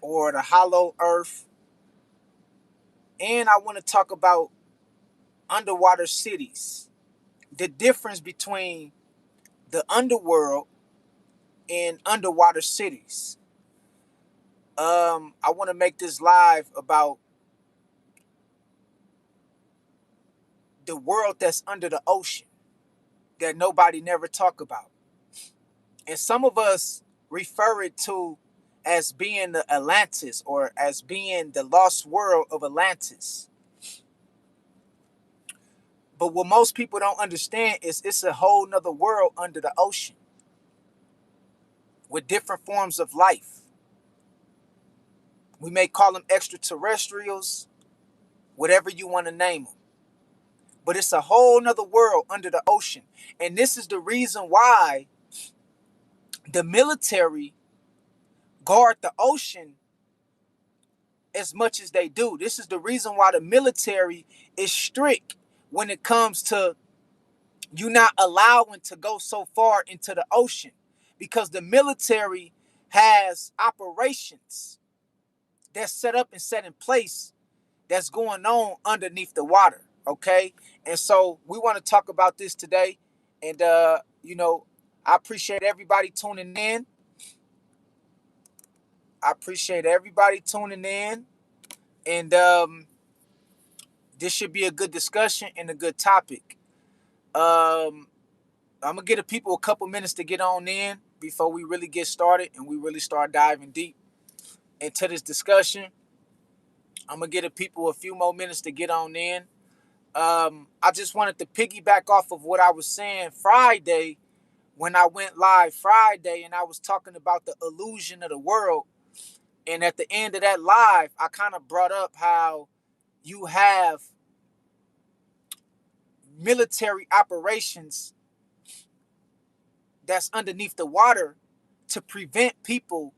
or the hollow earth. And I want to talk about underwater cities, the difference between the underworld and underwater cities. I want to make this live about the world that's under the ocean that nobody never talk about. And some of us refer it to as being the Atlantis or as being the lost world of Atlantis. But what most people don't understand is it's a whole nother world under the ocean with different forms of life. We may call them extraterrestrials, whatever you want to name them. But it's a whole nother world under the ocean. And this is the reason why the military guard the ocean as much as they do. This is the reason why the military is strict when it comes to you not allowing to go so far into the ocean, because the military has operations that's set up and set in place that's going on underneath the water. Okay. And so we want to talk about this today. And I appreciate everybody tuning in. And this should be a good discussion and a good topic. I'm gonna give the people a couple minutes to get on in before we really get started and we really start diving deep into this discussion. I'm gonna give the people a few more minutes to get on in. I just wanted to piggyback off of what I was saying Friday when I went live Friday and I was talking about the illusion of the world. And at the end of that live, I kind of brought up how you have military operations that's underneath the water to prevent people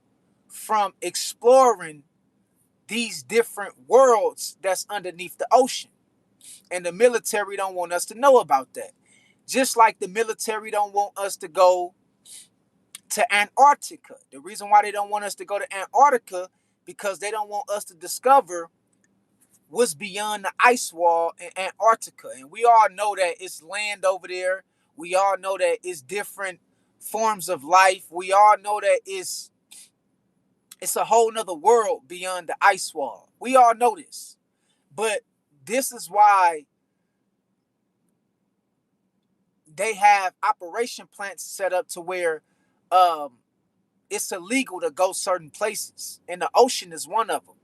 from exploring these different worlds that's underneath the ocean. And the military don't want us to know about that. Just like the military don't want us to go to Antarctica. The reason why they don't want us to go to Antarctica, because they don't want us to discover what's beyond the ice wall in Antarctica. And we all know that it's land over there. We all know that it's different forms of life. We all know that it's a whole nother world beyond the ice wall. We all know this. But this is why they have operation plants set up to where it's illegal to go certain places. And the ocean is one of them.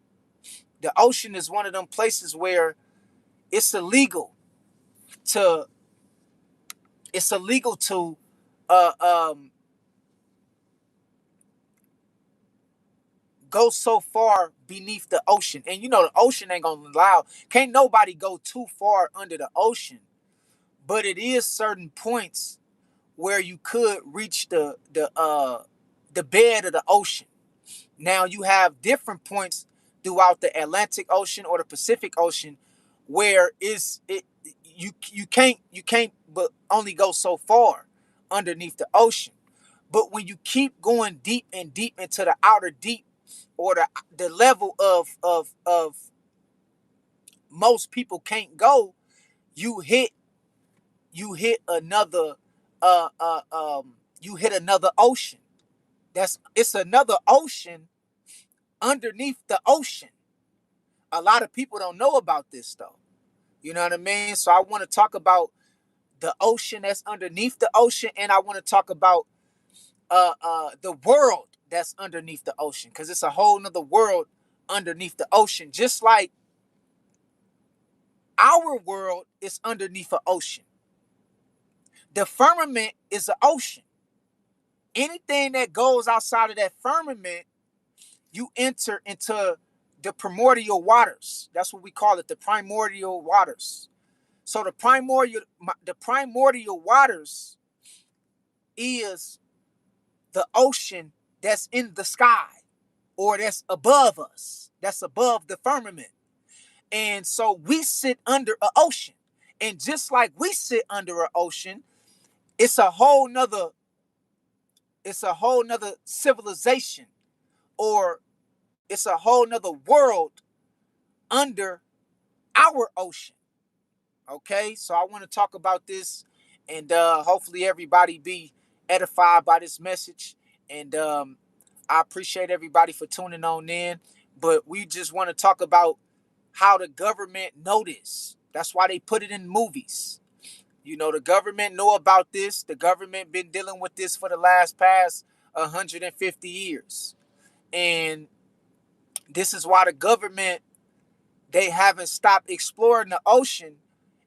The ocean is one of them places where it's illegal to uh, um, go so far beneath the ocean. And the ocean ain't gonna allow, can't nobody go too far under the ocean. But it is certain points where you could reach the bed of the ocean. Now you have different points throughout the Atlantic Ocean or the Pacific Ocean where you can't but only go so far underneath the ocean. But when you keep going deep and deep into the outer deep, or the level of most people can't go, you hit another you hit another ocean. It's another ocean underneath the ocean. A lot of people don't know about this though. You know what I mean? So I want to talk about the ocean that's underneath the ocean, and I want to talk about the world that's underneath the ocean, because it's a whole nother world underneath the ocean. Just like our world is underneath an ocean. The firmament is the ocean. Anything that goes outside of that firmament, you enter into the primordial waters. That's what we call it, the primordial waters. So the primordial waters is the ocean that's in the sky, or that's above us, that's above the firmament. And so we sit under an ocean. And just like we sit under an ocean, it's a whole nother civilization or It's a whole nother world under our ocean. Okay, so I want to talk about this, and hopefully everybody be edified by this message. And I appreciate everybody for tuning on in. But we just want to talk about how the government know this. That's why they put it in movies. You know, the government know about this. The government been dealing with this for the past 150 years. And this is why the government, they haven't stopped exploring the ocean.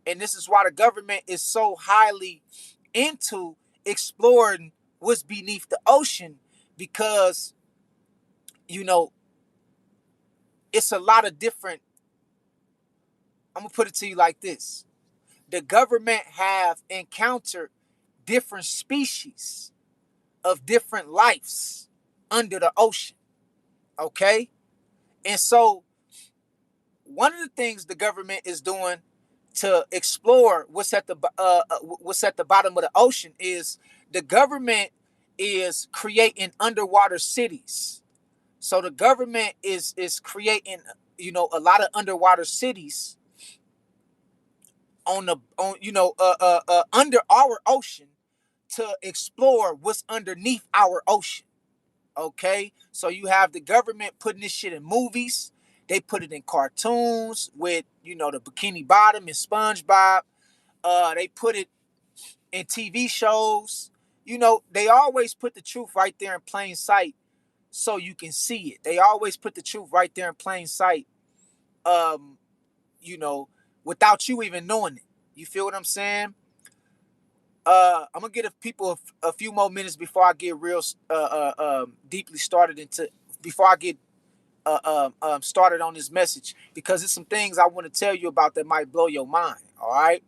And this is why the government is so highly into exploring what's beneath the ocean, because, you know, it's a lot of different. I'm going to put it to you like this. The government have encountered different species of different lives under the ocean. Okay? And so one of the things the government is doing to explore what's at the bottom of the ocean is the government is creating underwater cities. So the government is creating, you know, a lot of underwater cities under our ocean to explore what's underneath our ocean. Okay, so you have the government putting this shit in movies. They put it in cartoons with, you know, the Bikini Bottom and SpongeBob. They put it in TV shows. You know, they always put the truth right there in plain sight, so you can see it. They always put the truth right there in plain sight. You know, without you even knowing it. You feel what I'm saying? I'm gonna give people a few more minutes before I get real deeply started into before I get started on this message, because there's some things I want to tell you about that might blow your mind. All right,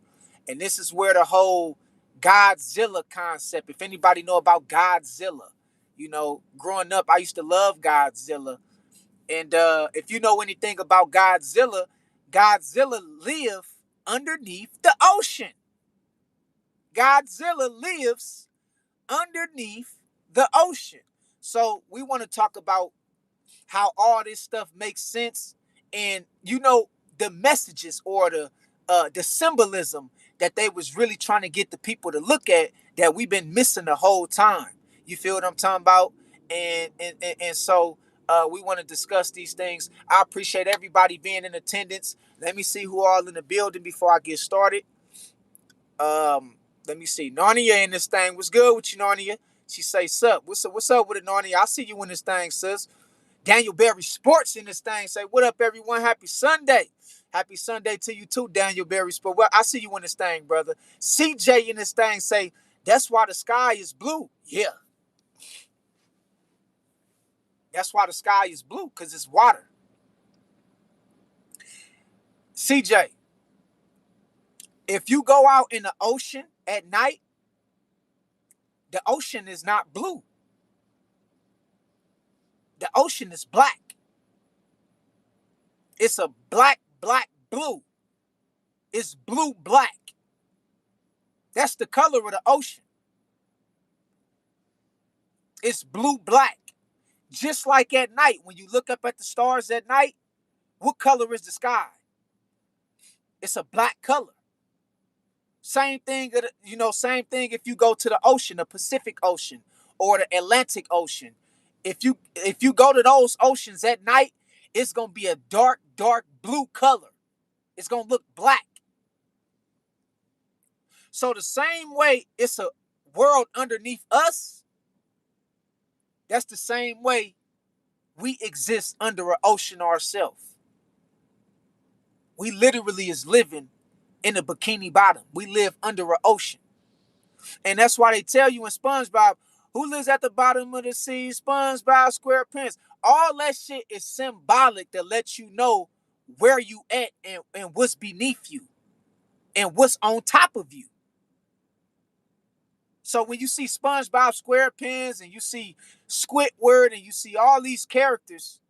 and this is where the whole Godzilla concept. If anybody know about Godzilla, you know, growing up I used to love Godzilla, and if you know anything about Godzilla, Godzilla live underneath the ocean. Godzilla lives underneath the ocean. So we want to talk about how all this stuff makes sense, and, you know, the messages or the symbolism that they was really trying to get the people to look at, that we've been missing the whole time. You feel what I'm talking about? And so we want to discuss these things. I appreciate everybody being in attendance. Let me see who all in the building before I get started. Um, Let me see. Narnia in this thing. What's good with you, Narnia? She say, sup. What's up with it, Narnia? I see you in this thing, sis. Daniel Berry Sports in this thing. Say, what up, everyone? Happy Sunday. Happy Sunday to you too, Daniel Berry Sports. Well, I see you in this thing, brother. CJ in this thing say, that's why the sky is blue. Yeah. That's why the sky is blue, because it's water. CJ, if you go out in the ocean at night, the ocean is not blue. The ocean is black. It's a black, black, blue. It's blue, black. That's the color of the ocean. It's blue, black. Just like at night, when you look up at the stars at night, what color is the sky? It's a black color. Same thing, same thing if you go to the ocean, the Pacific Ocean or the Atlantic Ocean. If you go to those oceans at night, it's gonna be a dark, dark blue color. It's gonna look black. So the same way it's a world underneath us, that's the same way we exist under an ocean ourselves. We literally is living in a Bikini Bottom. We live under an ocean. And that's why they tell you in SpongeBob, who lives at the bottom of the sea? SpongeBob SquarePants. All that shit is symbolic to let you know where you at, and what's beneath you and what's on top of you. So when you see SpongeBob SquarePants and you see Squidward and you see all these characters,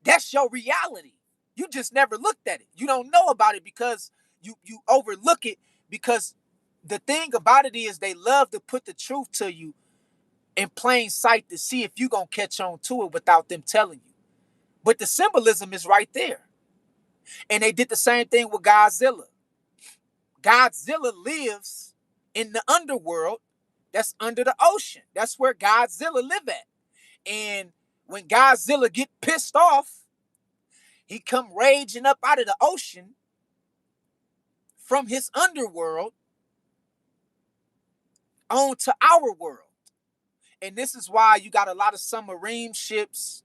that's your reality. You just never looked at it. You don't know about it because you overlook it, because the thing about it is they love to put the truth to you in plain sight to see if you're going to catch on to it without them telling you. But the symbolism is right there. And they did the same thing with Godzilla. Godzilla lives in the underworld that's under the ocean. That's where Godzilla live at. And when Godzilla get pissed off, he come raging up out of the ocean from his underworld onto our world. And this is why you got a lot of submarine ships,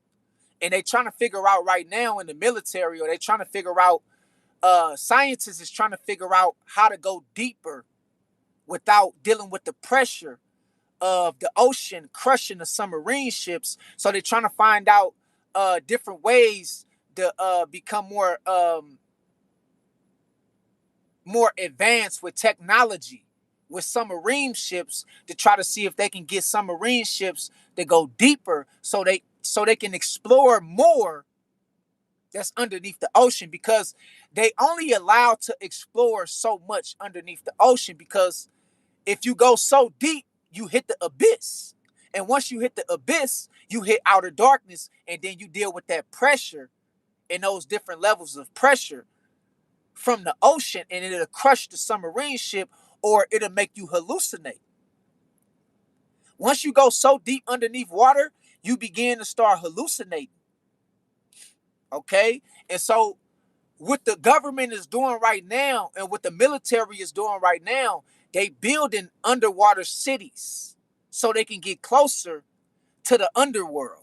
and they trying to figure out right now in the military, or they trying to figure out, scientists is trying to figure out how to go deeper without dealing with the pressure of the ocean crushing the submarine ships. So they're trying to find out different ways to become more advanced with technology with submarine ships, to try to see if they can get submarine ships to go deeper so they can explore more that's underneath the ocean, because they only allowed to explore so much underneath the ocean, because if you go so deep, you hit the abyss. And once you hit the abyss, you hit outer darkness, and then you deal with that pressure and those different levels of pressure from the ocean, and it'll crush the submarine ship, or it'll make you hallucinate. Once you go so deep underneath water, you begin to start hallucinating. Okay? And so what the government is doing right now and what the military is doing right now, they building underwater cities so they can get closer to the underworld.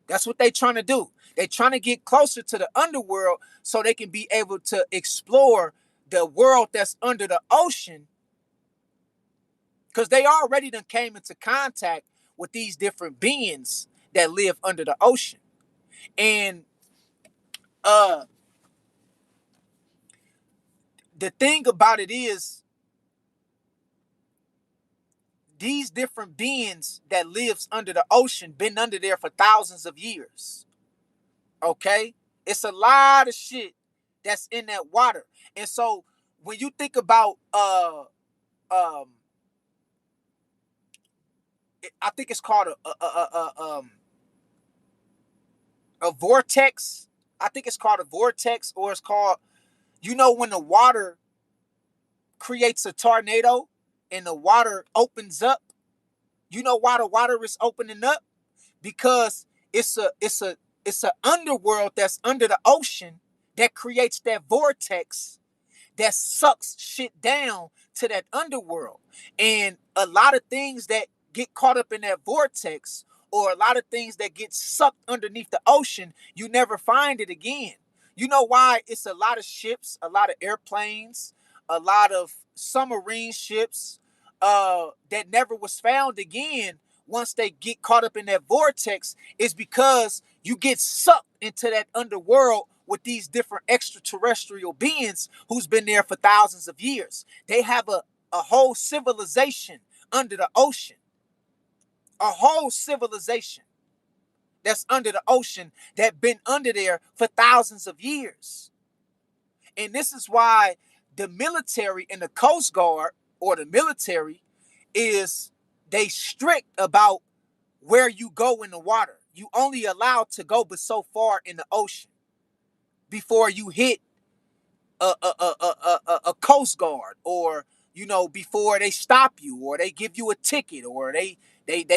That's what they trying to do. They trying to get closer to the underworld so they can be able to explore the world that's under the ocean, because they already done came into contact with these different beings that live under the ocean. And the thing about it is, these different beings that lives under the ocean been under there for thousands of years. Okay? It's a lot of shit that's in that water. And so when you think about I think it's called a vortex. I think it's called a vortex, or it's called, when the water creates a tornado and the water opens up. You know why the water is opening up? Because it's a underworld that's under the ocean that creates that vortex that sucks shit down to that underworld. And a lot of things that get caught up in that vortex, or a lot of things that get sucked underneath the ocean, you never find it again. You know why? It's a lot of ships, a lot of airplanes, a lot of submarine ships that never was found again once they get caught up in that vortex, is because you get sucked into that underworld with these different extraterrestrial beings who's been there for thousands of years. They have a whole civilization under the ocean. A whole civilization that's under the ocean that been under there for thousands of years. And this is why the military and the Coast Guard, or the military, is they strict about where you go in the water. You only allowed to go but so far in the ocean before you hit a Coast Guard, or before they stop you, or they give you a ticket, or they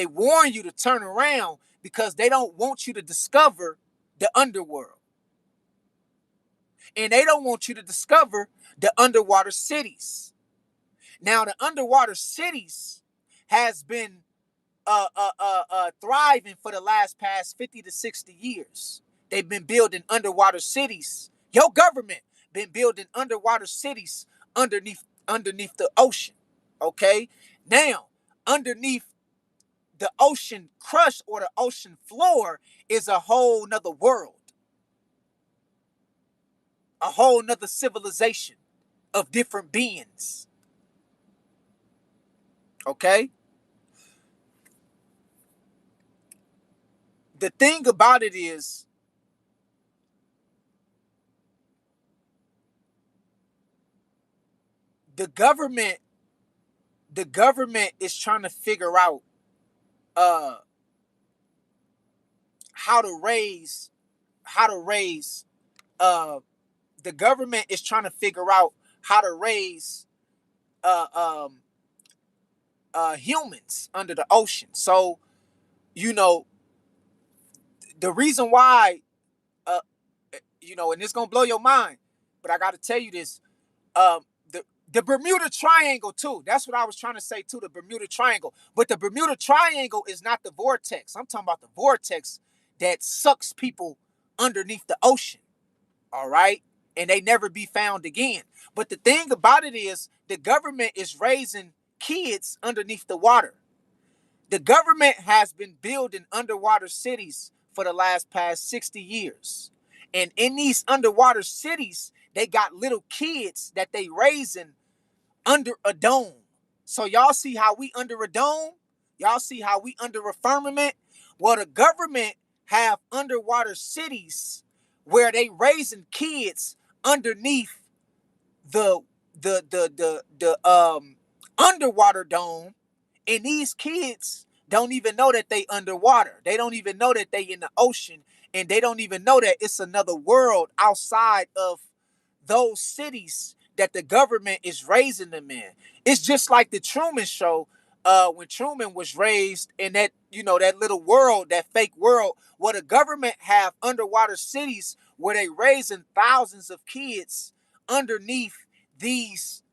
warn you to turn around, because they don't want you to discover the underworld, and they don't want you to discover the underwater cities. Now the underwater cities has been thriving for the past 50 to 60 years. They've been building underwater cities. Your government been building underwater cities underneath the ocean. Okay? Now, underneath the ocean crust, or the ocean floor, is a whole nother world. A whole nother civilization of different beings. Okay? The thing about it is, the government is trying to figure out uh how to raise how to raise uh the government is trying to figure out how to raise uh um humans under the ocean. So, you know, the reason why uh and it's gonna blow your mind, but I gotta tell you this. Um, the Bermuda Triangle too. That's what I was trying to say too. The Bermuda Triangle, but the Bermuda Triangle is not the vortex. I'm talking about the vortex that sucks people underneath the ocean. All right, and they never be found again. But the thing about it is, the government is raising kids underneath the water. The government has been building underwater cities for the past 60 years. And in these underwater cities, they got little kids that they raising under a dome. So y'all see how we under a dome? Y'all see how we under a firmament? Well, the government have underwater cities where they raising kids underneath the the underwater dome, and these kids don't even know that they underwater. They don't even know that they in the ocean, and they don't even know that it's another world outside of those cities that the government is raising them in. It's just like the Truman Show, when Truman was raised in that, that little world, that fake world, where the government have underwater cities where they raising thousands of kids underneath these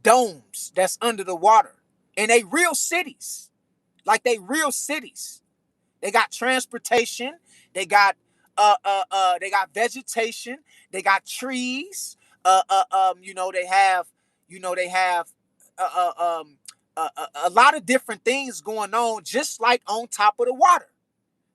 domes that's under the water, and they real cities, like they real cities. They got transportation. They got they got vegetation. They got trees. They have they have a lot of different things going on, just like on top of the water.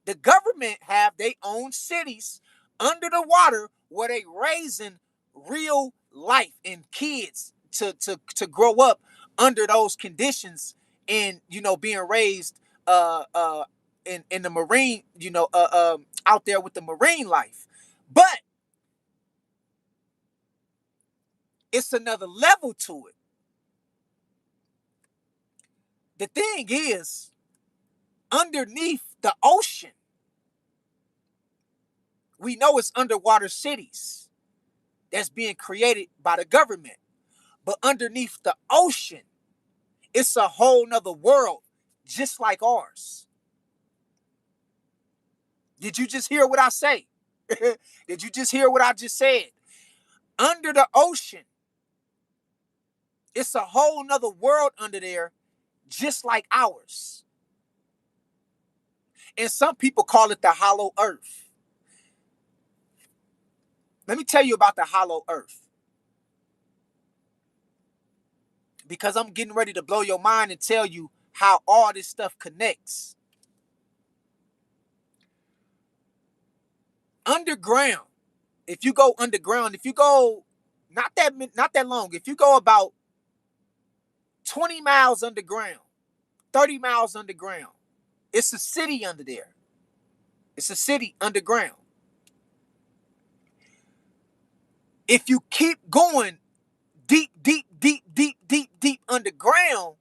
The government have their own cities under the water where they raising real life and kids to grow up under those conditions, and being raised in the marine, out there with the marine life. But it's another level to it. The thing is, underneath the ocean, we know it's underwater cities that's being created by the government. But underneath the ocean, it's a whole nother world, just like ours. Did you just hear what I say? Did you just hear what I just said? Under the ocean, it's a whole nother world under there, just like ours. And some people call it the hollow earth. Let me tell you about the hollow earth, because I'm getting ready to blow your mind and tell you how all this stuff connects. Underground, if you go underground, if you go not that long, if you go about 20 miles underground, 30 miles underground, it's a city under there. It's a city underground. If you keep going deep, deep, deep, deep, deep, deep underground,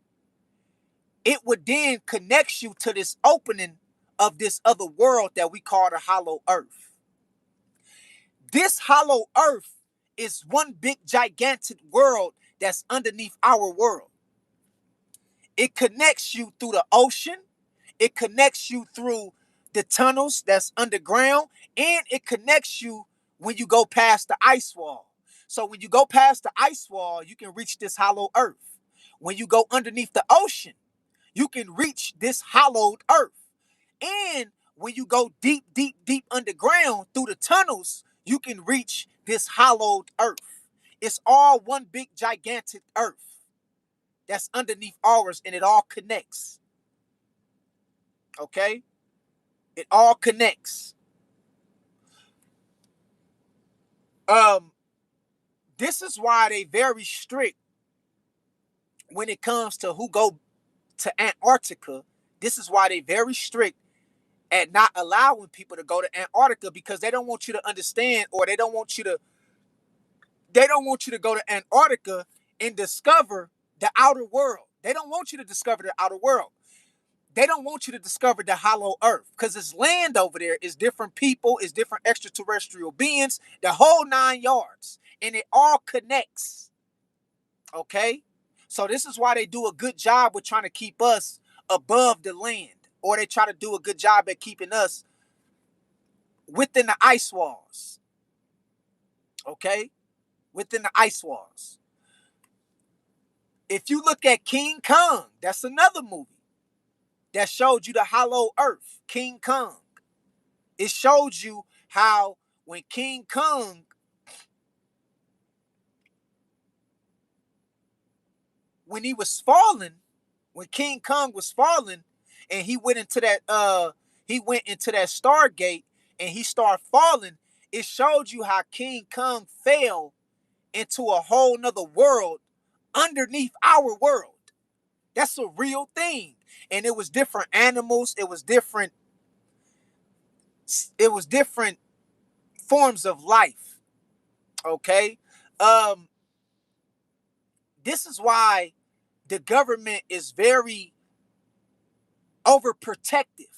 it would then connect you to this opening of this other world that we call the hollow earth. This hollow earth is one big gigantic world that's underneath our world. It connects you through the ocean. It connects you through the tunnels that's underground, and it connects you when you go past the ice wall. So when you go past the ice wall, you can reach this hollow earth. When you go underneath the ocean, you can reach this hollowed earth. And when you go deep, deep, deep underground through the tunnels, you can reach this hollowed earth. It's all one big gigantic earth that's underneath ours, and it all connects. Okay? It all connects. Um, this is why they very strict when it comes to who go to Antarctica. This is why they very strict at not allowing people to go to Antarctica, because they don't want you to understand, or they don't want you to go to Antarctica and discover the outer world. They don't want you to discover the outer world. they don't want you to discover the hollow earth because it's land over there. It's different people. It's different extraterrestrial beings. The whole 9 yards. And it all connects. Okay? So this is why they do a good job with trying to keep us above the land. Or they try to do a good job at keeping us within the ice walls. Okay? Within the ice walls. If you look at King Kong, that's another movie that showed you the hollow earth, King Kong. It showed you how when King Kong, when he was falling, when King Kong was falling, and he went into that Stargate and he started falling, it showed you how King Kong fell into a whole nother world underneath our world. That's a real thing. And it was different animals, it was different forms of life. Okay? This is why the government is very overprotective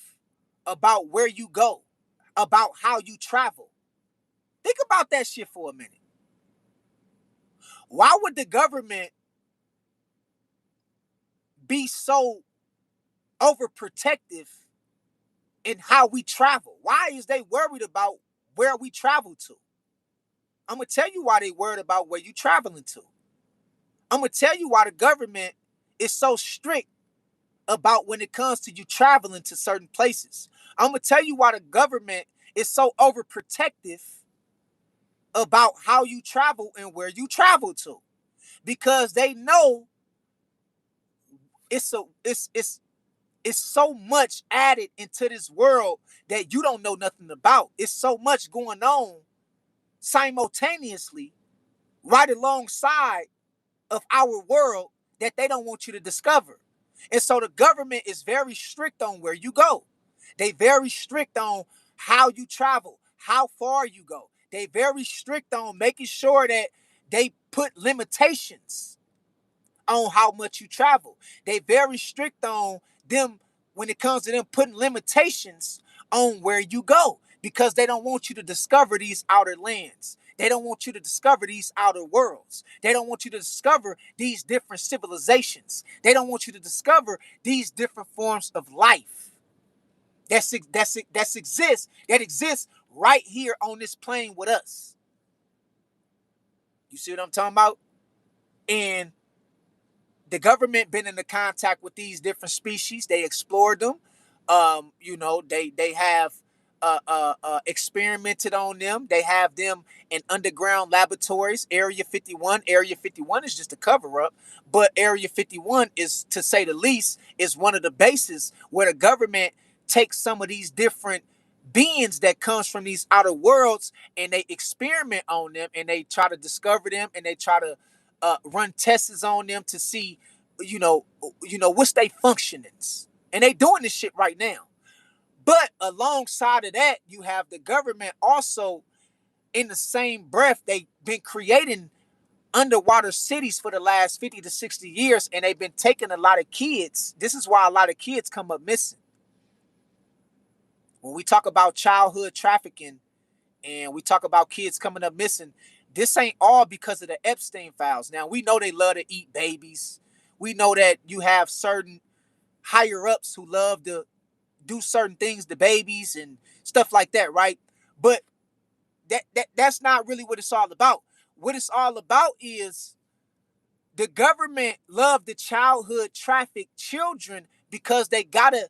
about where you go, about how you travel. Think about that shit for a minute. Why would the government be so overprotective in how we travel? Why is they worried about where we travel to? I'm going to tell you why they worried about where you traveling to. I'm going to tell you why the government is so strict about when it comes to you traveling to certain places. I'm going to tell you why the government is so overprotective about how you travel and where you travel to. Because they know it's so much added into this world that you don't know nothing about. It's so much going on simultaneously right alongside of our world that they don't want you to discover. And so the government is very strict on where you go. They very strict on how you travel, how far you go. They very strict on making sure that they put limitations on how much you travel. They very strict on them when it comes to them putting limitations on where you go because they don't want you to discover these outer lands. They don't want you to discover these outer worlds. They don't want you to discover these different civilizations. They don't want you to discover these different forms of life that exists right here on this plane with us. You see what I'm talking about? And the government been in the contact with these different species. They explored them. They have experimented on them. They have them in underground laboratories. Area 51. Area 51 is just a cover up, but Area 51 is, to say the least, is one of the bases where the government takes some of these different beings that comes from these outer worlds and they experiment on them and they try to discover them and they try to run tests on them to see, what's their functionings. And they doing this shit right now. But alongside of that, you have the government also in the same breath. They've been creating underwater cities for the last 50 to 60 years, and they've been taking a lot of kids. This is why a lot of kids come up missing. When we talk about childhood trafficking and we talk about kids coming up missing, this ain't all because of the Epstein files. Now, we know they love to eat babies. We know that you have certain higher ups who love to do certain things to babies and stuff like that, right? But that's not really what it's all about. What it's all about is the government love to childhood traffic children because they gotta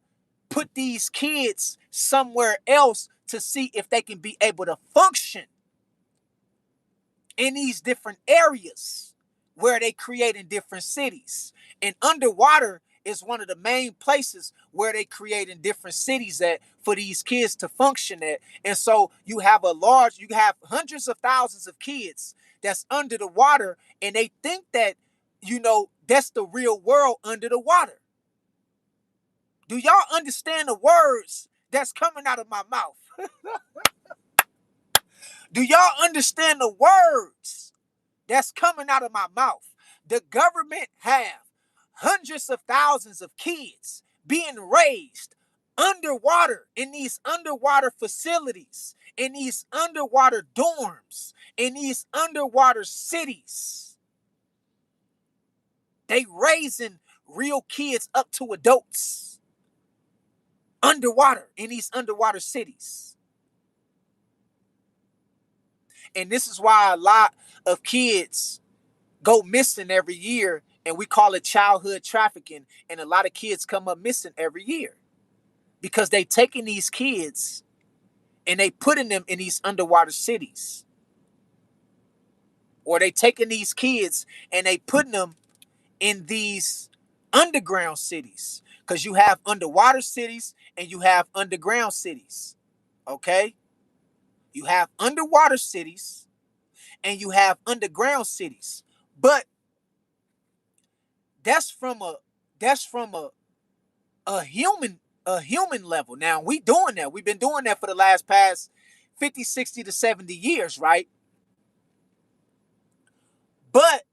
put these kids somewhere else to see if they can be able to function in these different areas where they create in different cities. And underwater is one of the main places where they create in different cities that for these kids to function at. And so you have hundreds of thousands of kids that's under the water, and they think that, that's the real world under the water. Do y'all understand the words that's coming out of my mouth? Do y'all understand the words that's coming out of my mouth? The government have hundreds of thousands of kids being raised underwater in these underwater facilities, in these underwater dorms, in these underwater cities. They raising real kids up to adults underwater in these underwater cities. And this is why a lot of kids go missing every year, and we call it childhood trafficking. And a lot of kids come up missing every year because they taking these kids and they putting them in these underwater cities. Or they taking these kids and they putting them in these underground cities. Because you have underwater cities and you have underground cities. Okay? You have underwater cities and you have underground cities. But that's from a human level. Now we doing that. We've been doing that for the past 50, 60 to 70 years, right? But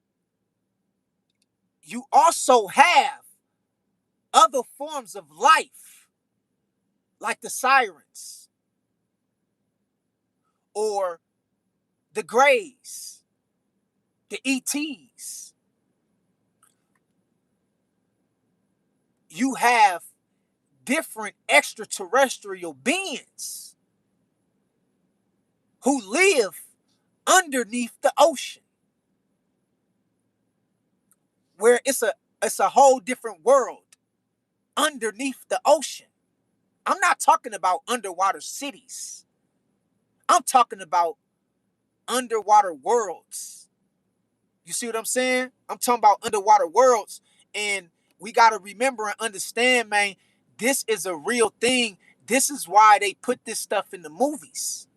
you also have other forms of life, like the sirens or the grays, the ETs. You have different extraterrestrial beings who live underneath the ocean, where it's a whole different world underneath the ocean. I'm not talking about underwater cities. I'm talking about underwater worlds. You see what I'm saying? I'm talking about underwater worlds. And we got to remember and understand, man, this is a real thing. This is why they put this stuff in the movies.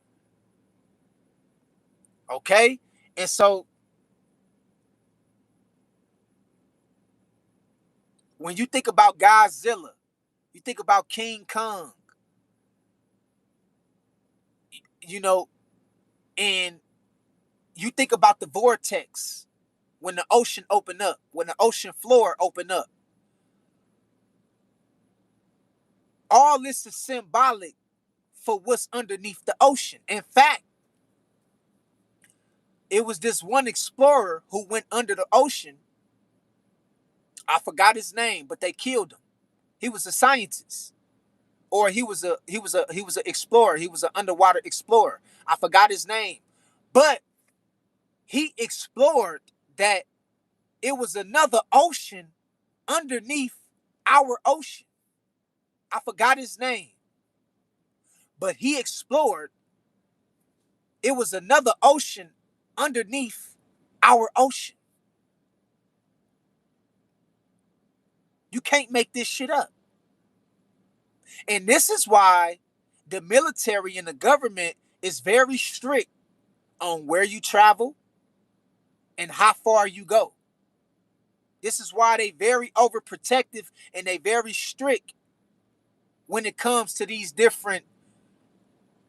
Okay? And so when you think about Godzilla, you think about King Kong, you know, and you think about the vortex when the ocean opened up, when the ocean floor opened up. All this is symbolic for what's underneath the ocean. In fact, it was this one explorer who went under the ocean. I forgot his name, but they killed him. He was a scientist, or he was an explorer. He was an underwater explorer. I forgot his name, but he explored that it was another ocean underneath our ocean. I forgot his name, but he explored it was another ocean underneath our ocean. You can't make this shit up. And this is why the military and the government is very strict on where you travel and how far you go. This is why they very overprotective and they very strict when it comes to these different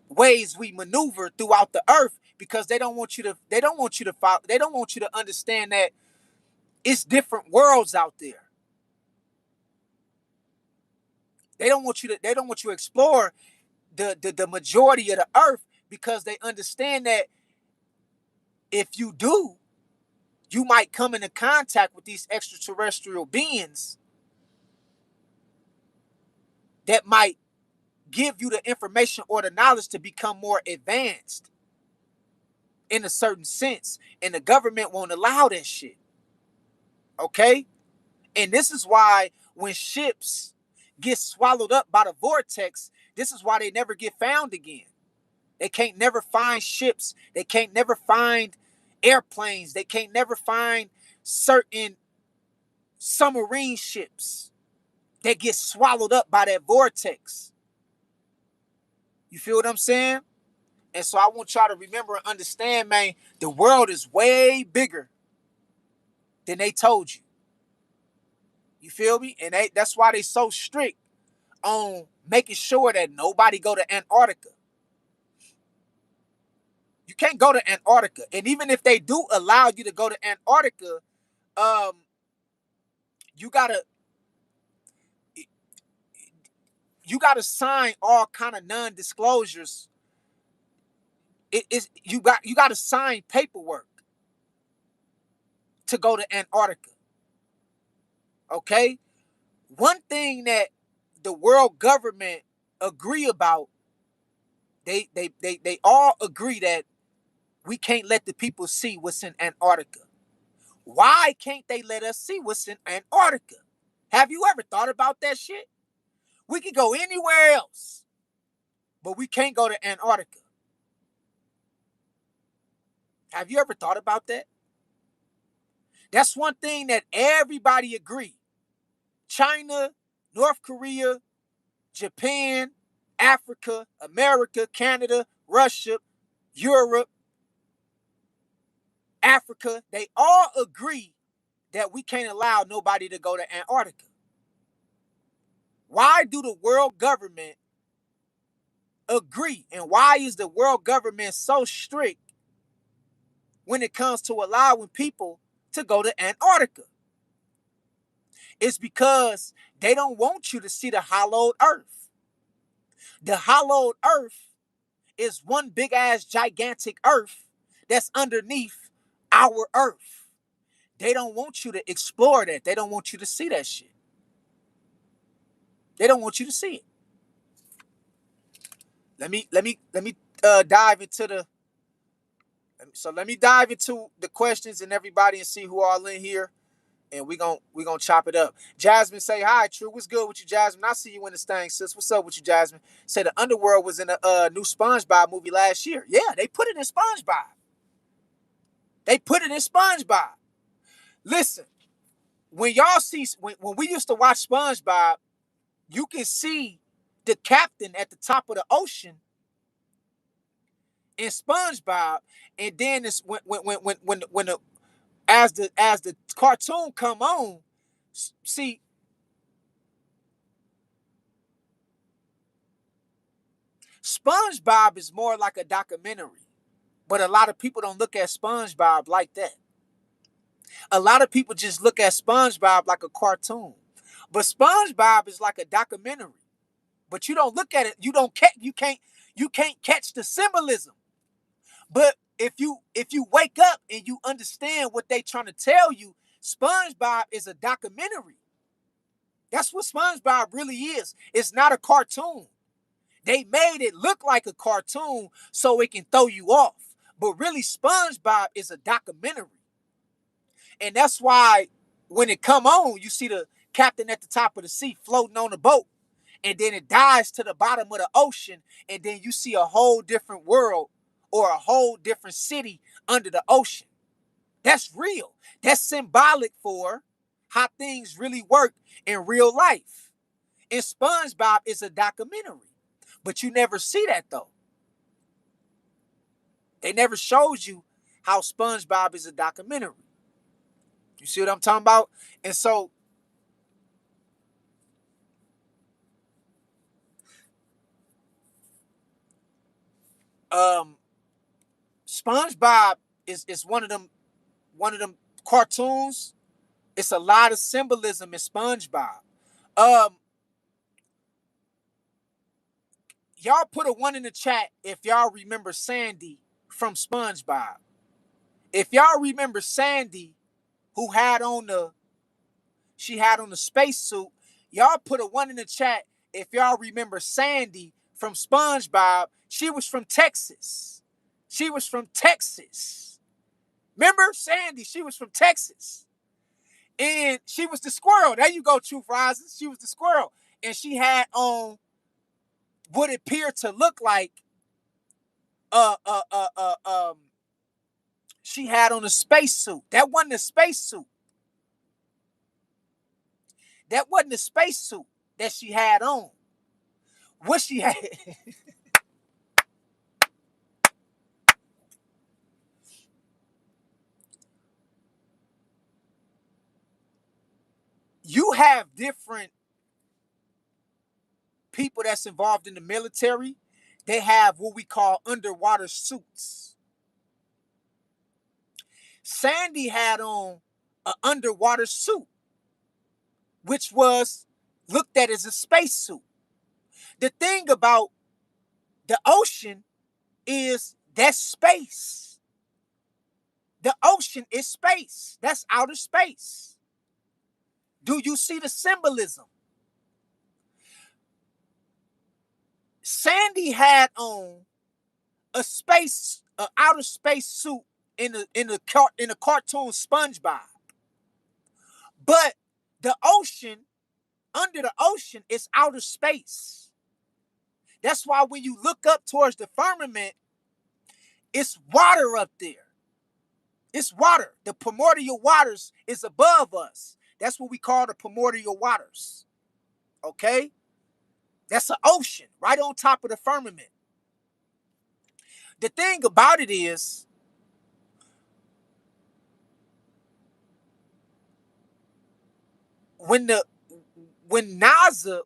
ways we maneuver throughout the earth, because they don't want you to follow, they don't want you to understand that it's different worlds out there. They don't want you to explore the majority of the earth, because they understand that if you do, you might come into contact with these extraterrestrial beings that might give you the information or the knowledge to become more advanced in a certain sense. And the government won't allow that shit. Okay? And this is why when ships get swallowed up by the vortex, this is why they never get found again. They can't never find ships. They can't never find airplanes. They can't never find certain submarine ships that get swallowed up by that vortex. You feel what I'm saying? And so I want y'all to remember and understand, man, the world is way bigger than they told you. You feel me? And that's why they so strict on making sure that nobody go to Antarctica. You can't go to Antarctica. And even if they do allow you to go to Antarctica, you gotta, you got to sign all kind of non-disclosures. You got to sign paperwork to go to Antarctica. Okay? One thing that the world government agree about, they all agree that we can't let the people see what's in Antarctica. Why can't they let us see what's in Antarctica? Have you ever thought about that shit? We can go anywhere else, but we can't go to Antarctica. Have you ever thought about that? That's one thing that everybody agree. China, North Korea, Japan, Africa, America, Canada, Russia, Europe, Africa, they all agree that we can't allow nobody to go to Antarctica. Why do the world government agree? And why is the world government so strict when it comes to allowing people to go to Antarctica? It's because they don't want you to see the hollowed earth. The hollowed earth is one big ass gigantic earth that's underneath our earth. They don't want you to explore that. They don't want you to see that shit. They don't want you to see it. Let me dive into the let me dive into the questions and everybody and see who all in here, and we gonna chop it up. Jasmine say hi. True, what's good with you, Jasmine? I see you in this thing, sis. What's up with you, Jasmine? Say the Underworld was in a new SpongeBob movie last year. Yeah, they put it in SpongeBob. They put it in SpongeBob. Listen, when y'all see when we used to watch SpongeBob, you can see the captain at the top of the ocean in SpongeBob, and then it's when the as the cartoon come on, see, SpongeBob is more like a documentary, but a lot of people don't look at SpongeBob like that. A lot of people just look at SpongeBob like a cartoon, but SpongeBob is like a documentary. But you don't look at it. You can't catch the symbolism. But if you wake up and you understand what they trying to tell you, SpongeBob is a documentary. That's what SpongeBob really is. It's not a cartoon. They made it look like a cartoon so it can throw you off. But really, SpongeBob is a documentary. And that's why when it come on, you see the captain at the top of the sea floating on the boat. And then it dives to the bottom of the ocean. And then you see a whole different world or a whole different city under the ocean. That's real. That's symbolic for how things really work in real life. And SpongeBob is a documentary. But you never see that though. They never showed you how SpongeBob is a documentary. You see what I'm talking about? And so SpongeBob is one of them cartoons. It's a lot of symbolism in SpongeBob. Um, y'all put a one in the chat if y'all remember Sandy from SpongeBob. If y'all remember Sandy, who had on the she had on the spacesuit, y'all put a one in the chat if y'all remember Sandy from SpongeBob. She was from Texas. She was from Texas. Remember Sandy? She was from Texas. And she was the squirrel. There you go, Truth Rises. She was the squirrel. And she had on what appeared to look like uh uh uh uh um she had on a spacesuit. That wasn't a spacesuit. That wasn't a spacesuit that she had on. What she had you have different people that's involved in the military. They have what we call underwater suits. Sandy had on an underwater suit, which was looked at as a spacesuit. The thing about the ocean is that space. The ocean is space. That's outer space. Do you see the symbolism? Sandy had on a outer space suit in a cartoon SpongeBob. But the ocean, under the ocean, is outer space. That's why when you look up towards the firmament, it's water up there. It's water. The primordial waters is above us. That's what we call the primordial waters. Okay? That's an ocean right on top of the firmament. The thing about it is, when NASA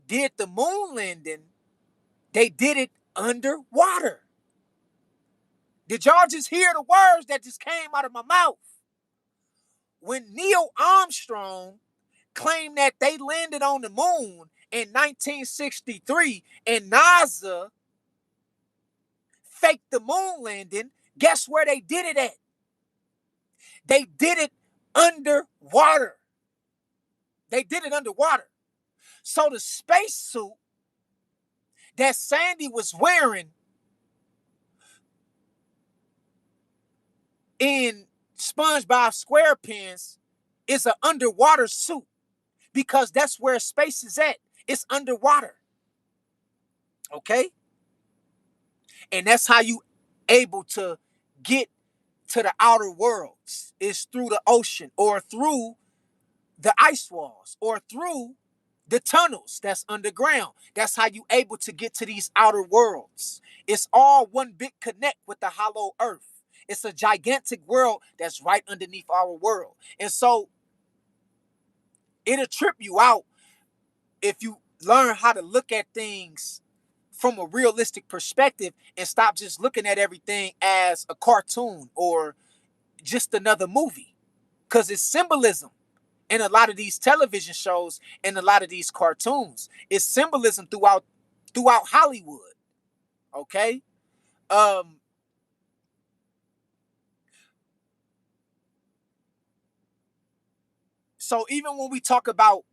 did the moon landing, they did it underwater. Did y'all just hear the words that just came out of my mouth? When Neil Armstrong claimed that they landed on the moon in 1963 and NASA faked the moon landing, guess where they did it at? They did it underwater. They did it underwater. So the spacesuit that Sandy was wearing in SpongeBob SquarePants is an underwater suit, because that's where space is at. It's underwater. Okay? And that's how you able to get to the outer worlds, is through the ocean or through the ice walls or through the tunnels that's underground. That's how you able to get to these outer worlds. It's all one big connect with the hollow earth. It's a gigantic world that's right underneath our world. And so it'll trip you out if you learn how to look at things from a realistic perspective and stop just looking at everything as a cartoon or just another movie. Because it's symbolism in a lot of these television shows and a lot of these cartoons. It's symbolism throughout Hollywood. Okay? So even when we talk about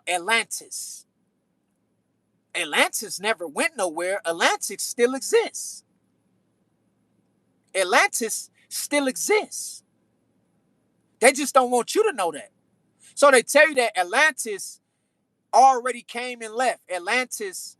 Atlantis, Atlantis never went nowhere. Atlantis still exists. Atlantis still exists. They just don't want you to know that. So they tell you that Atlantis already came and left. Atlantis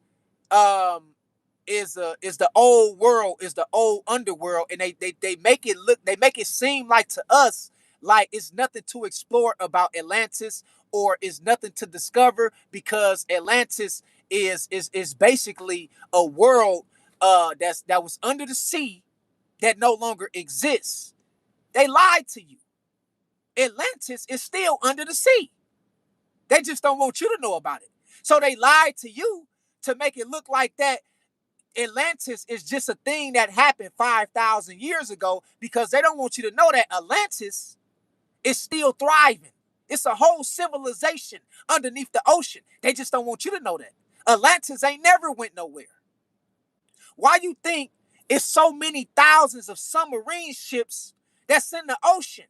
is the old world, is the old underworld, and they make it seem like to us like it's nothing to explore about Atlantis, or is nothing to discover, because Atlantis is basically a world that was under the sea that no longer exists. They lied to you. Atlantis is still under the sea. They just don't want you to know about it. So they lied to you to make it look like that Atlantis is just a thing that happened 5,000 years ago, because they don't want you to know that Atlantis is still thriving. It's a whole civilization underneath the ocean. They just don't want you to know that. Atlantis ain't never went nowhere. Why you think it's so many thousands of submarine ships that's in the ocean?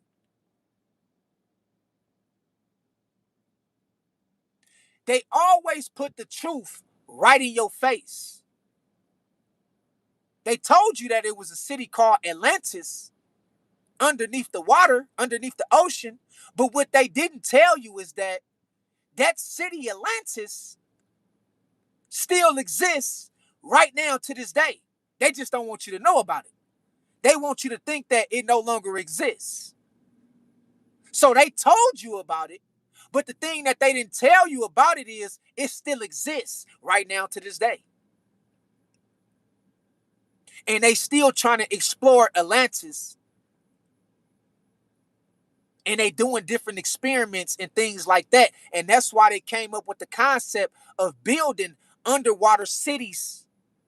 They always put the truth right in your face. They told you that it was a city called Atlantis underneath the water, underneath the ocean. But what they didn't tell you is that that city Atlantis still exists right now to this day. They just don't want you to know about it. They want you to think that it no longer exists. So they told you about it, but the thing that they didn't tell you about it is it still exists right now to this day. And they still trying to explore Atlantis. And they doing different experiments and things like that. And that's why they came up with the concept of building underwater cities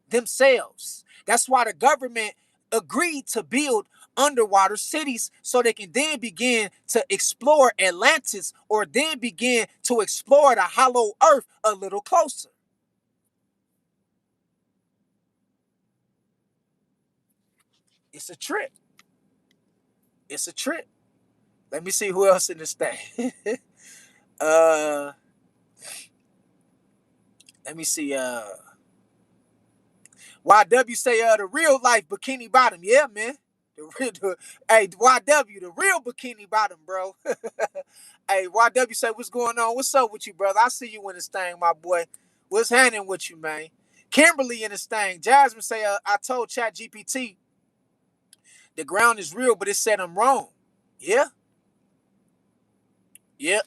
themselves. That's why the government agreed to build underwater cities so they can then begin to explore Atlantis or then begin to explore the hollow earth a little closer. It's a trip. It's a trip. Let me see who else in this thing. uh Let me see. YW say the real life Bikini Bottom. Yeah, man. Hey, YW, the real Bikini Bottom, bro. Hey, YW say, what's going on? What's up with you, brother? I see you in this thing, my boy. What's happening with you, man? Kimberly in this thing. Jasmine say, I told ChatGPT the ground is real, but it said I'm wrong. Yeah. Yeah.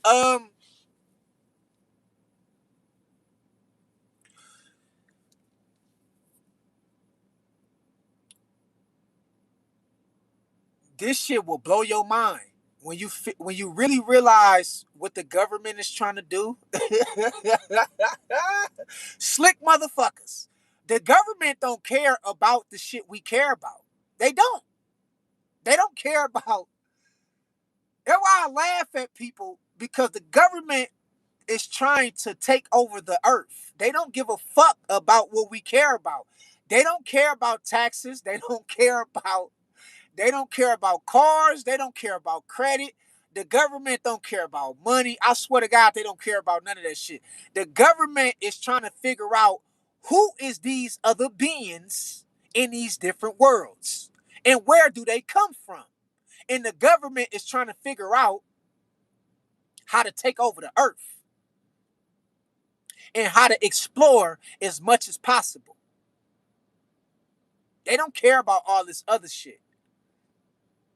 This shit will blow your mind when you really realize what the government is trying to do. Slick motherfuckers. The government don't care about the shit we care about. They don't. They don't care about. That's why I laugh at people, because the government is trying to take over the earth. They don't give a fuck about what we care about. They don't care about taxes. They don't care about cars. They don't care about credit. The government don't care about money. I swear to God, they don't care about none of that shit. The government is trying to figure out who is these other beings in these different worlds and where do they come from. And the government is trying to figure out how to take over the earth and how to explore as much as possible. They don't care about all this other shit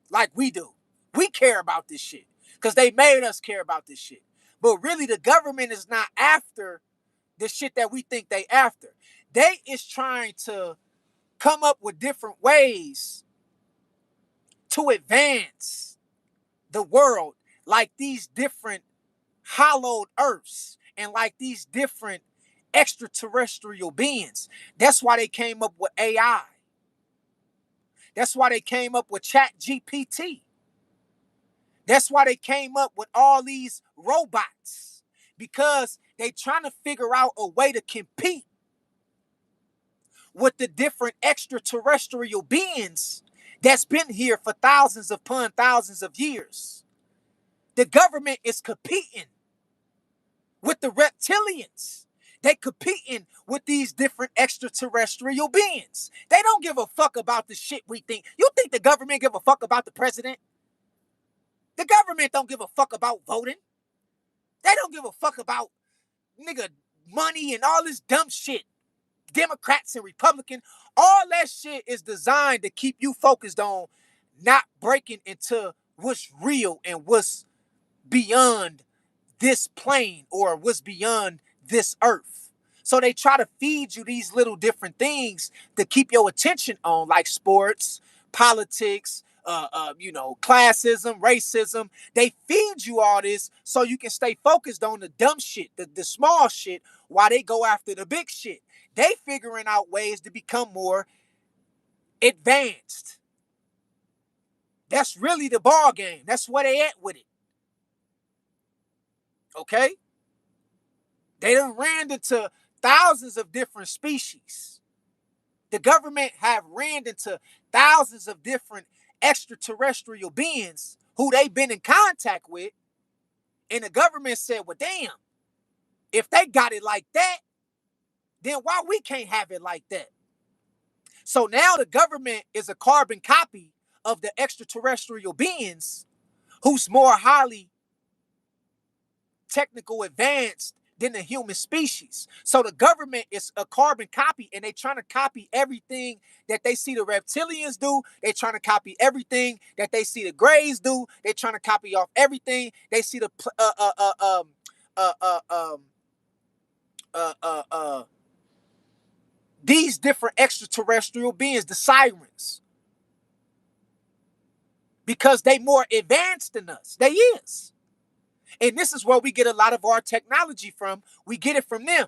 like we do. We care about this shit because they made us care about this shit. But really, the government is not after the shit that we think they after. They is trying to come up with different ways to advance the world, like these different hollowed earths and like these different extraterrestrial beings. That's why they came up with AI. That's why they came up with Chat GPT. That's why they came up with all these robots, because they trying to figure out a way to compete with the different extraterrestrial beings that's been here for thousands upon thousands of years. The government is competing with the reptilians. They competing with these different extraterrestrial beings. They don't give a fuck about the shit we think. You think the government give a fuck about the president? The government don't give a fuck about voting. They don't give a fuck about nigga money and all this dumb shit. Democrats and Republicans, all that shit is designed to keep you focused on not breaking into what's real and what's beyond this plane or what's beyond this earth. So they try to feed you these little different things to keep your attention on, like sports, politics, classism, racism. They feed you all this so you can stay focused on the dumb shit, the small shit, while they go after the big shit. They figuring out ways to become more advanced. That's really the ball game. That's where they at with it. Okay? They done ran into thousands of different species. The government have ran into thousands of different extraterrestrial beings who they've been in contact with. And the government said, well, damn, if they got it like that, then why we can't have it like that? So now the government is a carbon copy of the extraterrestrial beings who's more highly technical advanced than the human species. So the government is a carbon copy, and they trying to copy everything that they see the reptilians do. They trying to copy everything that they see the Greys do. They trying to copy off everything they see the these different extraterrestrial beings, the sirens, because they more advanced than us. They is. And this is where we get a lot of our technology from. We get it from them.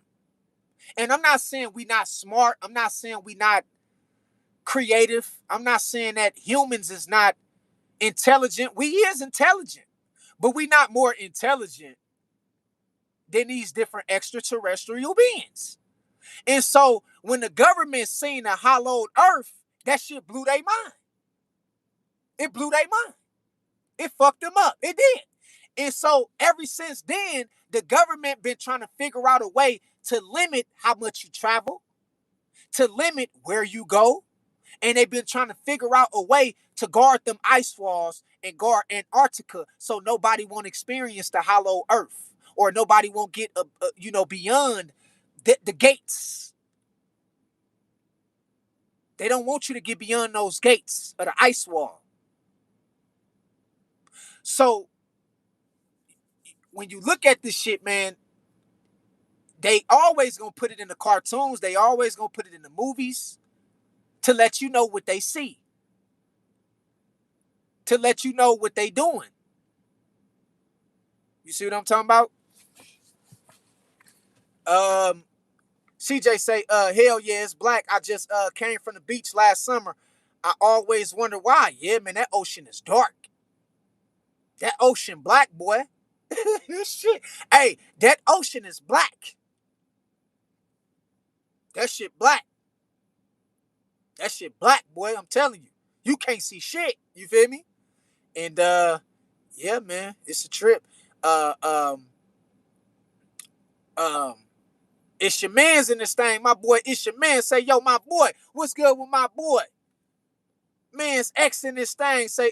And I'm not saying we not smart. I'm not saying we not creative. I'm not saying that humans is not intelligent. We is intelligent, but we not more intelligent than these different extraterrestrial beings. And so when the government seen a hollowed earth, that shit blew their mind. It blew their mind. It fucked them up. It did. And so ever since then, the government been trying to figure out a way to limit how much you travel, to limit where you go. And they've been trying to figure out a way to guard them ice walls and guard Antarctica so nobody won't experience the hollow earth or nobody won't get, beyond the gates. They don't want you to get beyond those gates of the ice wall. So when you look at this shit, man, they always gonna put it in the cartoons. They always gonna put it in the movies to let you know what they see, to let you know what they doing. You see what I'm talking about? CJ say, hell yeah, it's black. I just came from the beach last summer. I always wonder why. Yeah, man, that ocean is dark. That ocean black, boy. Shit. Hey, that ocean is black. That shit black. That shit black, boy. I'm telling you. You can't see shit. You feel me? And yeah, man, it's a trip. Uh um um it's your man's in this thing, my boy. It's your man. Say, yo, my boy, what's good with my boy? Man's X in this thing. Say,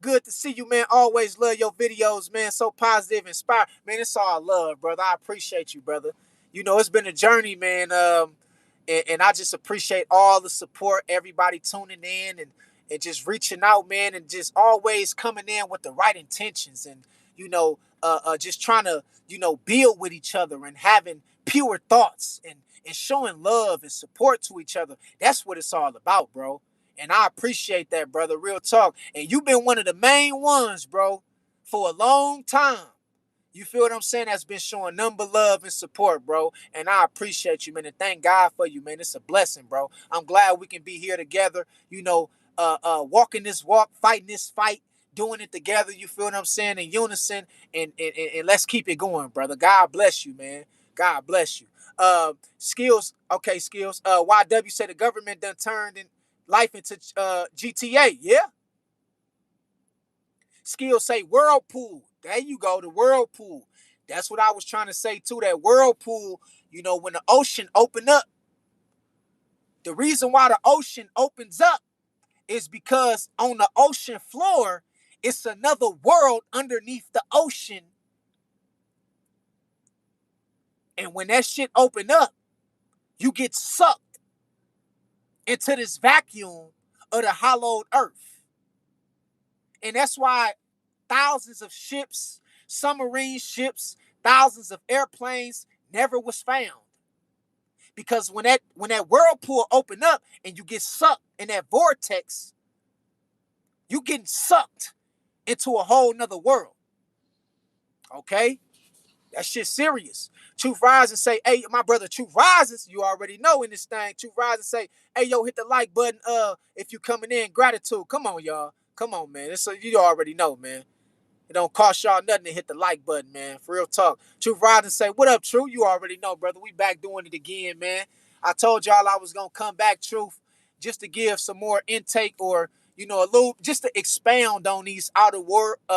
good to see you, man. Always love your videos, man. So positive, inspired. Man, it's all love, brother. I appreciate you, brother. You know, it's been a journey, man. And I just appreciate all the support, everybody tuning in and just reaching out, man, and just always coming in with the right intentions and, just trying to, build with each other and having pure thoughts and showing love and support to each other. That's what it's all about, bro. And I appreciate that, brother. Real talk. And you've been one of the main ones, bro, for a long time. You feel what I'm saying? That's been showing number love and support, bro. And I appreciate you, man. And thank God for you, man. It's a blessing, bro. I'm glad we can be here together, walking this walk, fighting this fight, doing it together. You feel what I'm saying? In unison. And let's keep it going, brother. God bless you, man. God bless you. Skills. Okay, skills. YW said the government done turned life into GTA. Yeah. Skills say whirlpool. There you go, the whirlpool. That's what I was trying to say too. That whirlpool, when the ocean opened up, the reason why the ocean opens up is because on the ocean floor, it's another world underneath the ocean. And when that shit open up, you get sucked into this vacuum of the hollowed earth. And that's why thousands of ships, submarine ships, thousands of airplanes never was found. Because when that whirlpool open up and you get sucked in that vortex, you getting sucked into a whole nother world. Okay? That shit serious. Truth Rises say, hey, my brother Truth Rises, you already know in this thing. Truth Rises say, hey, yo, hit the like button if you coming in. Gratitude. Come on, y'all. Come on, man. You already know, man. It don't cost y'all nothing to hit the like button, man. For real talk. Truth Riding say, what up, Truth? You already know, brother. We back doing it again, man. I told y'all I was going to come back, Truth, just to give some more intake or, a little, just to expound on these outer worlds,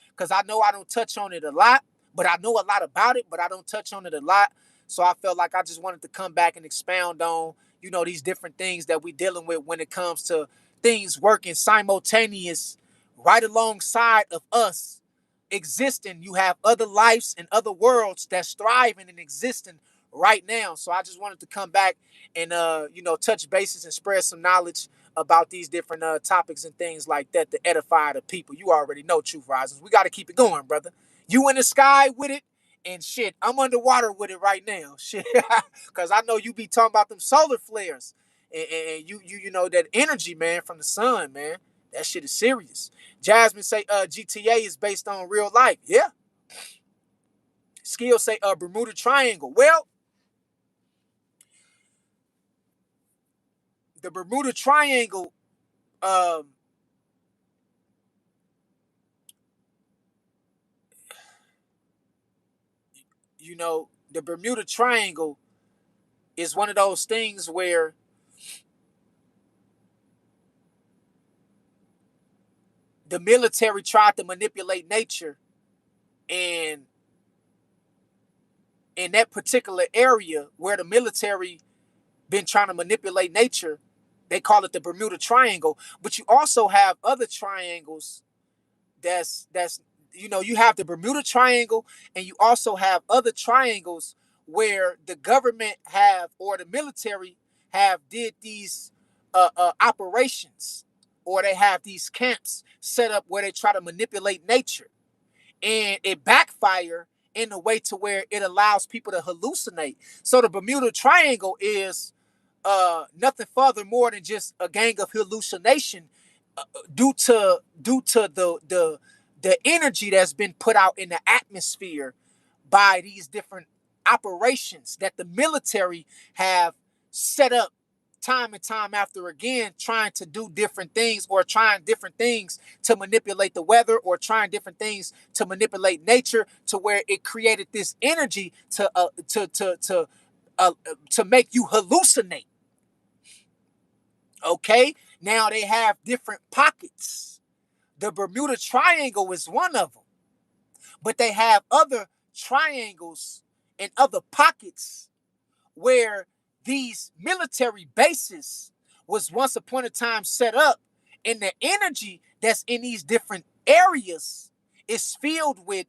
because I know I don't touch on it a lot, but I know a lot about it, but I don't touch on it a lot. So I felt like I just wanted to come back and expound on, these different things that we dealing with when it comes to things working simultaneous right alongside of us existing. You have other lives and other worlds that's thriving and existing right now. So I just wanted to come back and touch bases and spread some knowledge about these different topics and things like that to edify the people. You already know, Truth Risers. We got to keep it going, brother. You in the sky with it, and shit, I'm underwater with it right now. Shit, because I know you be talking about them solar flares and you know that energy, man, from the sun, man. That shit is serious. Jasmine say GTA is based on real life. Yeah. Skill say Bermuda Triangle. Well, the Bermuda Triangle, um, the Bermuda Triangle is one of those things where the military tried to manipulate nature, and in that particular area where the military been trying to manipulate nature, they call it the Bermuda Triangle. But you also have other triangles that's you have the Bermuda Triangle, and you also have other triangles where the government have, or the military have, did these operations, or they have these camps set up where they try to manipulate nature, and it backfire in a way to where it allows people to hallucinate. So the Bermuda Triangle is nothing further more than just a gang of hallucination, due to the energy that's been put out in the atmosphere by these different operations that the military have set up time and time after again, trying to do different things, or trying different things to manipulate the weather, or trying different things to manipulate nature, to where it created this energy to make you hallucinate. Okay, now they have different pockets. The Bermuda Triangle is one of them, but they have other triangles and other pockets where these military bases was once upon a time set up, and the energy that's in these different areas is filled with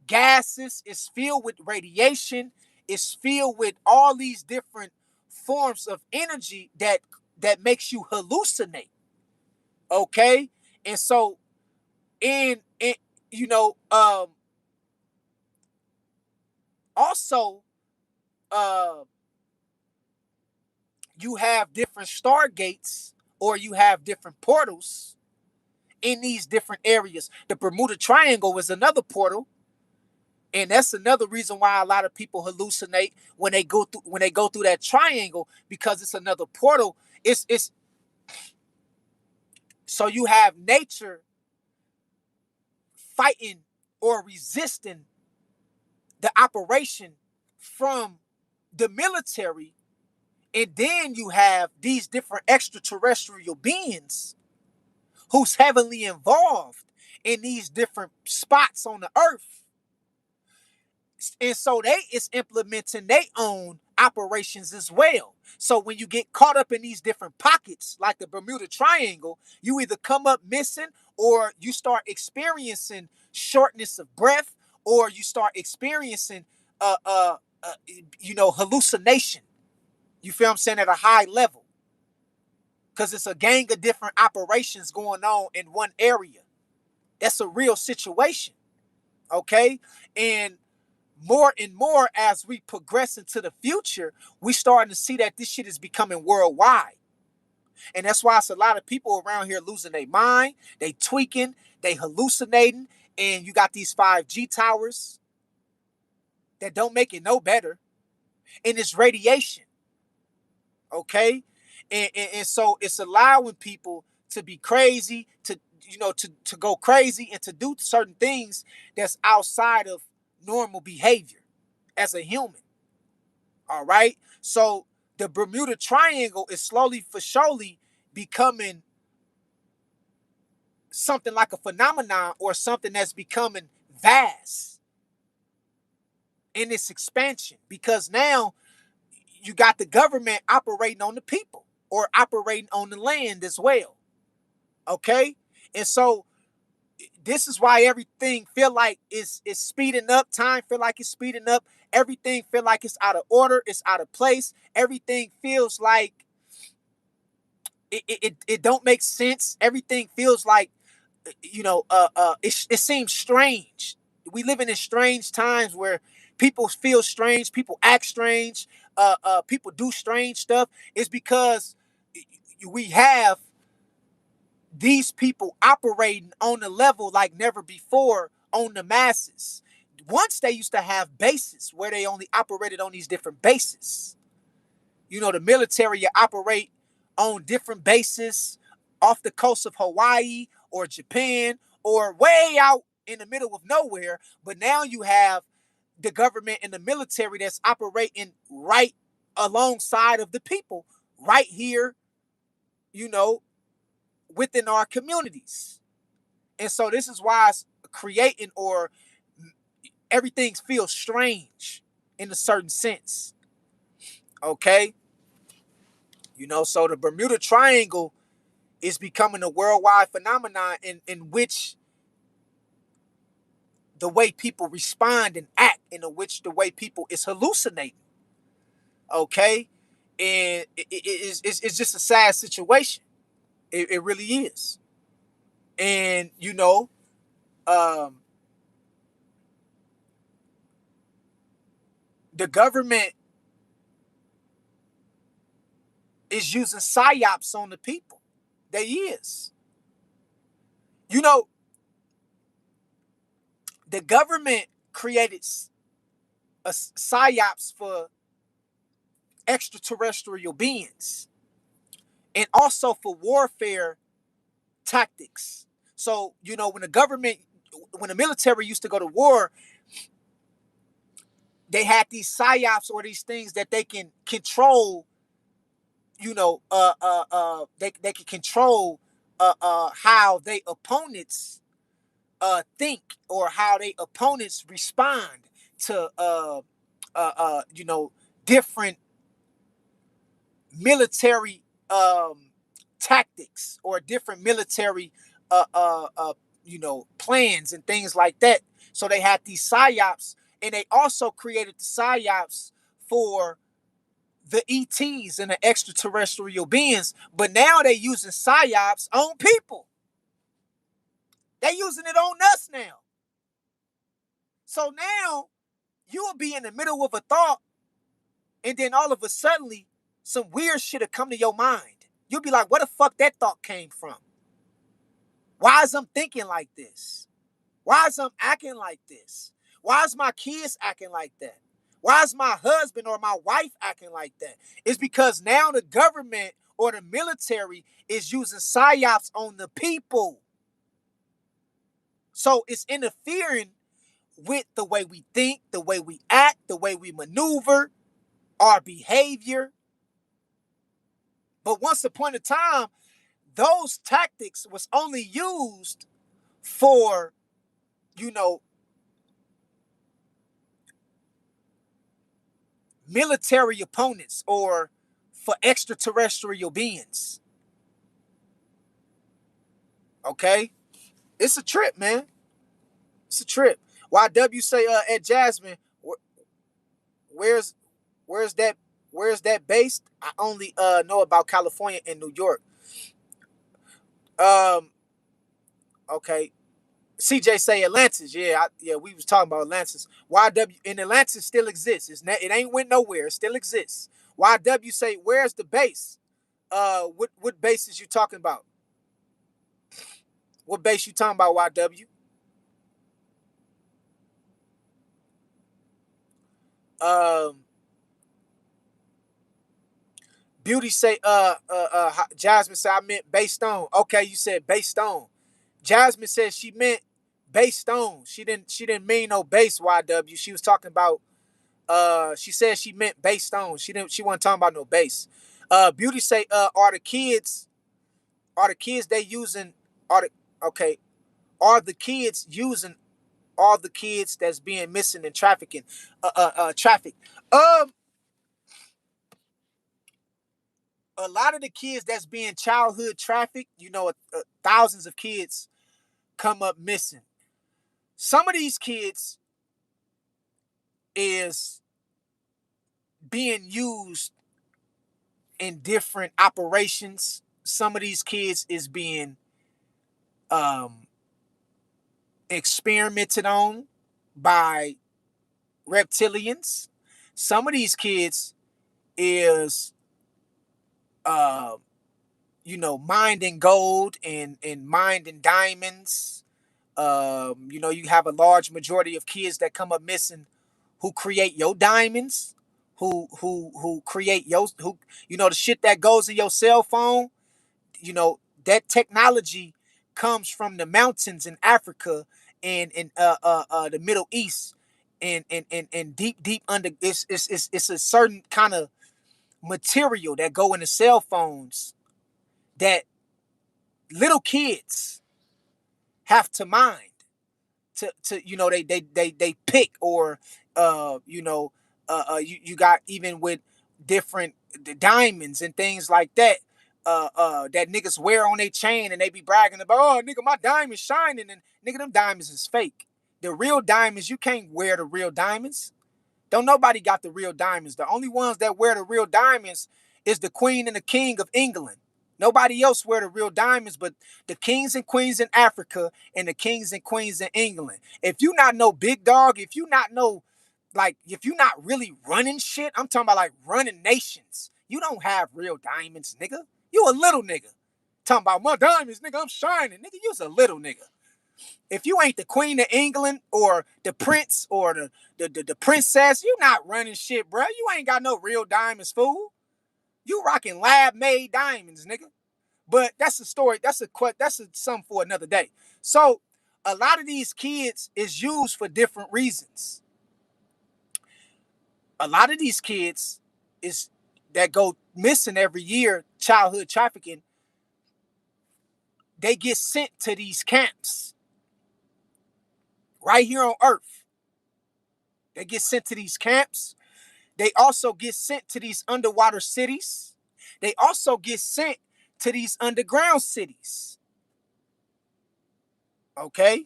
gases, is filled with radiation, is filled with all these different forms of energy that makes you hallucinate. Okay, and so in you know also, uh you have different stargates, or you have different portals in these different areas. The Bermuda Triangle is another portal, and that's another reason why a lot of people hallucinate when they go through that triangle, because it's another portal. It's so you have nature fighting or resisting the operation from the military, and then you have these different extraterrestrial beings who's heavily involved in these different spots on the earth. And so they is implementing their own operations as well. So when you get caught up in these different pockets, like the Bermuda Triangle, you either come up missing, or you start experiencing shortness of breath, or you start experiencing uh uh, uh hallucination. You feel what I'm saying, at a high level, because it's a gang of different operations going on in one area. That's a real situation. Okay, and more as we progress into the future, we starting to see that this shit is becoming worldwide. And that's why it's a lot of people around here losing their mind, they tweaking, they hallucinating, and you got these 5G towers that don't make it no better. And it's radiation. Okay? And so it's allowing people to be crazy, to go crazy, and to do certain things that's outside of normal behavior as a human. All right. So the Bermuda Triangle is slowly for surely becoming something like a phenomenon, or something that's becoming vast in its expansion, because now you got the government operating on the people, or operating on the land as well. Okay. And so this is why everything feel like it's speeding up. Time feel like it's speeding up. Everything feel like it's out of order. It's out of place. Everything feels like it don't make sense. Everything feels like it seems strange. We live in strange times where people feel strange, people act strange, people do strange stuff. It's because we have these people operating on a level like never before on the masses. Once they used to have bases where they only operated on these different bases. The military operate on different bases off the coast of Hawaii or Japan or way out in the middle of nowhere. But now you have the government and the military that's operating right alongside of the people, right here, you know, within our communities. And so this is why it's creating, or everything feels strange in a certain sense. Okay? So the Bermuda Triangle is becoming a worldwide phenomenon in which the way people respond and act, in which the way people is hallucinating. Okay? And it's just a sad situation. It really is. And, um, the government is using psyops on the people. They is. You know, the government created a psyops for extraterrestrial beings and also for warfare tactics. So, when the military used to go to war, they had these psyops, or these things that they can control. They can control how they opponents think, or how they opponents respond to different military tactics, or different military plans and things like that. So they had these psyops, and they also created the psyops for the ETs and the extraterrestrial beings. But now they using psyops on people. They using it on us now. So now you will be in the middle of a thought, and then all of a sudden, some weird shit will come to your mind. You'll be like, where the fuck that thought came from? Why is I'm thinking like this? Why is I'm acting like this? Why is my kids acting like that? Why is my husband or my wife acting like that? It's because now the government or the military is using psyops on the people. So it's interfering with the way we think, the way we act, the way we maneuver, our behavior. But once upon a time, those tactics was only used for, military opponents, or for extraterrestrial beings. Okay? It's a trip, man. It's a trip. YW say at Jasmine, where's where's that based? I only know about California and New York. Okay. CJ say Atlantis. Yeah, we was talking about Atlantis. YW in Atlantis still exists. It ain't went nowhere. It still exists. YW say, where's the base? What base is you talking about? What base you talking about, YW? Um, Beauty say, Jasmine said, I meant based on. Okay, you said based on. Jasmine said she meant based on. She didn't mean no base, YW. She was talking about, she said she meant based on. She wasn't talking about no base. Beauty say, are the kids they using, okay, are the kids using all the kids that's being missing in trafficking, traffic? A lot of the kids that's being childhood trafficked, thousands of kids come up missing. Some of these kids is being used in different operations. Some of these kids is being um, experimented on by reptilians. Some of these kids is, uh, minding gold and minding diamonds. You have a large majority of kids that come up missing who create your diamonds, who create your who the shit that goes in your cell phone. That technology comes from the mountains in Africa and in the Middle East, and deep under. It's a certain kind of material that go into cell phones that little kids have to mine to they pick, or you got, even with different diamonds and things like that, that niggas wear on their chain, and they be bragging about, oh nigga, my diamond's shining, and nigga, them diamonds is fake. The real diamonds, you can't wear the real diamonds. Don't nobody got the real diamonds. The only ones that wear the real diamonds is the Queen and the King of England. Nobody else wear the real diamonds but the kings and queens in Africa and the kings and queens in England. If you not know big dog, if you not know, like, if you not really running shit, I'm talking about like running nations, you don't have real diamonds, nigga. You a little nigga. Talking about my diamonds, nigga, I'm shining. Nigga, you's a little nigga. If you ain't the Queen of England or the prince or the princess, you not running shit, bro. You ain't got no real diamonds, fool. You rocking lab-made diamonds, nigga. But that's a story. That's something for another day. So a lot of these kids is used for different reasons. A lot of these kids is that go missing every year, childhood trafficking. They get sent to these camps right here on Earth. They get sent to these camps. They also get sent to these underwater cities. They also get sent to these underground cities. Okay?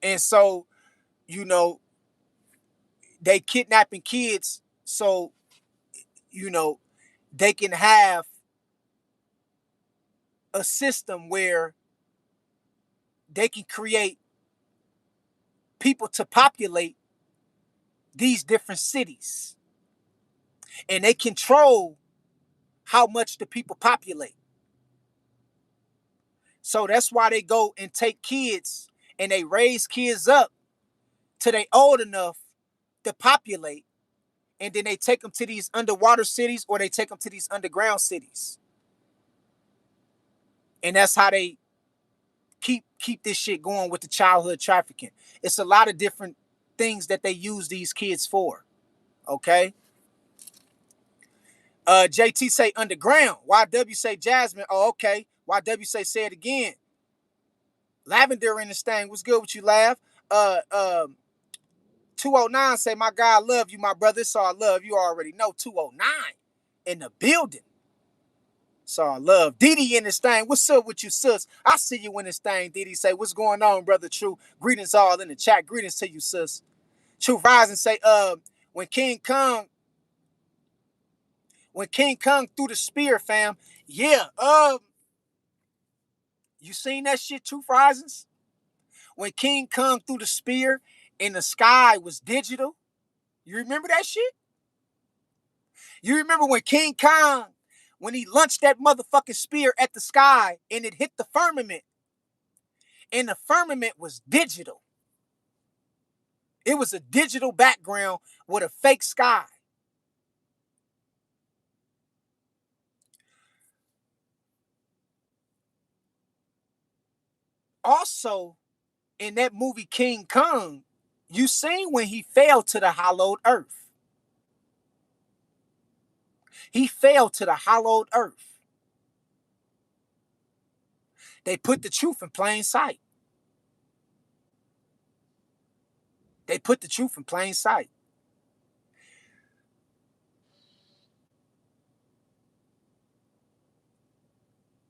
And so, they kidnapping kids so, they can have a system where they can create people to populate these different cities. And they control how much the people populate. So that's why they go and take kids and they raise kids up till they old enough to populate. And then they take them to these underwater cities or they take them to these underground cities. And that's how they keep this shit going with the childhood trafficking. It's a lot of different things that they use these kids for. Okay? JT say underground. YW say Jasmine. Oh, okay. YW say it again. Lavender in this thing. What's good with you, Lav? 209 say, my God, I love you, my brother. It's all love. You already know. 209 in the building. It's all love. Didi in this thing. What's up with you, sis? I see you in this thing. Didi say, what's going on, brother True? Greetings all in the chat. Greetings to you, sis. True Rising say, when King Kong threw the spear, fam. Yeah, you seen that shit, True Risings? When King Kong threw the spear and the sky was digital. You remember that shit? You remember when King Kong, when he launched that motherfucking spear at the sky and it hit the firmament, and the firmament was digital. It was a digital background with a fake sky. Also, in that movie King Kong, you seen when he fell to the hollowed earth. He fell to the hollowed earth. They put the truth in plain sight. They put the truth in plain sight.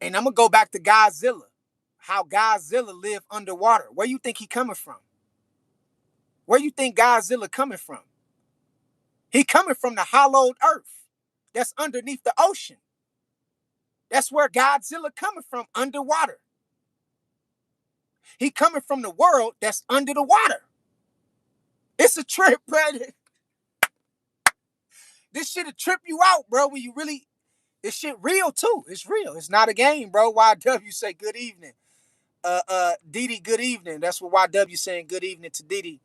And I'm going to go back to Godzilla. How Godzilla lived underwater. Where you think he coming from? Where you think Godzilla coming from? He coming from the hollowed earth that's underneath the ocean. That's where Godzilla coming from, underwater. He coming from the world that's under the water. It's a trip, brother. This shit'll trip you out, bro, when you really, this shit real too. It's real. It's not a game, bro. YW say good evening. Didi, good evening. That's what YW saying. Good evening to Didi.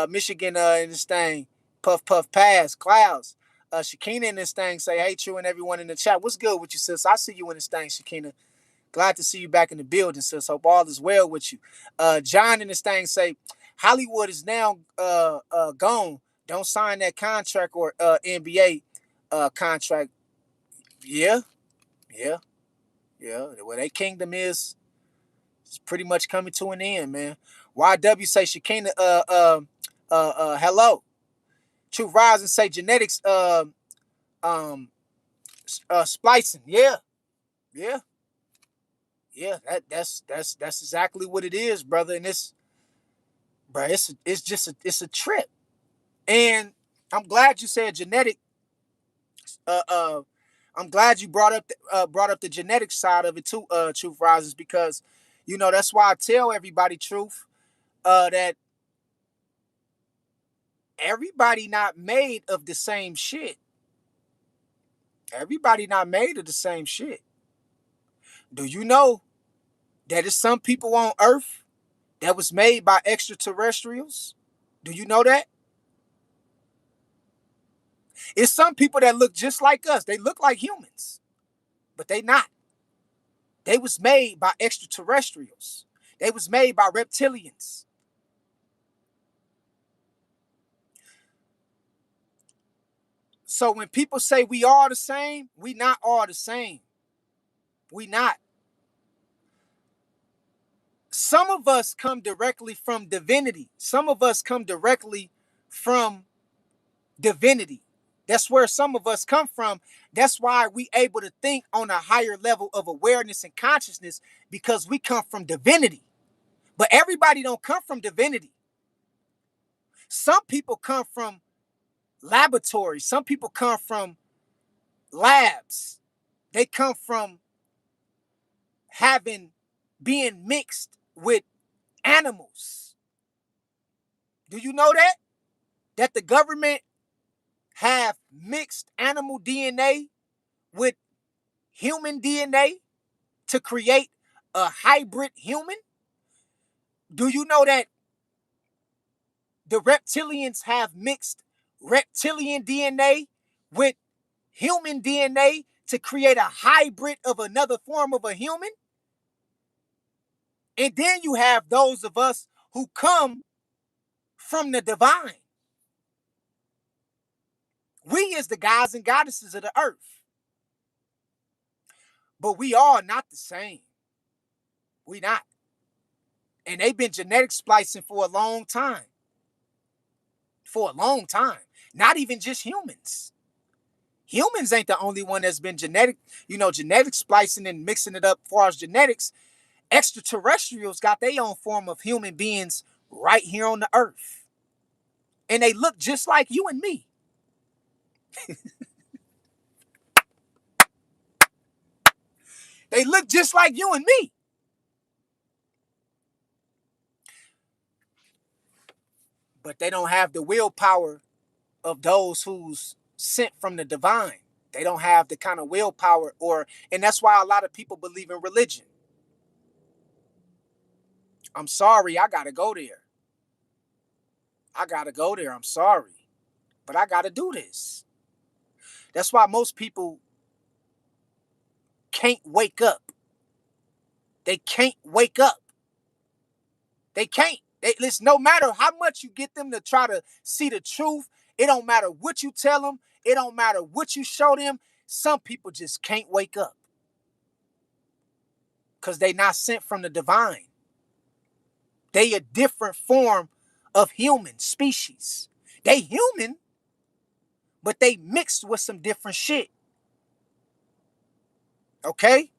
Michigan in this thing. Puff Puff Pass, Clouds. Shakina in this thing say, hey, True, and everyone in the chat. What's good with you, sis? I see you in this thing, Shakina. Glad to see you back in the building, sis. Hope all is well with you. John in this thing say, Hollywood is now gone. Don't sign that contract or NBA contract. Yeah, yeah, yeah. Well, their kingdom is pretty much coming to an end, man. YW say Shakina, hello. True Rise and say genetics, um, splicing. Yeah, yeah, yeah. That's exactly what it is, brother. And it's a trip. And I'm glad you said genetic. Uh, uh, I'm glad you brought up the genetic side of it too, Truth Rises, because that's why I tell everybody, Truth, that everybody not made of the same shit. Everybody not made of the same shit. Do you know that there's some people on Earth that was made by extraterrestrials? Do you know that? It's some people that look just like us. They look like humans, but they not. They was made by extraterrestrials. They was made by reptilians. So when people say we are the same, we not all the same. We not. Some of us come directly from divinity. Some of us come directly from divinity. That's where some of us come from. That's why we able to think on a higher level of awareness and consciousness, because we come from divinity. But everybody don't come from divinity. Some people come from laboratories. Some people come from labs. They come from being mixed with animals. Do you know that? That the government have mixed animal DNA with human DNA to create a hybrid human? Do you know that the reptilians have mixed reptilian DNA with human DNA to create a hybrid of another form of a human? And then you have those of us who come from the divine. We is the gods and goddesses of the earth. But we are not the same. We not. And they've been genetic splicing for a long time. For a long time. Not even just humans. Humans ain't the only one that's been genetic splicing and mixing it up as far as genetics. Extraterrestrials got their own form of human beings right here on the earth. And they look just like you and me. They look just like you and me. But they don't have the willpower of those who's sent from the divine. They don't have the kind of willpower, and that's why a lot of people believe in religion. I'm sorry, I gotta go there. I'm sorry. But I gotta do this. That's why most people can't wake up. They can't wake up. They can't. Listen, no matter how much you get them to try to see the truth, it don't matter what you tell them, it don't matter what you show them. Some people just can't wake up. Because they not sent from the divine. They a different form of human species. They human, but they mixed with some different shit. Okay?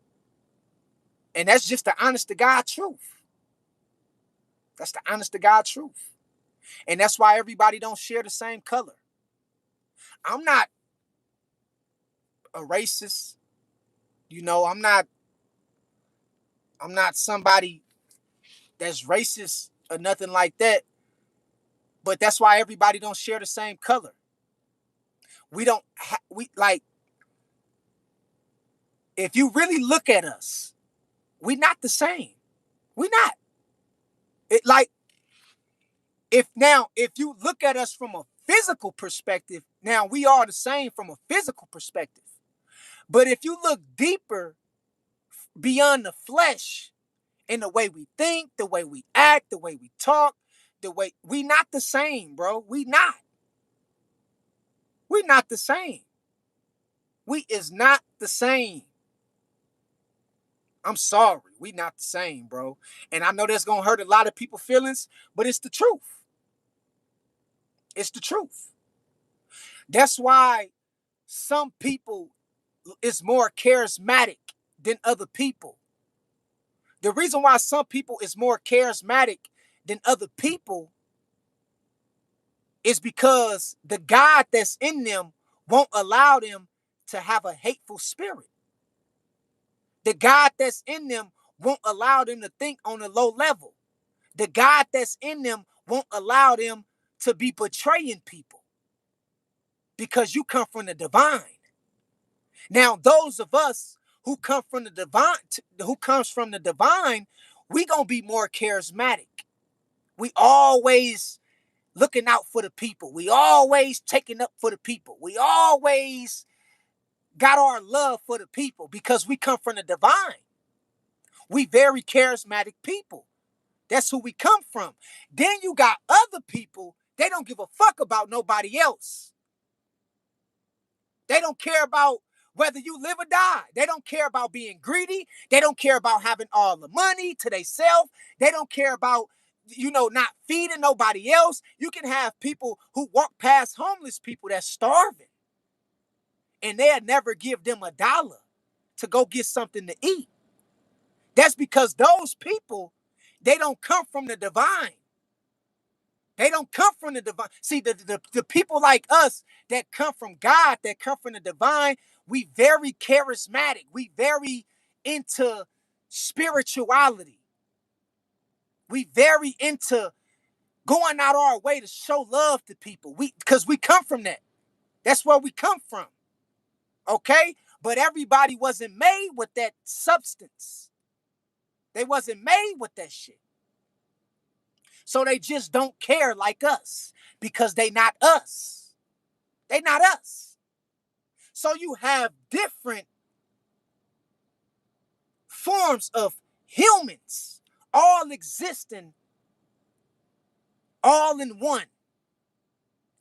And that's just the honest to God truth. That's the honest to God truth. And that's why everybody don't share the same color. I'm not a racist. I'm not somebody that's racist or nothing like that. But that's why everybody don't share the same color. If you really look at us, we not the same. We not. If you look at us from a physical perspective, now we are the same from a physical perspective. But if you look deeper beyond the flesh, in the way we think, the way we act, the way we talk, the way we not the same, bro. We not. We not the same. We is not the same. I'm sorry. We not the same, bro. And I know that's gonna hurt a lot of people's feelings, but it's the truth. It's the truth. That's why some people is more charismatic than other people. The reason why some people is more charismatic than other people is because the God that's in them won't allow them to have a hateful spirit. The God that's in them won't allow them to think on a low level. The God that's in them won't allow them to be betraying people because you come from the divine. Now, those of us who come from the divine, we gonna be more charismatic. We always looking out for the people. We always taking up for the people. We always got our love for the people because we come from the divine. We very charismatic people. That's who we come from. Then you got other people, they don't give a fuck about nobody else. They don't care about whether you live or die. They don't care about being greedy. They don't care about having all the money to themselves. They don't care about, not feeding nobody else. You can have people who walk past homeless people that's starving, and they'll never give them $1 to go get something to eat. That's because those people, they don't come from the divine. They don't come from the divine. See, the people like us that come from God, that come from the divine, we very charismatic. We very into spirituality. We very into going out our way to show love to people. Because we come from that. That's where we come from. Okay? But everybody wasn't made with that substance. They wasn't made with that shit. So they just don't care like us because they not us. They not us. So you have different forms of humans all existing all in one.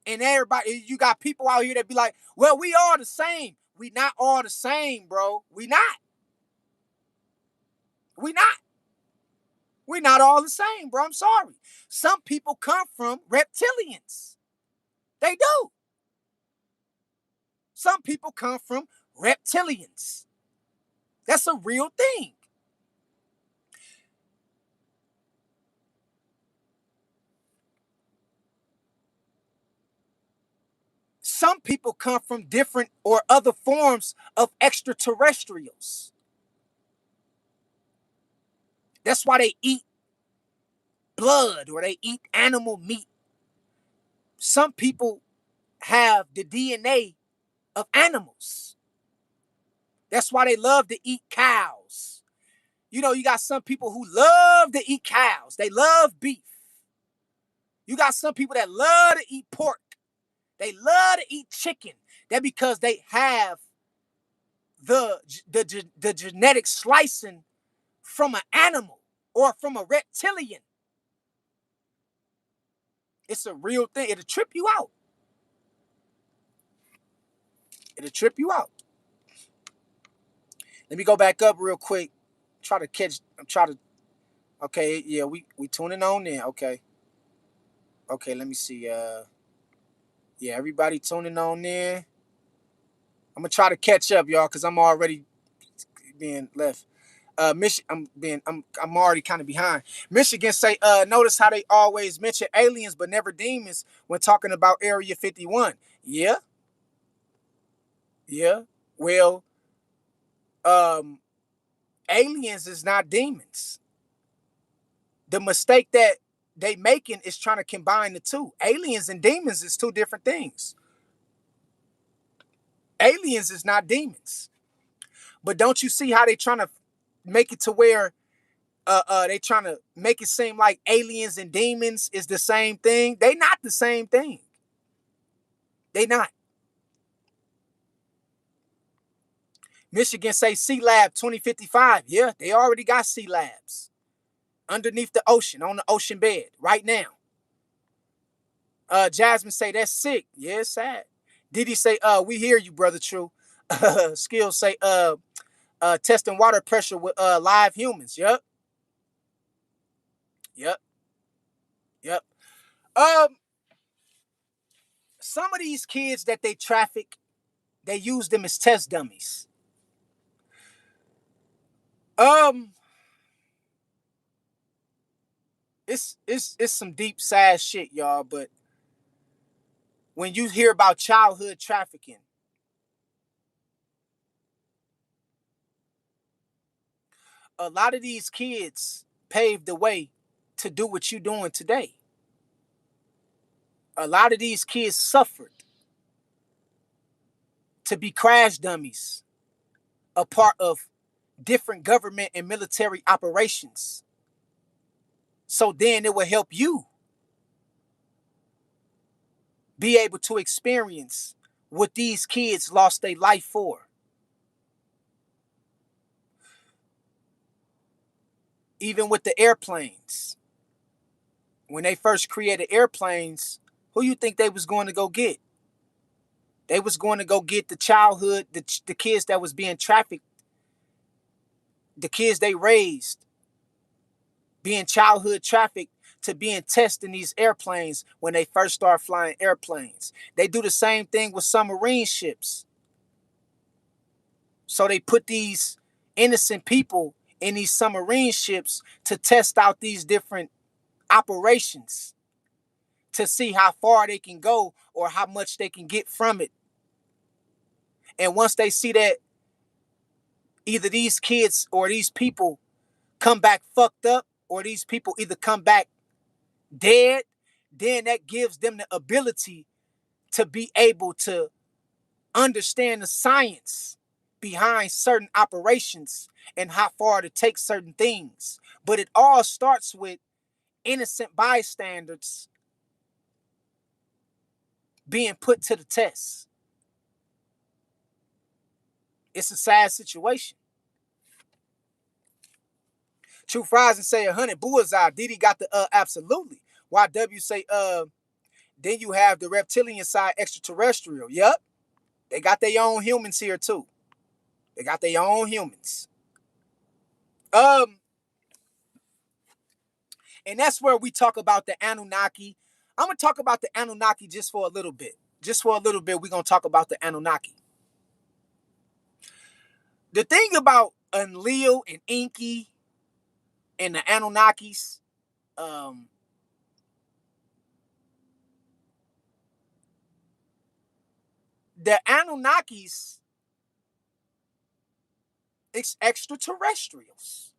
And everybody, you got people out here that be like, well, we all the same. We not all the same, bro. We not. We not. We're not all the same, bro. I'm sorry. Some people come from reptilians. They do. Some people come from reptilians. That's a real thing. Some people come from different or other forms of extraterrestrials. That's why they eat blood or they eat animal meat. Some people have the DNA of animals. That's why they love to eat cows. You got some people who love to eat cows. They love beef. You got some people that love to eat pork. They love to eat chicken. That's because they have the genetic slicing from an animal or from a reptilian. It's a real thing. It'll trip you out. It'll trip you out. Let me go back up real quick. Okay, yeah, we tuning on in. Okay. Okay, let me see. Yeah, everybody tuning on in. I'm gonna try to catch up, y'all, because I'm already being left. I'm already kind of behind. Michigan say, notice how they always mention aliens but never demons when talking about Area 51. Yeah. Yeah. Well, aliens is not demons. The mistake that they making is trying to combine the two. Aliens and demons is two different things. Aliens is not demons. But don't you see how they trying to make it to where they trying to make it seem like aliens and demons is the same thing? They not the same thing. They not. Michigan say Sea Lab 2055. Yeah, they already got Sea Labs underneath the ocean, on the ocean bed, right now. Jasmine say that's sick. Yeah, it's sad. Diddy say, we hear you, brother True. Skills say, testing water pressure with live humans. Yep. Yep. Yep. Um, some of these kids that they traffic, they use them as test dummies. Um, it's some deep sad shit, y'all. But when you hear about childhood trafficking, a lot of these kids paved the way to do what you're doing today. A lot of these kids suffered to be crash dummies, a part of different government and military operations. So then it will help you be able to experience what these kids lost their life for. Even with the airplanes, when they first created airplanes, who you think they was going to go get? They was going to go get the childhood, the kids that was being trafficked, the kids they raised, being childhood trafficked to being tested in these airplanes when they first start flying airplanes. They do the same thing with submarine ships. So they put these innocent people in these submarine ships to test out these different operations to see how far they can go or how much they can get from it. And once they see that either these kids or these people come back fucked up, or these people either come back dead, then that gives them the ability to be able to understand the science behind certain operations and how far to take certain things. But it all starts with innocent bystanders being put to the test. It's a sad situation. Truth Rising say 100 bullseye. Diddy got the absolutely. YW say then you have the reptilian side, extraterrestrial. Yep. They got their own humans here too. They got their own humans. Um, and that's where we talk about the Anunnaki. I'm gonna talk about the Anunnaki just for a little bit. Just for a little bit, we're gonna talk about the Anunnaki. The thing about Enlil and Enki and the Anunnakis, um, the Anunnakis, it's extraterrestrials.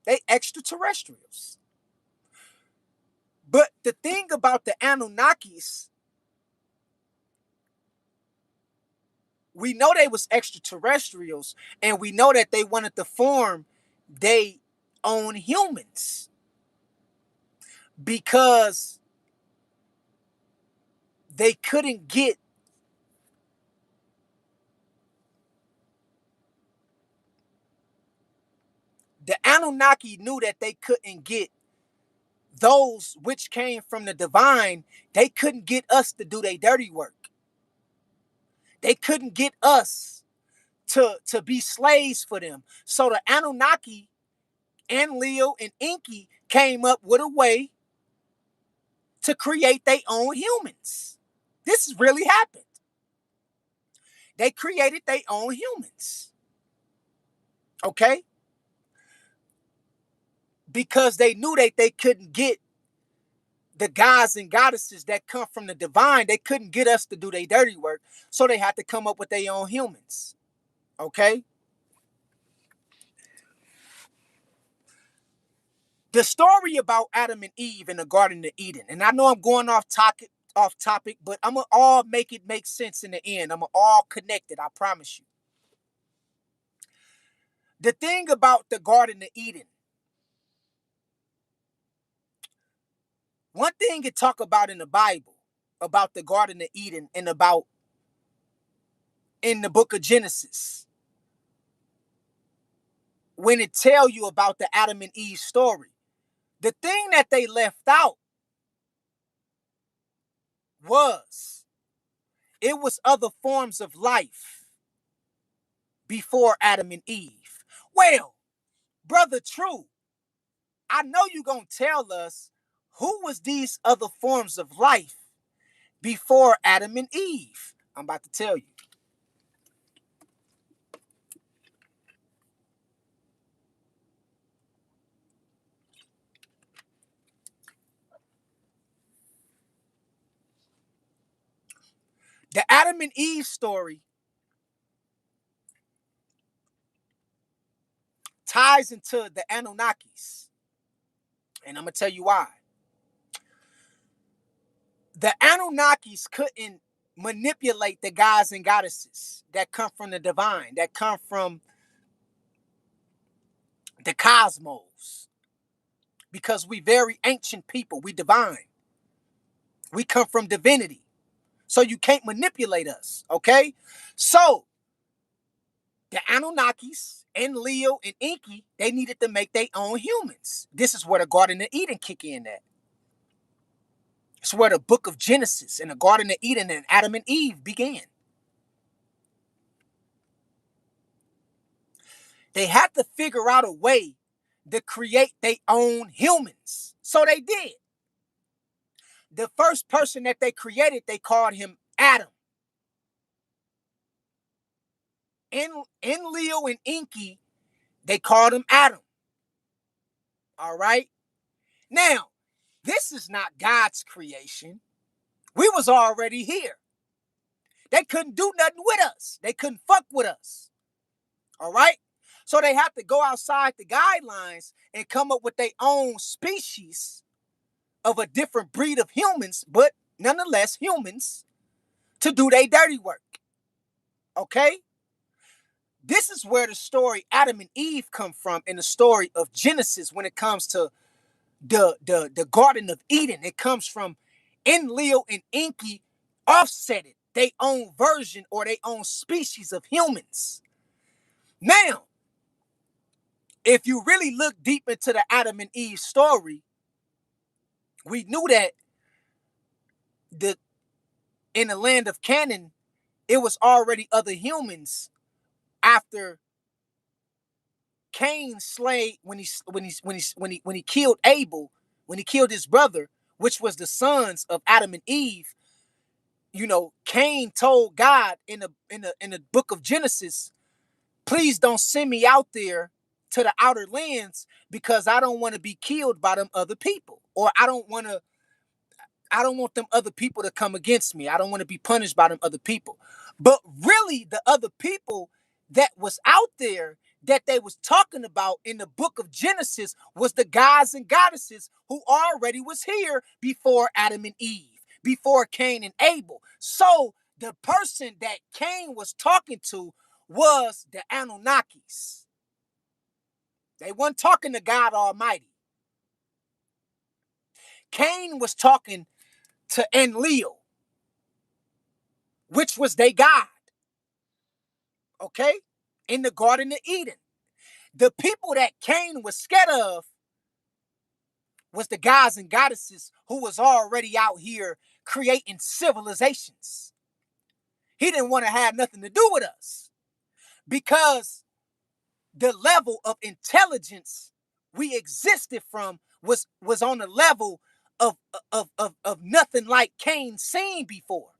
They extraterrestrials. But the thing about the Anunnakis, we know they was extraterrestrials, and we know that they wanted to form they own humans because they couldn't get the Anunnaki knew that they couldn't get those which came from the divine. They couldn't get us to do their dirty work. They couldn't get us to be slaves for them. So the Anunnaki and Leo and Enki came up with a way to create their own humans. This has really happened. They created their own humans. Okay? Because they knew that they couldn't get the gods and goddesses that come from the divine. They couldn't get us to do their dirty work. So they had to come up with their own humans. Okay? The story about Adam and Eve in the Garden of Eden, and I know I'm going off topic, but I'm gonna all make it make sense in the end. I'm gonna all connect it, I promise you. The thing about the Garden of Eden, one thing it talk about in the Bible, about the Garden of Eden and about in the book of Genesis, when it tell you about the Adam and Eve story, the thing that they left out was it was other forms of life before Adam and Eve. Well, brother True, I know you gonna tell us who was these other forms of life before Adam and Eve. I'm about to tell you. The Adam and Eve story ties into the Anunnakis. And I'm going to tell you why. The Anunnakis couldn't manipulate the gods and goddesses that come from the divine, that come from the cosmos. Because we very ancient people, we divine. We come from divinity. So you can't manipulate us, okay? So the Anunnakis and Leo and Enki, they needed to make their own humans. This is where the Garden of Eden kick in at. It's where the book of Genesis and the Garden of Eden and Adam and Eve began. They had to figure out a way to create their own humans. So they did. The first person that they created, they called him Adam. In Leo and Enki, they called him Adam. All right? Now, this is not God's creation. We was already here. They couldn't do nothing with us. They couldn't fuck with us. All right? So they have to go outside the guidelines and come up with their own species of a different breed of humans, but nonetheless humans, to do their dirty work. Okay? This is where the story Adam and Eve come from in the story of Genesis when it comes to the Garden of Eden. It comes from Enlil and Enki offsetted their own version or their own species of humans. Now, if you really look deep into the Adam and Eve story, we knew that in the land of Canaan, it was already other humans after Cain slayed when he killed Abel, when he killed his brother, which was the sons of Adam and Eve. You know, Cain told God in the book of Genesis, please don't send me out there to the outer lands because I don't want to be killed by them other people, or I don't want them other people to come against me. I don't want to be punished by them other people. But really, the other people that was out there that they was talking about in the book of Genesis was the gods and goddesses who already was here before Adam and Eve, before Cain and Abel. So the person that Cain was talking to was the Anunnakis. They weren't talking to God Almighty. Cain was talking to Enlil, which was their God. Okay? In the Garden of Eden. The people that Cain was scared of was the gods and goddesses who was already out here creating civilizations. He didn't want to have nothing to do with us because the level of intelligence we existed from was on a level of nothing like Cain seen before.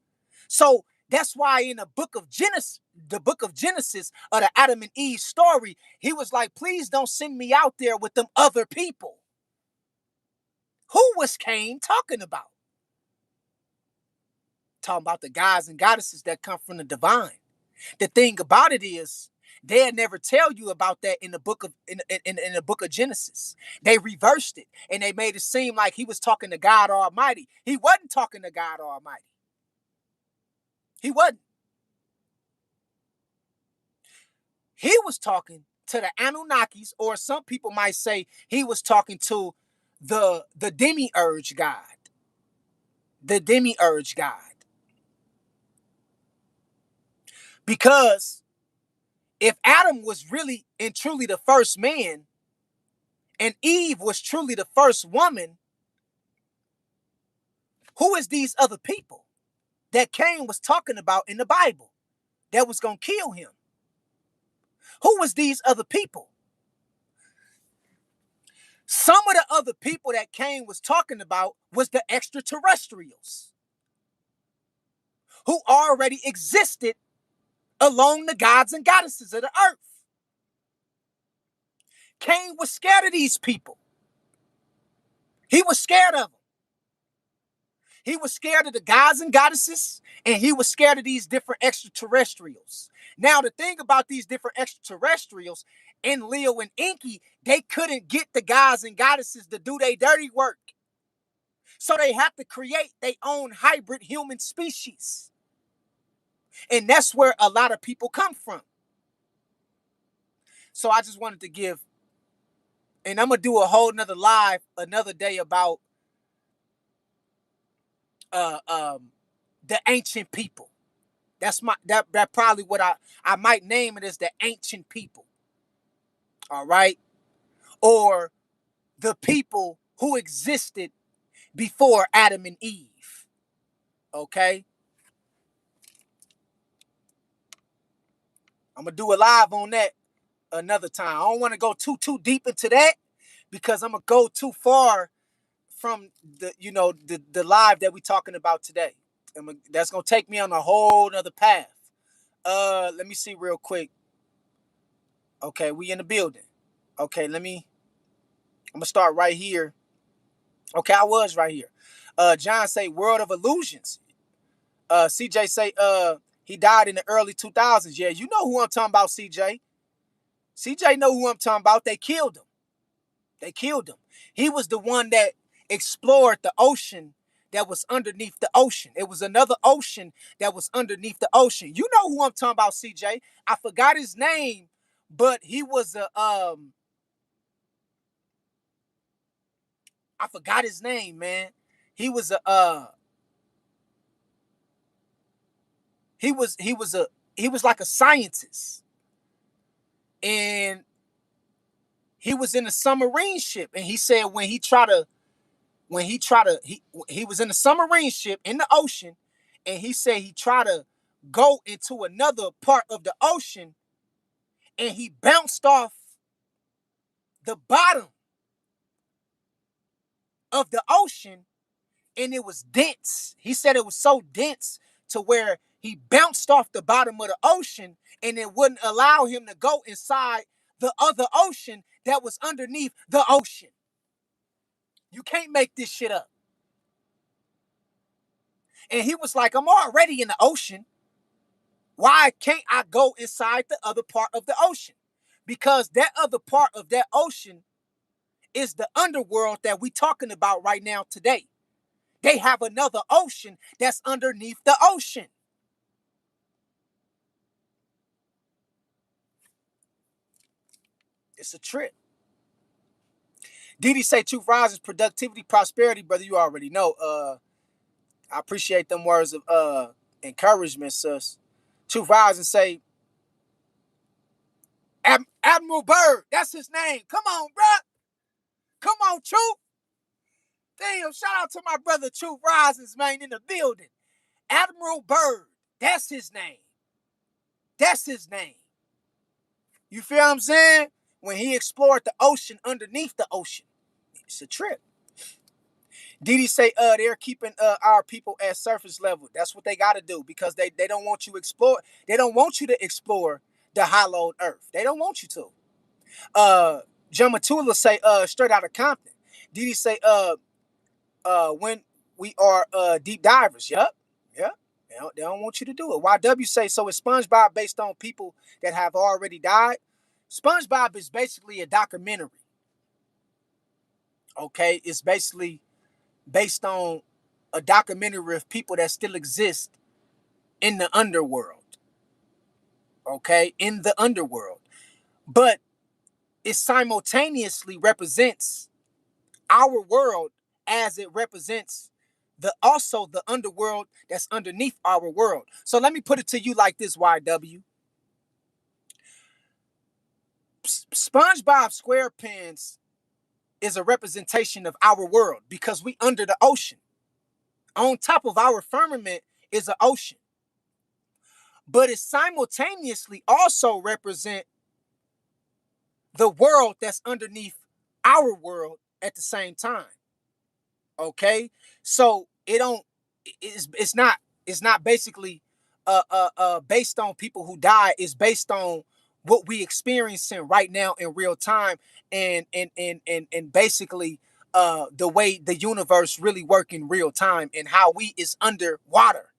So that's why in the book of Genesis, of the Adam and Eve story, he was like, please don't send me out there with them other people. Who was Cain talking about? Talking about the gods and goddesses that come from the divine. The thing about it is, they'll never tell you about that in the book of in the book of Genesis. They reversed it and they made it seem like he was talking to God Almighty. He wasn't talking to God Almighty. He wasn't. He was talking to the Anunnakis, or some people might say he was talking to the demiurge god. the demiurge god. Because if Adam was really and truly the first man, and Eve was truly the first woman, who is these other people that Cain was talking about in the Bible that was going to kill him? Who was these other people? Some of the other people that Cain was talking about was the extraterrestrials who already existed along the gods and goddesses of the earth. Cain was scared of these people. He was scared of them. He was scared of the gods and goddesses, and he was scared of these different extraterrestrials. Now, the thing about these different extraterrestrials, in Leo and Inky, they couldn't get the gods and goddesses to do their dirty work. So they have to create their own hybrid human species. And that's where a lot of people come from. So I just wanted to give, and I'm going to do a whole nother live another day about the ancient people. That's that probably what I might name it as the ancient people. All right? Or the people who existed before Adam and Eve. Okay? I'm going to do a live on that another time. I don't want to go too deep into that because I'm going to go too far from the live that we're talking about today. That's going to take me on a whole nother path. Let me see real quick. Okay, we in the building. Okay, I'm going to start right here. Okay, I was right here. John say World of Illusions. CJ say he died in the early 2000s. Yeah, you know who I'm talking about, CJ. CJ know who I'm talking about. They killed him. He was the one that explored the ocean that was underneath the ocean. It was another ocean that was underneath the ocean. You know who I'm talking about, CJ. I forgot his name, but he was a I forgot his name, man. He was a he was like a scientist. And he was in a submarine ship, and he said he was in a submarine ship in the ocean, and he said he tried to go into another part of the ocean, and he bounced off the bottom of the ocean, and it was dense. He said it was so dense to where he bounced off the bottom of the ocean, and it wouldn't allow him to go inside the other ocean that was underneath the ocean. You can't make this shit up. And he was like, I'm already in the ocean. Why can't I go inside the other part of the ocean? Because that other part of that ocean is the underworld that we're talking about right now today. They have another ocean that's underneath the ocean. It's a trip. Didi say truth rises, productivity, prosperity, brother. You already know. I appreciate them words of encouragement, sis. Truth rises and say, Admiral Byrd, that's his name. Come on, bruh. Come on, Truth. Damn, shout out to my brother Truth Rises, man, in the building. Admiral Byrd, that's his name. That's his name. You feel what I'm saying? When he explored the ocean underneath the ocean. It's a trip. Didi say they're keeping our people at surface level. That's what they gotta do because they don't want you explore. They don't want you to explore the hollowed earth. They don't want you to. John Matula say straight out of Compton. Didi say when we are deep divers. Yep. They don't want you to do it. YW say so. Is SpongeBob based on people that have already died? SpongeBob is basically a documentary. Okay, it's basically based on a documentary of people that still exist in the underworld. Okay, in the underworld, but it simultaneously represents our world as it represents also the underworld that's underneath our world. So let me put it to you like this, YW. SpongeBob SquarePants is a representation of our world because we under the ocean. On top of our firmament is an ocean. But it simultaneously also represent the world that's underneath our world at the same time. Okay? So it's not basically based on people who die. It's based on what we experiencing right now in real time, and basically the way the universe really work in real time, and how we is underwater.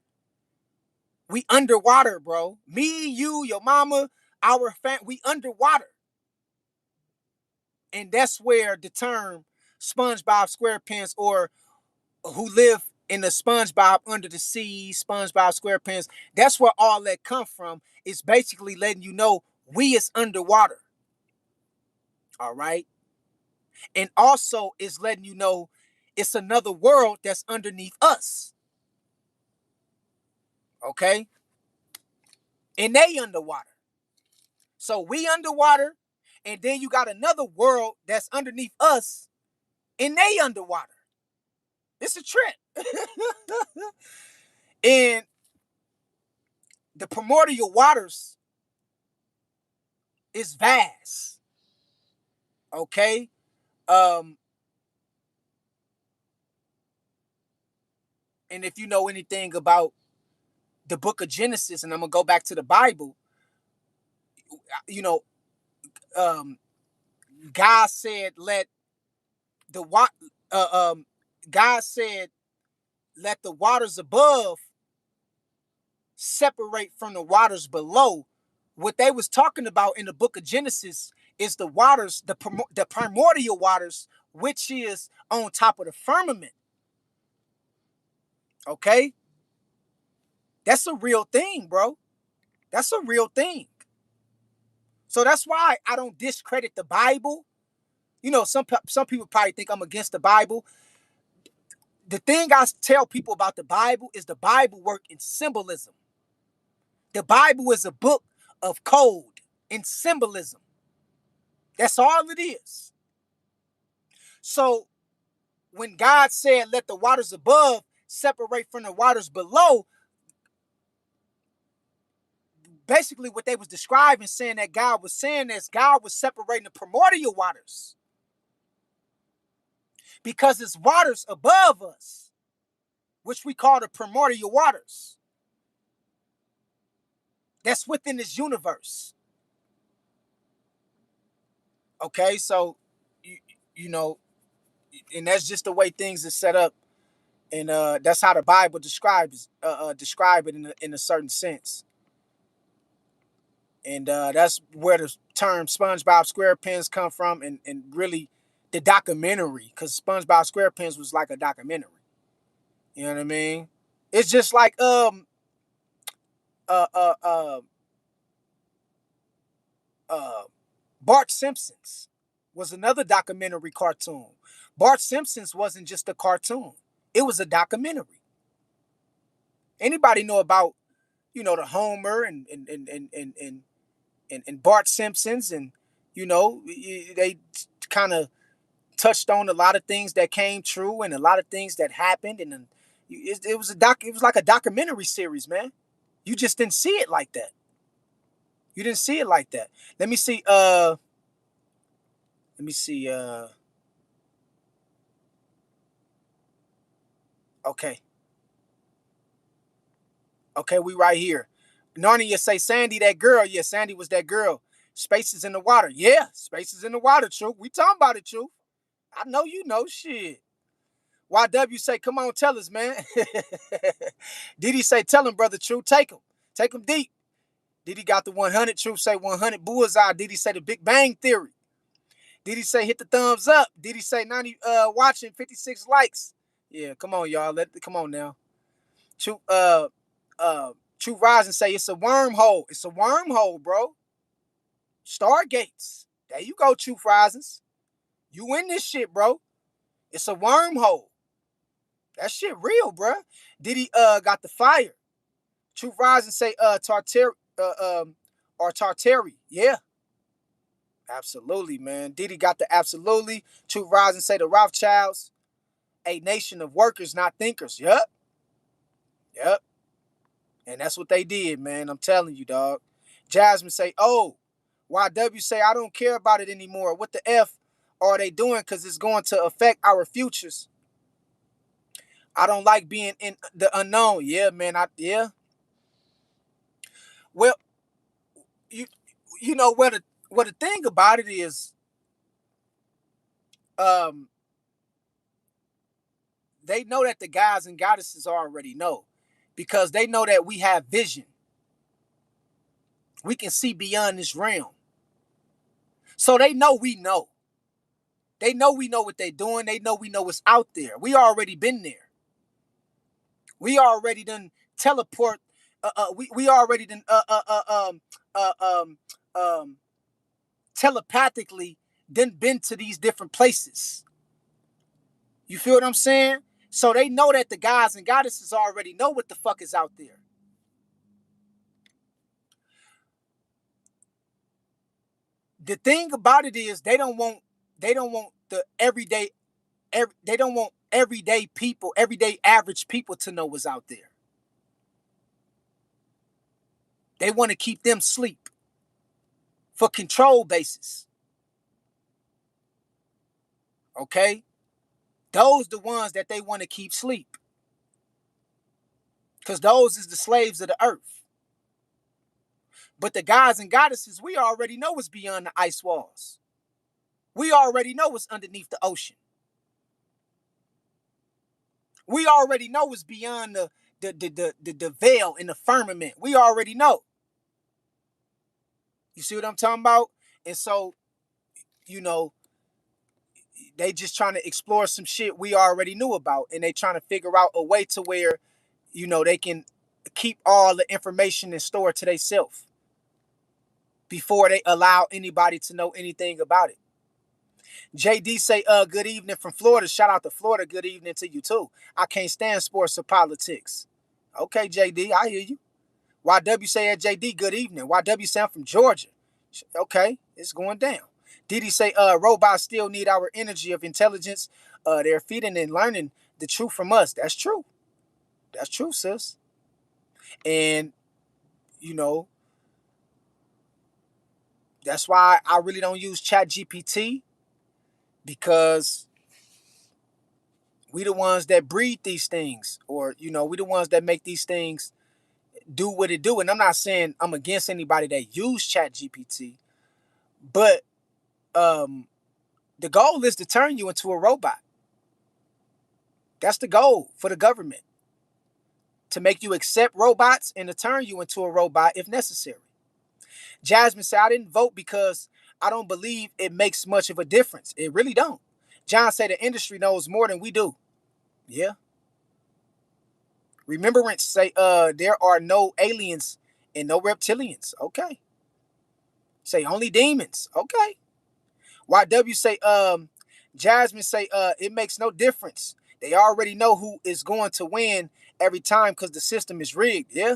We underwater, bro. Me, you, your mama, our we underwater. And that's where the term SpongeBob SquarePants, or who live in the SpongeBob under the sea, SpongeBob SquarePants, that's where all that come from. It's basically letting you know we is underwater. All right. And also is letting you know it's another world that's underneath us. Okay. And they underwater. So we underwater, and then you got another world that's underneath us, and they underwater. It's a trip. And the primordial waters is vast. Okay. Um, and if you know anything about the book of Genesis, and I'm gonna go back to the Bible, you know, um, God said, let the God said, let the waters above separate from the waters below. What they was talking about in the book of Genesis is the waters, the primordial waters, which is on top of the firmament. Okay, that's a real thing, bro. That's a real thing. So that's why I don't discredit the Bible. You know, some people probably think I'm against the Bible. The thing I tell people about the Bible is the Bible work in symbolism. The Bible is a book of code and symbolism. That's all it is. So when God said, let the waters above separate from the waters below, basically what they was describing, saying that God was saying is God was separating the primordial waters because it's waters above us, which we call the primordial waters. That's within this universe. Okay, so you, you know, and that's just the way things are set up, and that's how the Bible describe it in a certain sense. And that's where the term SpongeBob SquarePants come from, and really the documentary, because SpongeBob SquarePants was like a documentary. You know what I mean? It's just like uh uh uh uh Bart Simpsons was another documentary cartoon. Bart Simpsons wasn't just a cartoon; it was a documentary. Anybody know about, the Homer and Bart Simpsons, and they kind of touched on a lot of things that came true and a lot of things that happened, and it was it was like a documentary series, man. You just didn't see it like that. You didn't see it like that. Let me see. Let me see. Okay. Okay, we right here. Narnia say Sandy that girl. Yeah, Sandy was that girl. Spaces in the water. Yeah, spaces in the water, Truth. We talking about it, Truth. I know you know shit. YW say, come on, tell us, man. Diddy say, tell him, brother True. Take him. Take him deep. Diddy got the 100. Truth say 100 bullseye. Diddy say the Big Bang Theory. Diddy say hit the thumbs up. Diddy say 90 watching, 56 likes. Yeah, come on, y'all. Come on now. True True Rise and say it's a wormhole. It's a wormhole, bro. Stargates. There you go, Truth Rises. You in this shit, bro. It's a wormhole. That shit real, bruh. Diddy got the fire. Truth Rising say or Tartary. Yeah, absolutely, man. Diddy got the absolutely. Truth Rising say the Rothschilds, a nation of workers, not thinkers. Yep. Yep. And that's what they did, man. I'm telling you, dog. Jasmine say, oh, YW say, I don't care about it anymore. What the F are they doing? Because it's going to affect our futures. I don't like being in the unknown. Yeah, man. Yeah. Well, you you know what the thing about it is, um, they know that the guys and goddesses already know. Because they know that we have vision. We can see beyond this realm. So they know we know. They know we know what they're doing. They know we know what's out there. We already been there. We already done teleport. We already done uh, um, um, telepathically done been to these different places. You feel what I'm saying? So they know that the guys and goddesses already know what the fuck is out there. The thing about it is they don't want the they don't want everyday people, everyday average people to know what's out there. They want to keep them sleep for control basis. Okay? Those the ones that they want to keep sleep. Because those is the slaves of the earth. But the gods and goddesses, we already know what's beyond the ice walls. We already know what's underneath the ocean. We already know what's beyond the veil in the firmament. We already know. You see what I'm talking about? And so, you know, they just trying to explore some shit we already knew about. And they trying to figure out a way to where, they can keep all the information and store it to themselves before they allow anybody to know anything about it. JD say, good evening from Florida. Shout out to Florida. Good evening to you too. I can't stand sports or politics. Okay, JD, I hear you. YW say at JD, good evening. YW say I'm from Georgia. Okay, it's going down. Didi say, robots still need our energy of intelligence. They're feeding and learning the truth from us. That's true. That's true, sis. And, you know, that's why I really don't use Chat GPT, because we the ones that breed these things, or, we the ones that make these things do what it do. And I'm not saying I'm against anybody that use Chat GPT, but the goal is to turn you into a robot. That's the goal for the government, to make you accept robots and to turn you into a robot if necessary. Jasmine said, I didn't vote because I don't believe it makes much of a difference. It really don't. John said the industry knows more than we do. Yeah. Remembrance say, there are no aliens and no reptilians. Okay. Say only demons. Okay. YW say, Jasmine say, it makes no difference. They already know who is going to win every time because the system is rigged. Yeah.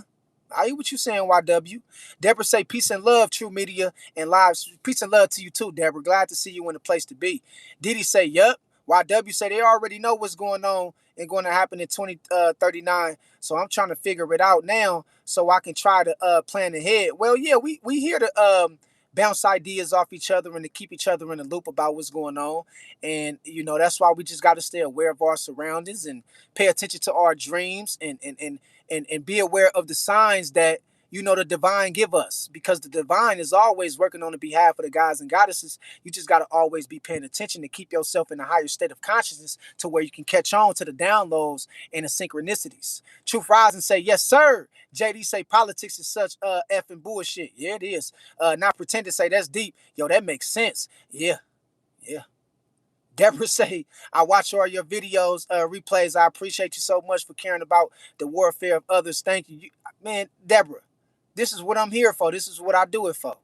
I hear what you saying, YW. Deborah say, peace and love, True Media and Lives. Peace and love to you too, Deborah. Glad to see you in the place to be. Diddy say, yup. YW say, they already know what's going on and going to happen in 2039. So I'm trying to figure it out now so I can try to plan ahead. Well, yeah, we here to bounce ideas off each other and to keep each other in the loop about what's going on. And, that's why we just got to stay aware of our surroundings and pay attention to our dreams and be aware of the signs that the divine give us, because the divine is always working on the behalf of the gods and goddesses. You just got to always be paying attention to keep yourself in a higher state of consciousness to where you can catch on to the downloads and the synchronicities. Truth Rising say, yes sir. JD say politics is such effing bullshit. Yeah, it is. Not pretend to say that's deep. Yo, that makes sense. Yeah. Deborah say, I watch all your videos, replays. I appreciate you so much for caring about the warfare of others. Thank you. Man, Deborah, this is what I'm here for. This is what I do it for.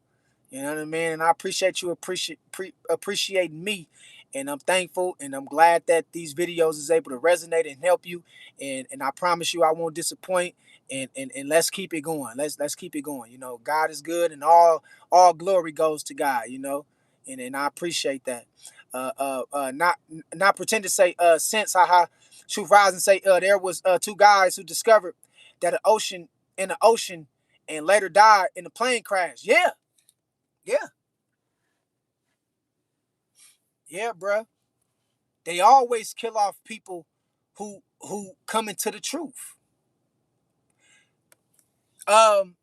You know what I mean? And I appreciate you appreciating me And I'm thankful and I'm glad that these videos is able to resonate and help you. And I promise you I won't disappoint. And let's keep it going. Let's keep it going. You know, God is good and all glory goes to God, you know. And I appreciate that. Not pretend to say since haha truth rise and say there was two guys who discovered that an ocean in the ocean and later died in a plane crash. Yeah, yeah, yeah, bruh. They always kill off people who come into the truth. Um,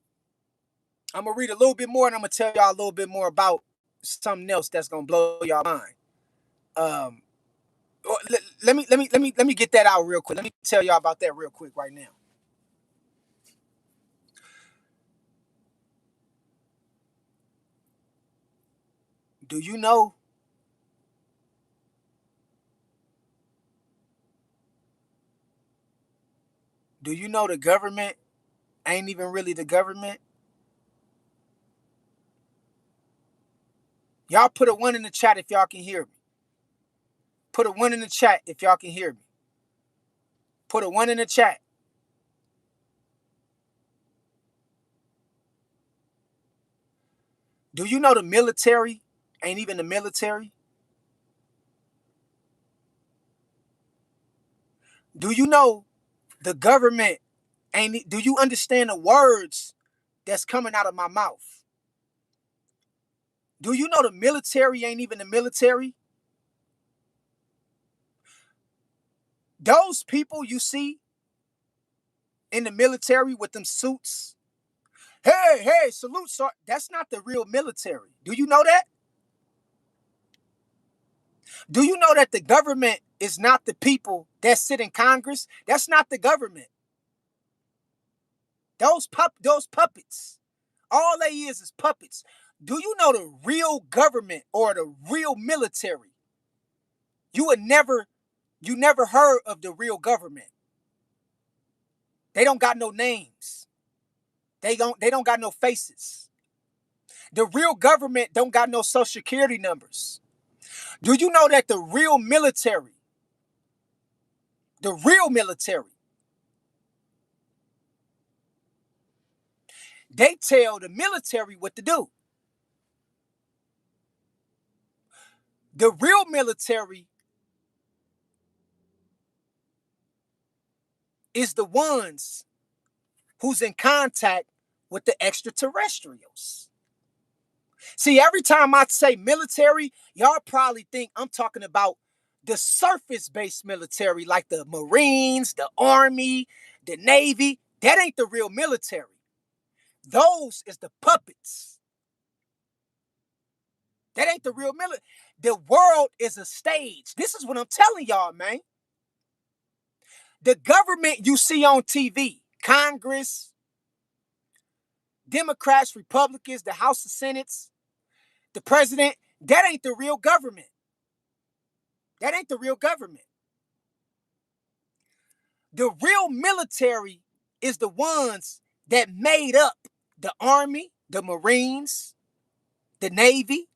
I'm gonna read a little bit more and I'm gonna tell y'all a little bit more about something else that's gonna blow y'all mind. Um, let me get that out real quick. Let me tell y'all about that real quick right now. Do you know? Do you know the government ain't even really the government? Y'all put a one in the chat if y'all can hear me. Put a one in the chat if y'all can hear me. Put a one in the chat. Do you know the military ain't even the military? Do you know the government ain't? Do you understand the words that's coming out of my mouth? Do you know the military ain't even the military? Those people you see in the military with them suits, hey, salute, sir. That's not the real military. Do you know that? Do you know that the government is not the people that sit in Congress? That's not the government. Those puppets. All they is puppets. Do you know the real government or the real military? You would never, you never heard of the real government. They don't got no names. They don't got no faces. The real government don't got no social security numbers. Do you know that the real military, they tell the military what to do. The real military is the ones who's in contact with the extraterrestrials. See, every time I say military, y'all probably think I'm talking about the surface-based military, like the Marines, the Army, the Navy. That ain't the real military. Those is the puppets. That ain't the real military. The world is a stage. This is what I'm telling y'all, man. The government you see on TV, Congress, Democrats, Republicans, the House of Senates, the president, that ain't the real government. That ain't the real government. The real military is the ones that made up the Army, the Marines, the Navy.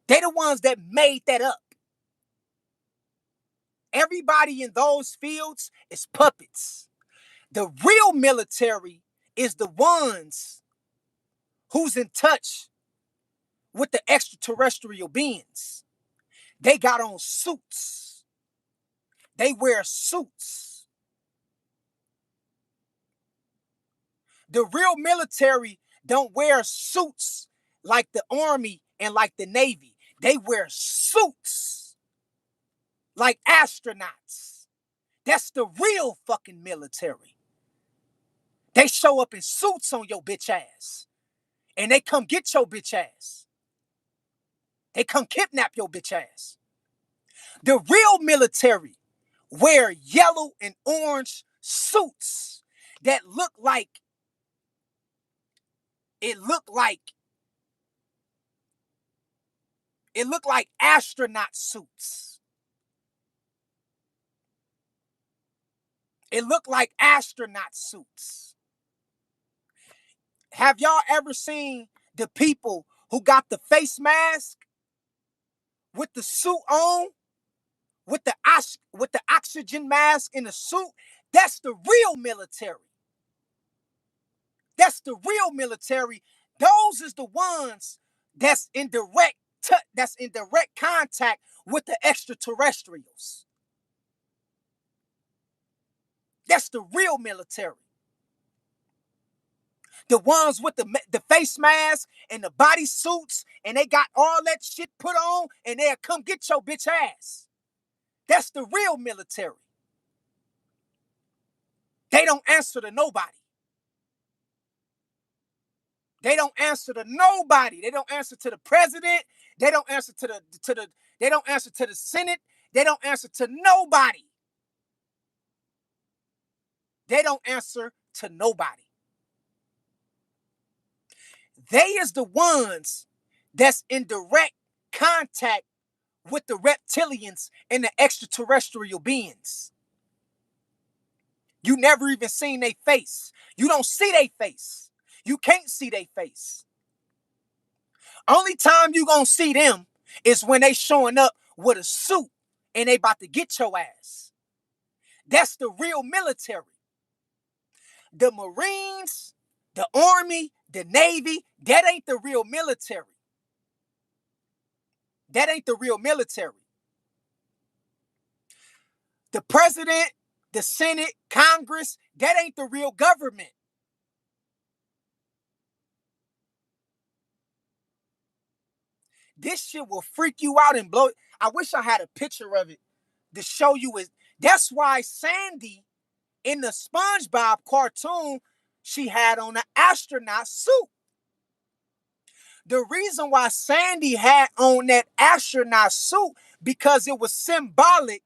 They the ones that made that up. Everybody in those fields is puppets. The real military is the ones who's in touch with the extraterrestrial beings. They got on suits. They wear suits. The real military don't wear suits like the Army and like the Navy. They wear suits like astronauts. That's the real fucking military. They show up in suits on your bitch ass. And they come get your bitch ass. They come kidnap your bitch ass. The real military wear yellow and orange suits that it look like it look like astronaut suits. It look like astronaut suits. Have y'all ever seen the people who got the face mask with the suit on, with the oxygen mask in the suit, that's the real military. That's the real military. Those is the ones that's in direct contact with the extraterrestrials. That's the real military. The ones with the face mask and the body suits, and they got all that shit put on, and they'll come get your bitch ass. That's the real military. They don't answer to nobody. They don't answer to nobody. They don't answer to the president. They don't answer to the they don't answer to the Senate. They don't answer to nobody. They don't answer to nobody. They is the ones that's in direct contact with the reptilians and the extraterrestrial beings. You never even seen their face. You don't see their face. You can't see their face. Only time you gonna see them is when they showing up with a suit and they about to get your ass. That's the real military. The Marines, the Army, the Navy, that ain't the real military. That ain't the real military. The president, the Senate, Congress, that ain't the real government. This shit will freak you out and blow. I wish I had a picture of it to show you it. That's why Sandy in the SpongeBob cartoon, she had on an astronaut suit. The reason why Sandy had on that astronaut suit, because it was symbolic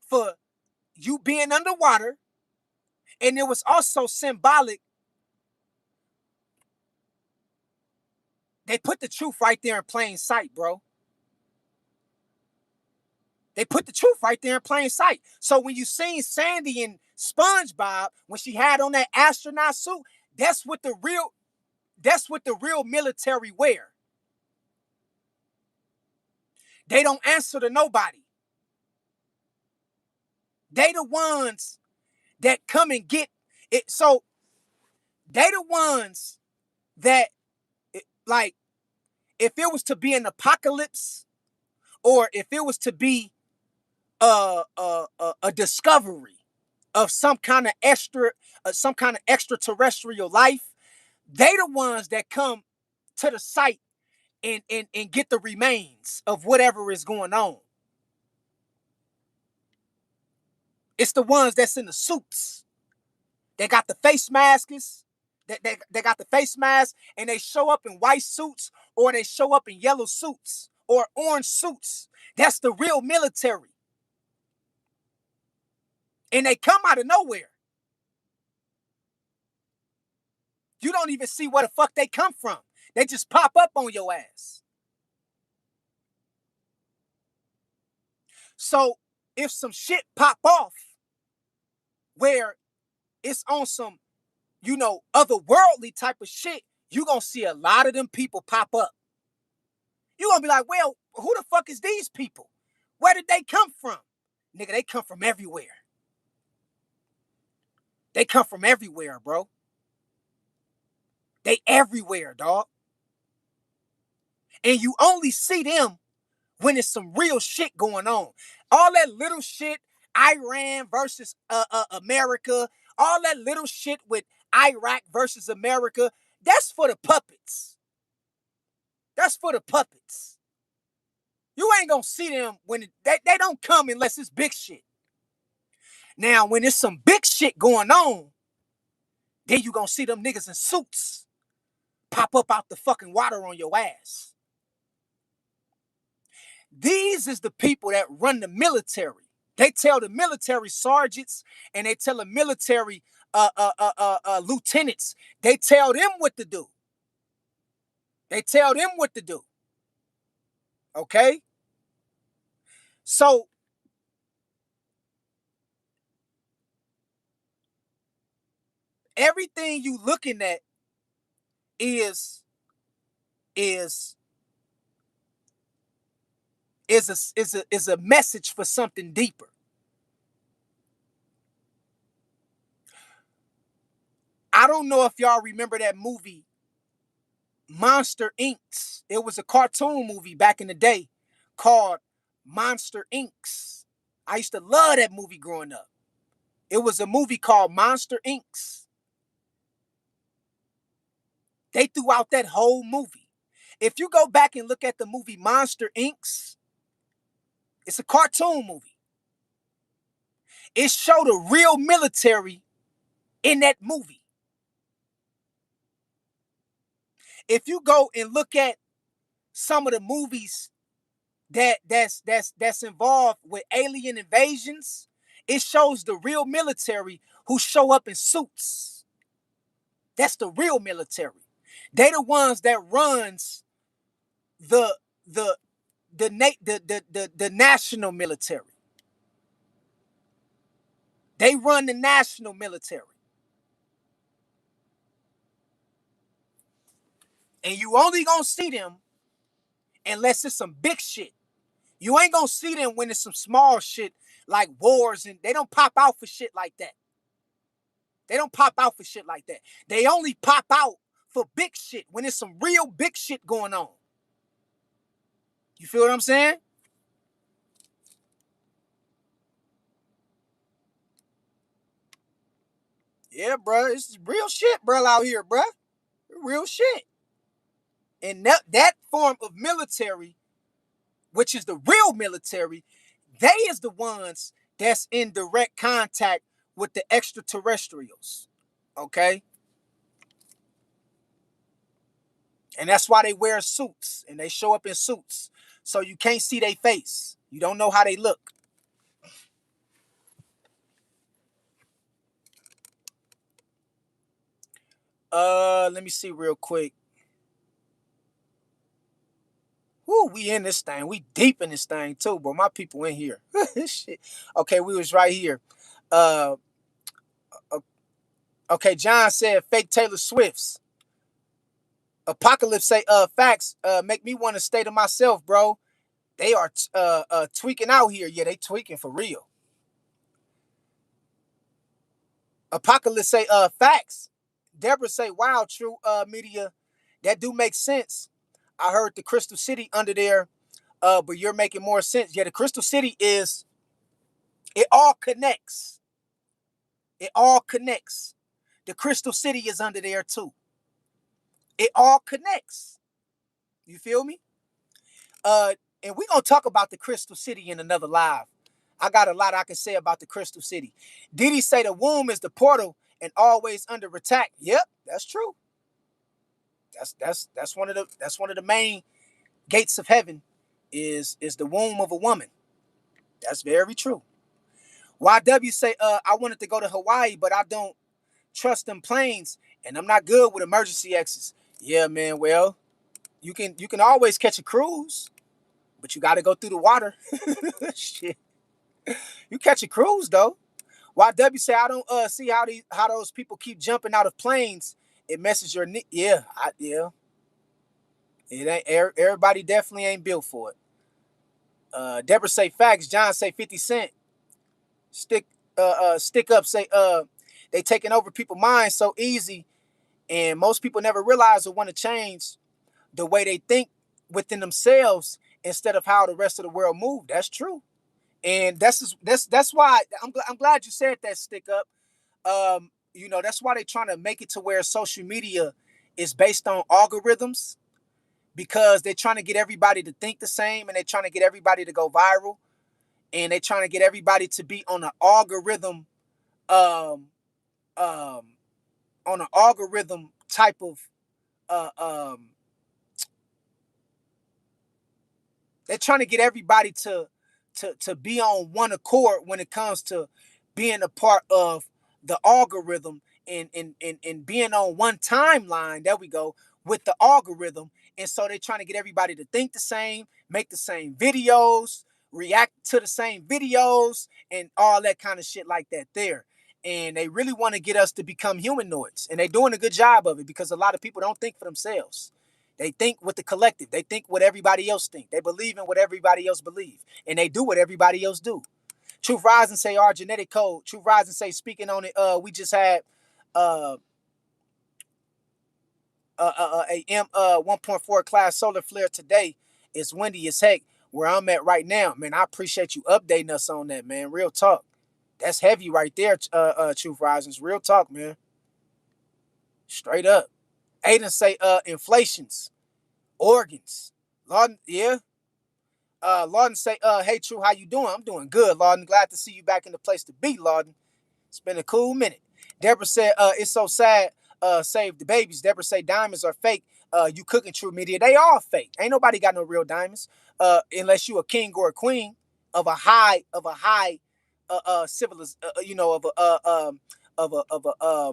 for you being underwater, and it was also symbolic. They put the truth right there in plain sight, bro. They put the truth right there in plain sight. So when you seen Sandy in SpongeBob, when she had on that astronaut suit, that's what the real military wear. They don't answer to nobody. They the ones that come and get it. So they the ones that, like, if it was to be an apocalypse, or if it was to be a discovery of some kind of extraterrestrial life, they the ones that come to the site and get the remains of whatever is going on. It's the ones that's in the suits. They got the face masks. They got the face mask, and they show up in white suits, or they show up in yellow suits or orange suits. That's the real military. And they come out of nowhere. You don't even see where the fuck they come from. They just pop up on your ass. So if some shit pop off where it's on some, otherworldly type of shit, you gonna see a lot of them people pop up. You gonna be like, well, who the fuck is these people? Where did they come from? Nigga, they come from everywhere. They come from everywhere, bro. They everywhere, dog. And you only see them when it's some real shit going on. All that little shit, Iran versus America, all that little shit with Iraq versus America, that's for the puppets. That's for the puppets. You ain't gonna see them when they don't come unless it's big shit. Now, when there's some big shit going on, then you gonna see them niggas in suits pop up out the fucking water on your ass. These is the people that run the military. They tell the military sergeants and they tell the military lieutenants. They tell them what to do. They tell them what to do. Okay? So everything you looking at is is a message for something deeper. I don't know if y'all remember that movie Monster Inc. It was a cartoon movie back in the day called Monster Inc. I used to love that movie growing up. It was a movie called Monster Inc. They threw out that whole movie. If you go back and look at the movie Monster Inc., it's a cartoon movie. It showed a real military in that movie. If you go and look at some of the movies that's involved with alien invasions, it shows the real military who show up in suits. That's the real military. They the ones that runs the the the national military. They run the national military. And you only gonna see them unless it's some big shit. You ain't gonna see them when it's some small shit like wars, and they don't pop out for shit like that. They don't pop out for shit like that. They only pop out for big shit when it's some real big shit going on. You feel what I'm saying? Yeah, bro. It's real shit, bro, out here, bro. Real shit. And that form of military, which is the real military, they is the ones that's in direct contact with the extraterrestrials. Okay? And that's why they wear suits and they show up in suits. So you can't see their face. You don't know how they look. Let me see real quick. Woo, we in this thing. We deep in this thing too, but my people in here. Shit. Okay, we was right here. Uh okay, John said fake Taylor Swifts. Apocalypse say facts make me want to stay to myself, bro. They are tweaking out here. Yeah, they tweaking for real. Apocalypse say facts. Deborah say, wow, true media. That do make sense. I heard the Crystal City under there, but you're making more sense. Yeah, the Crystal City is, it all connects. It all connects. The Crystal City is under there too. It all connects. You feel me? And we're gonna talk about the Crystal City in another live. I got a lot I can say about the Crystal City. Did he say the womb is the portal and always under attack? Yep, that's true. That's one of the main gates of heaven is the womb of a woman. That's very true. YW say, I wanted to go to Hawaii, but I don't trust them planes, and I'm not good with emergency exits. Yeah, man. Well, you can always catch a cruise, but you got to go through the water. Shit, you catch a cruise though. YW say, I don't see how those people keep jumping out of planes. It messes your knee. Yeah. It ain't everybody definitely ain't built for it. Deborah say facts. John say 50 Cent. Stick up say they taking over people's minds so easy, and most people never realize or want to change the way they think within themselves instead of how the rest of the world move. That's true, and that's why I'm glad you said that. Stick up. That's why they're trying to make it to where social media is based on algorithms, because they're trying to get everybody to think the same, and they're trying to get everybody to go viral, and they're trying to get everybody to be on an algorithm, um, um, on an algorithm type of, uh, um, they're trying to get everybody to be on one accord when it comes to being a part of the algorithm, and being on one timeline. There we go, with the algorithm. And so they're trying to get everybody to think the same, make the same videos, react to the same videos, and all that kind of shit like that there. And they really want to get us to become humanoids, and they're doing a good job of it, because a lot of people don't think for themselves. They think with the collective. They think what everybody else think. They believe in what everybody else believe. And they do what everybody else do. Truth Rising say our genetic code. Truth Rising say speaking on it. We just had uh a M 1.4 class solar flare today. It's windy as heck where I'm at right now. Man, I appreciate you updating us on that, man. Real talk. That's heavy right there, Truth Risings. Real talk, man. Straight up. Aiden say inflations, organs. Lawden, yeah. Lawden say, hey True, how you doing? I'm doing good, Lawden. Glad to see you back in the place to be, Lawden. It's been a cool minute. Deborah said, it's so sad, save the babies. Deborah say diamonds are fake. You cooking True Media. They all fake. Ain't nobody got no real diamonds. Unless you a king or a queen of a high civilization, of a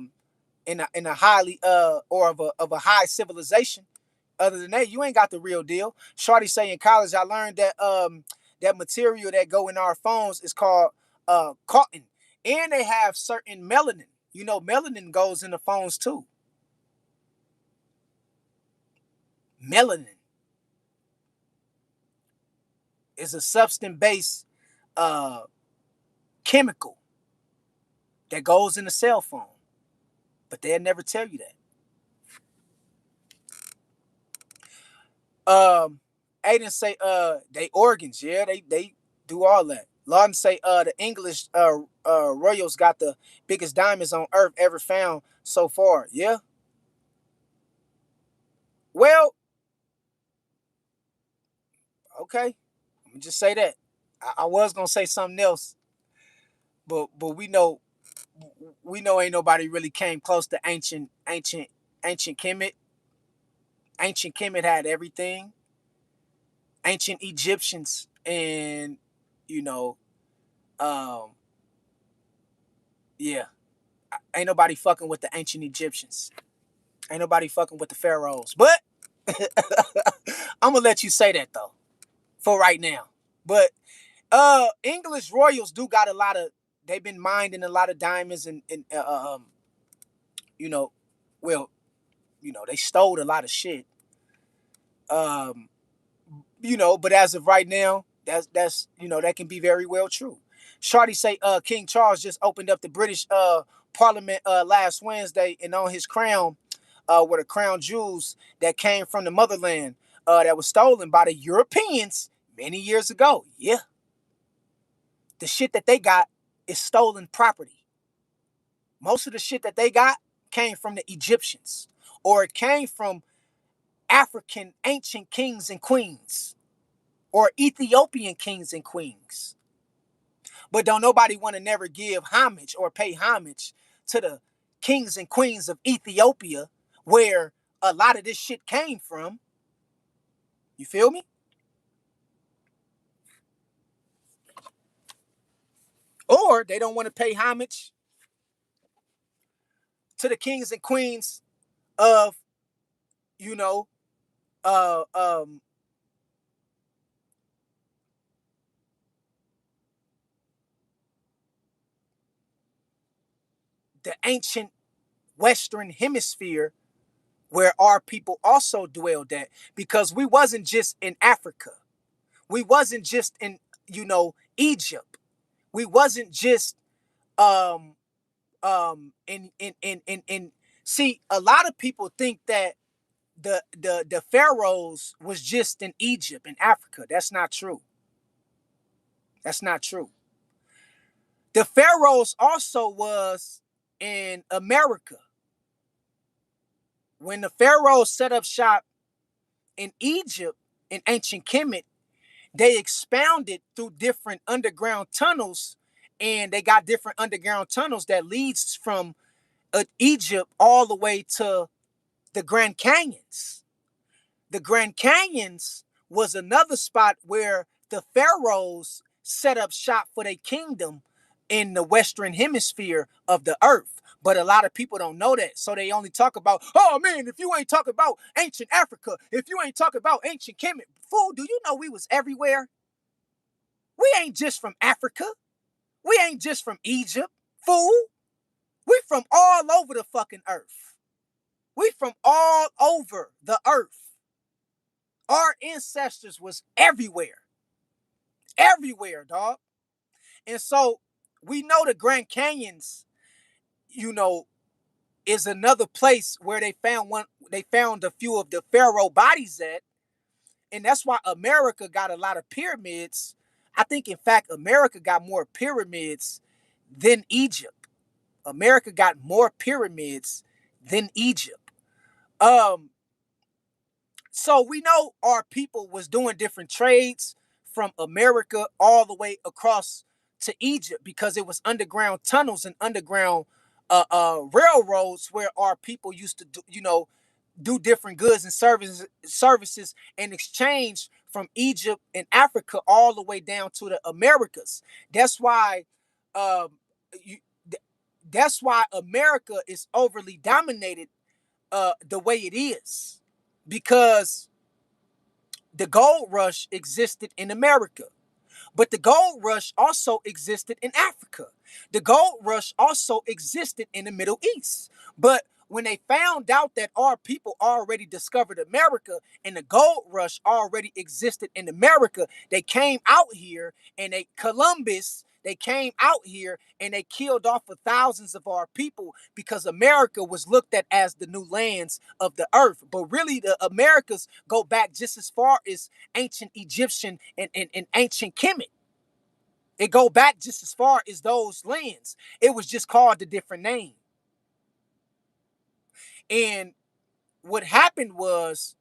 in a highly or of a high civilization. Other than that, you ain't got the real deal. Shorty say in college, I learned that that material that go in our phones is called cotton, and they have certain melanin. You know, melanin goes in the phones too. Melanin is a substance-based uh, chemical that goes in the cell phone, but they'll never tell you that. Aiden say they organs, yeah, they do all that. Lawden say the English royals got the biggest diamonds on earth ever found so far. Yeah. Well, okay. Let me just say that. I was gonna say something else, but we know ain't nobody really came close to ancient Kemet. Ancient Kemet had everything. Ancient Egyptians and you know, um, yeah, ain't nobody fucking with the ancient Egyptians. Ain't nobody fucking with the pharaohs. But I'm gonna let you say that though, for right now. But English royals do got a lot of. They've been mining a lot of diamonds and you know, well, they stole a lot of shit. Um, but as of right now, that's that can be very well true. Shardy say King Charles just opened up the British Parliament last Wednesday, and on his crown were the crown jewels that came from the motherland that was stolen by the Europeans many years ago. Yeah, the shit that they got is stolen property. Most of the shit that they got came from the Egyptians, or it came from African ancient kings and queens, or Ethiopian kings and queens. But don't nobody want to never give homage or pay homage to the kings and queens of Ethiopia, where a lot of this shit came from. You feel me? Or they don't want to pay homage to the kings and queens of, you know, uh, um, the ancient Western Hemisphere where our people also dwelled at, because we wasn't just in Africa. We wasn't just in, Egypt. We wasn't just um in see, a lot of people think that the pharaohs was just in Egypt and Africa. That's not true. That's not true. The pharaohs also was in America. When the pharaohs set up shop in Egypt, in ancient Kemet, they expounded through different underground tunnels, and they got different underground tunnels that leads from Egypt all the way to the Grand Canyons. The Grand Canyons was another spot where the pharaohs set up shop for their kingdom in the Western Hemisphere of the earth. But a lot of people don't know that. So they only talk about, oh man, if you ain't talking about ancient Africa, if you ain't talking about ancient Kemet, fool, do you know we was everywhere? We ain't just from Africa. We ain't just from Egypt, fool. We from all over the fucking earth. We from all over the earth. Our ancestors was everywhere. Everywhere, dog. And so we know the Grand Canyons, you know, is another place where they found a few of the pharaoh bodies at. And that's why America got a lot of pyramids. I think, in fact, America got more pyramids than Egypt. America got more pyramids than Egypt. Um, so we know our people was doing different trades from America all the way across to Egypt because it was underground tunnels and underground railroads where our people used to do, do different goods and services in exchange from Egypt and Africa all the way down to the Americas. That's why um, you, that's why America is overly dominated the way it is, because the gold rush existed in America. But the gold rush also existed in Africa. The gold rush also existed in the Middle East. But when they found out that our people already discovered America and the gold rush already existed in America, they came out here and they came out here and they killed off for thousands of our people because America was looked at as the new lands of the earth. But really, the Americas go back just as far as ancient Egyptian and ancient Kemet. It go back just as far as those lands. It was just called a different name. And what happened was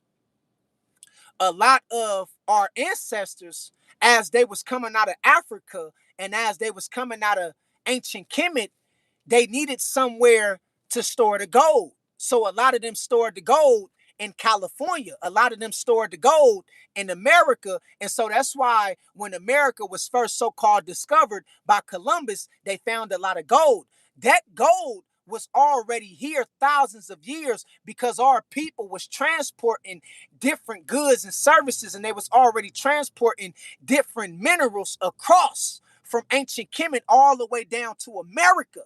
a lot of our ancestors, as they was coming out of Africa and as they was coming out of ancient Kemet, they needed somewhere to store the gold. So a lot of them stored the gold in California. A lot of them stored the gold in America. And so that's why when America was first so-called discovered by Columbus, they found a lot of gold. That gold was already here thousands of years because our people was transporting different goods and services, and they was already transporting different minerals across from ancient Kemet all the way down to America.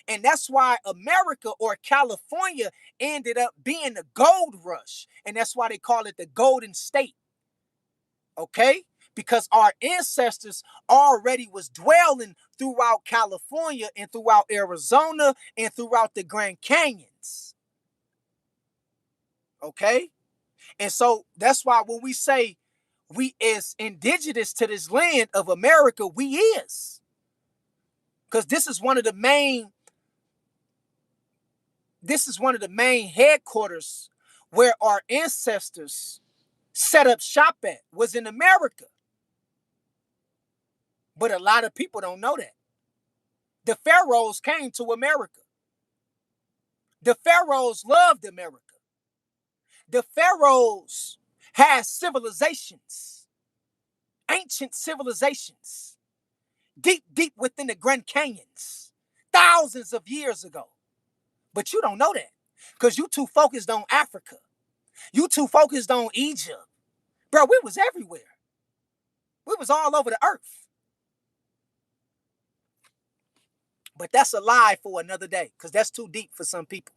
And that's why America, or California, ended up being the gold rush. And that's why they call it the Golden State. Okay? Because our ancestors already was dwelling throughout California and throughout Arizona and throughout the Grand Canyons. Okay? And so that's why when we say we is indigenous to this land of America, we is. Because this is one of the main headquarters where our ancestors set up shop at, was in America. But a lot of people don't know that. The pharaohs came to America. The pharaohs loved America. The pharaohs had civilizations, ancient civilizations, deep, deep within the Grand Canyons, thousands of years ago. But you don't know that because you too focused on Africa. You too focused on Egypt. Bro, we was everywhere. We was all over the earth. But that's a lie for another day because that's too deep for some people.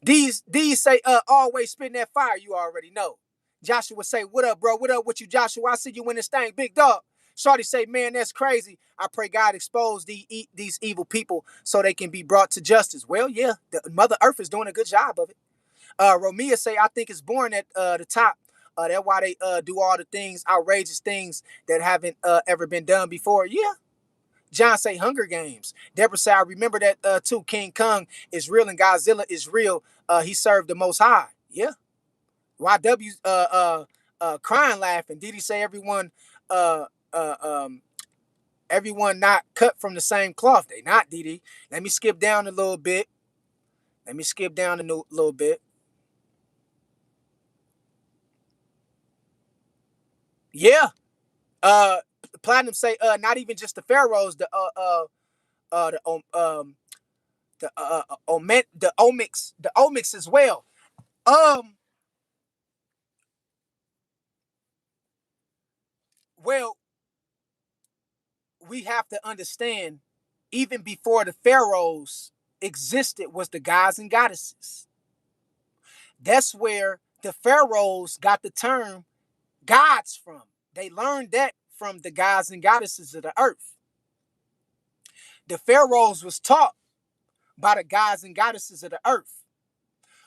These say, always spitting that fire, you already know. Joshua say, what up, bro? What up with you, Joshua? I see you in this thing, big dog. Shorty say, man, that's crazy. I pray God expose these evil people so they can be brought to justice. Well, yeah, the Mother Earth is doing a good job of it. Romia say, I think it's born at the top. That's why they do all the things, outrageous things that haven't ever been done before. Yeah. John say Hunger Games. Deborah say, I remember that too. King Kong is real and Godzilla is real. He served the Most High. Yeah. YW crying laughing. Did he say uh, uh, um, everyone not cut from the same cloth? They not, Didi. Let me skip down a little bit. Yeah. Uh, Platinum say, not even just the pharaohs, the omics as well. Um, well, we have to understand, even before the pharaohs existed, was the gods and goddesses. That's where the pharaohs got the term gods from. They learned that from the gods and goddesses of the earth. The pharaohs was taught by the gods and goddesses of the earth.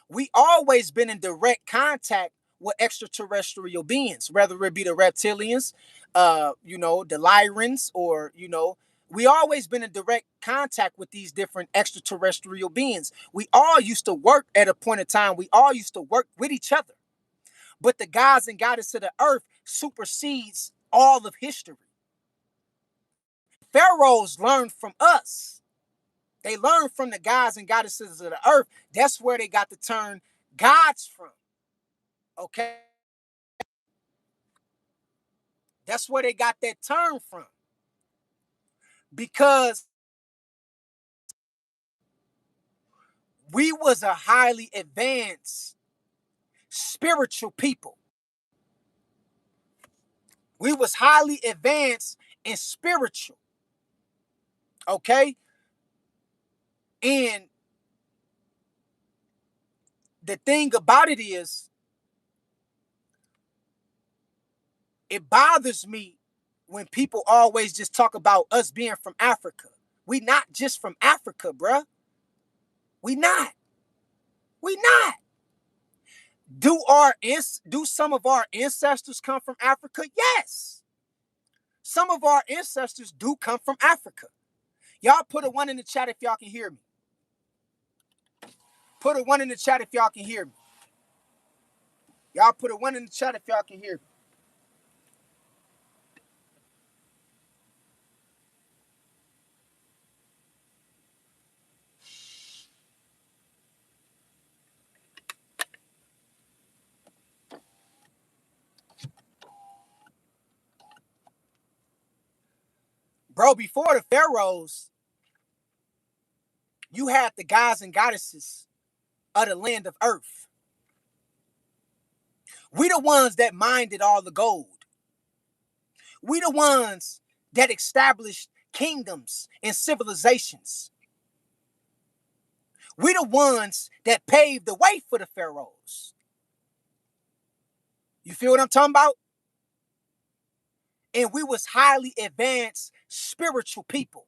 We always been in direct contact with extraterrestrial beings, whether it be the reptilians, the Lyrans, or we always been in direct contact with these different extraterrestrial beings. We all used to work at a point in time. We all used to work with each other. But the gods and goddesses of the earth supersedes all of history. Pharaohs learned from us. They learned from the gods and goddesses of the earth. That's where they got the term gods from. Okay? That's where they got that term from. Because we was a highly advanced spiritual people. We was highly advanced and spiritual. Okay? And the thing about it is, it bothers me when people always just talk about us being from Africa. We not just from Africa, bruh. We not. We not. Do some of our ancestors come from Africa? Yes. Some of our ancestors do come from Africa. Y'all put a 1 in the chat if y'all can hear me. Put a 1 in the chat if y'all can hear me. Y'all put a 1 in the chat if y'all can hear me. Bro, before the pharaohs, you had the gods and goddesses of the land of earth. We the ones that minded all the gold. We the ones that established kingdoms and civilizations. We the ones that paved the way for the pharaohs. You feel what I'm talking about? And we was highly advanced spiritual people.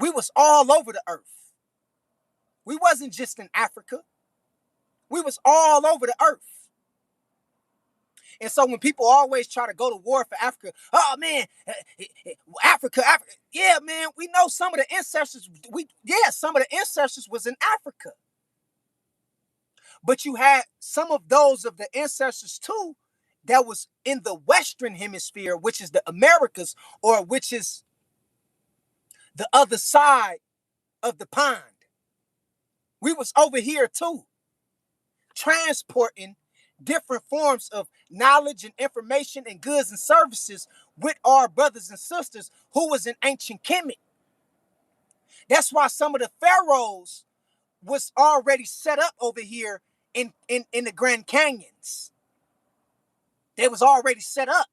We was all over the earth. We wasn't just in Africa. We was all over the earth. And so when people always try to go to war for Africa, oh man, Africa. Yeah, man, we know some of the ancestors. Some of the ancestors was in Africa. But you had some of those of the ancestors too that was in the Western Hemisphere, which is the Americas, or which is the other side of the pond. We was over here too, transporting different forms of knowledge and information and goods and services with our brothers and sisters who was in ancient Kemet. That's why some of the pharaohs was already set up over here in the Grand Canyons. They was already set up.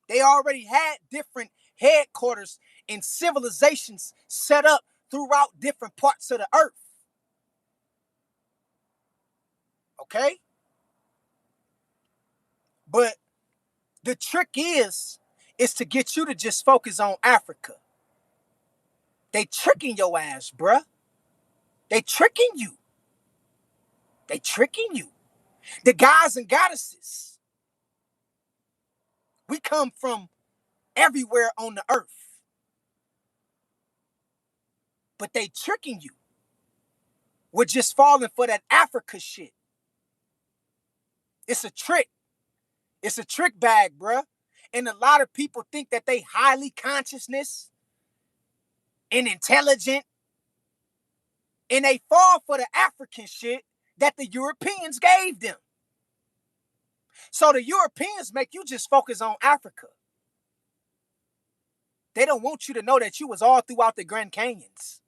They already had different headquarters and civilizations set up throughout different parts of the earth. Okay? But the trick is to get you to just focus on Africa. They tricking your ass, bruh. They tricking you. They tricking you. The gods and goddesses. We come from everywhere on the earth. But they tricking you. We're just falling for that Africa shit. It's a trick. It's a trick bag, bruh. And a lot of people think that they highly consciousness and intelligent. And they fall for the African shit that the Europeans gave them. So the Europeans make you just focus on Africa. They don't want you to know that you was all throughout the Grand Canyons.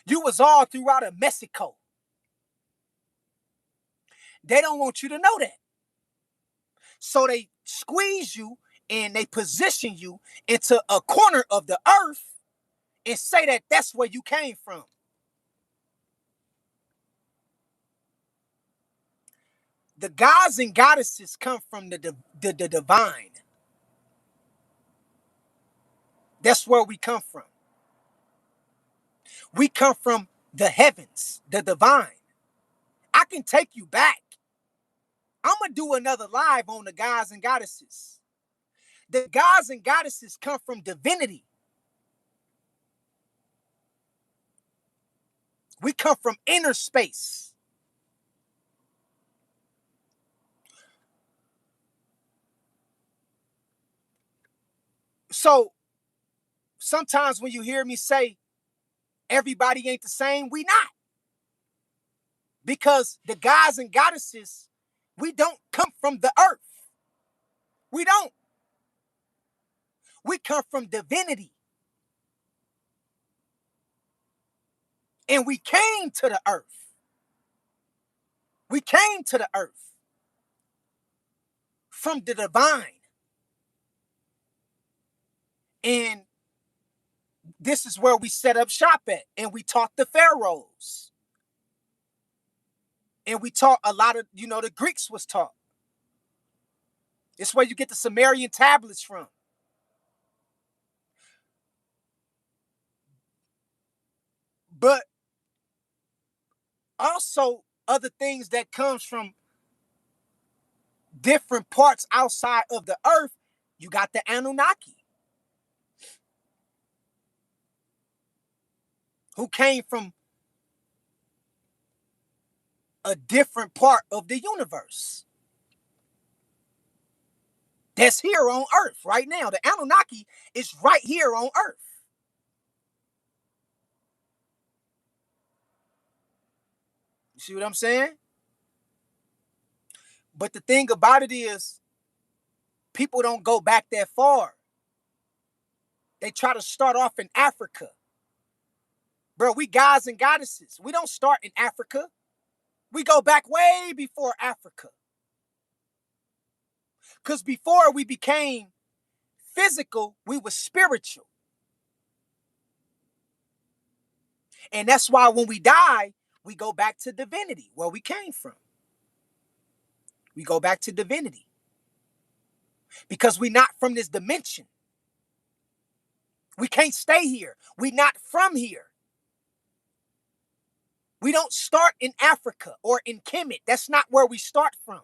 You was all throughout of Mexico. They don't want you to know that. So they squeeze you and they position you into a corner of the earth and say that that's where you came from. The gods and goddesses come from the divine. That's where we come from. We come from the heavens, the divine. I can take you back. I'm going to do another live on the gods and goddesses. The gods and goddesses come from divinity. We come from inner space. So sometimes when you hear me say everybody ain't the same, we not. Because the gods and goddesses, we don't come from the earth. We don't. We come from divinity. And we came to the earth. We came to the earth from the divine. And this is where we set up shop at. And we taught the pharaohs. And we taught a lot of, the Greeks was taught. It's where you get the Sumerian tablets from. But also other things that comes from different parts outside of the earth. You got the Anunnaki, who came from a different part of the universe. That's here on earth right now. The Anunnaki is right here on earth. You see what I'm saying? But the thing about it is, people don't go back that far. They try to start off in Africa. Bro, we gods and goddesses. We don't start in Africa. We go back way before Africa. Because before we became physical, we were spiritual. And that's why when we die, we go back to divinity, where we came from. We go back to divinity. Because we're not from this dimension. We can't stay here. We're not from here. We don't start in Africa or in Kemet. That's not where we start from.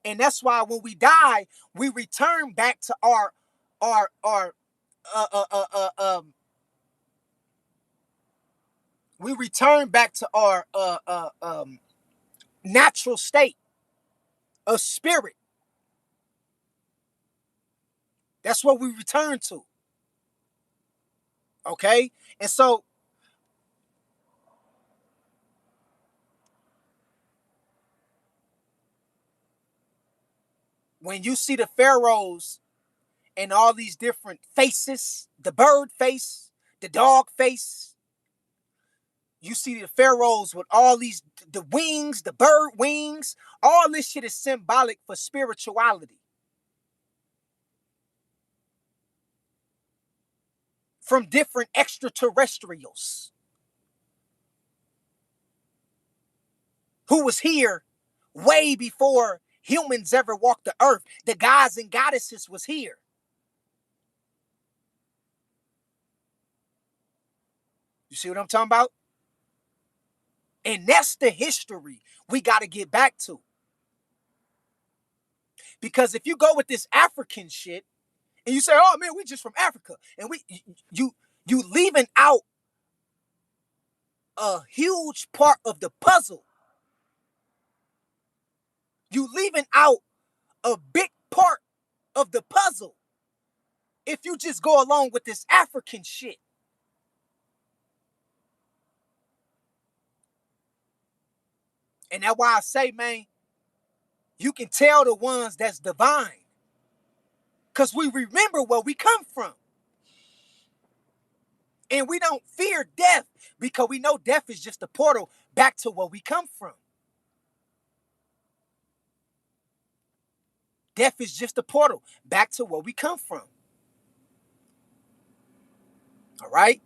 And that's why when we die, we return back to our we return back to our natural state of spirit. That's what we return to. Okay? And so when you see the pharaohs and all these different faces, the bird face, the dog face, you see the pharaohs with all these, the wings, the bird wings, all this shit is symbolic for spirituality. From different extraterrestrials who was here way before humans ever walked the earth. The gods and goddesses was here. You see what I'm talking about? And that's the history we got to get back to. Because if you go with this African shit and you say, oh man, we just from Africa, and you leaving out a huge part of the puzzle. You leaving out a big part of the puzzle if you just go along with this African shit. And that's why I say, man, you can tell the ones that's divine. Because we remember where we come from. And we don't fear death because we know death is just a portal back to where we come from. Death is just a portal back to where we come from. All right?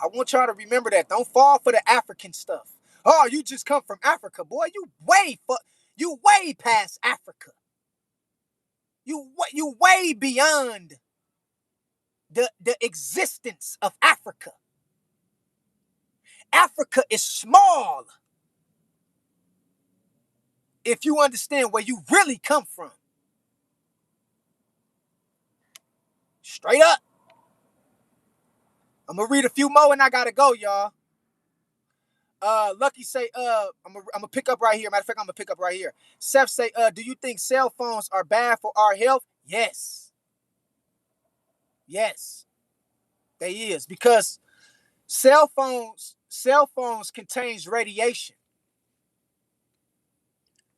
I want y'all to remember that. Don't fall for the African stuff. Oh, you just come from Africa, boy. You way past Africa. You way beyond the existence of Africa. Africa is small if you understand where you really come from. Straight up. I'm gonna read a few more and I gotta go, y'all. Lucky say, I'm gonna pick up right here. Matter of fact, I'm gonna pick up right here. Seth say, do you think cell phones are bad for our health? Yes. Yes, they is. Because cell phones contains radiation.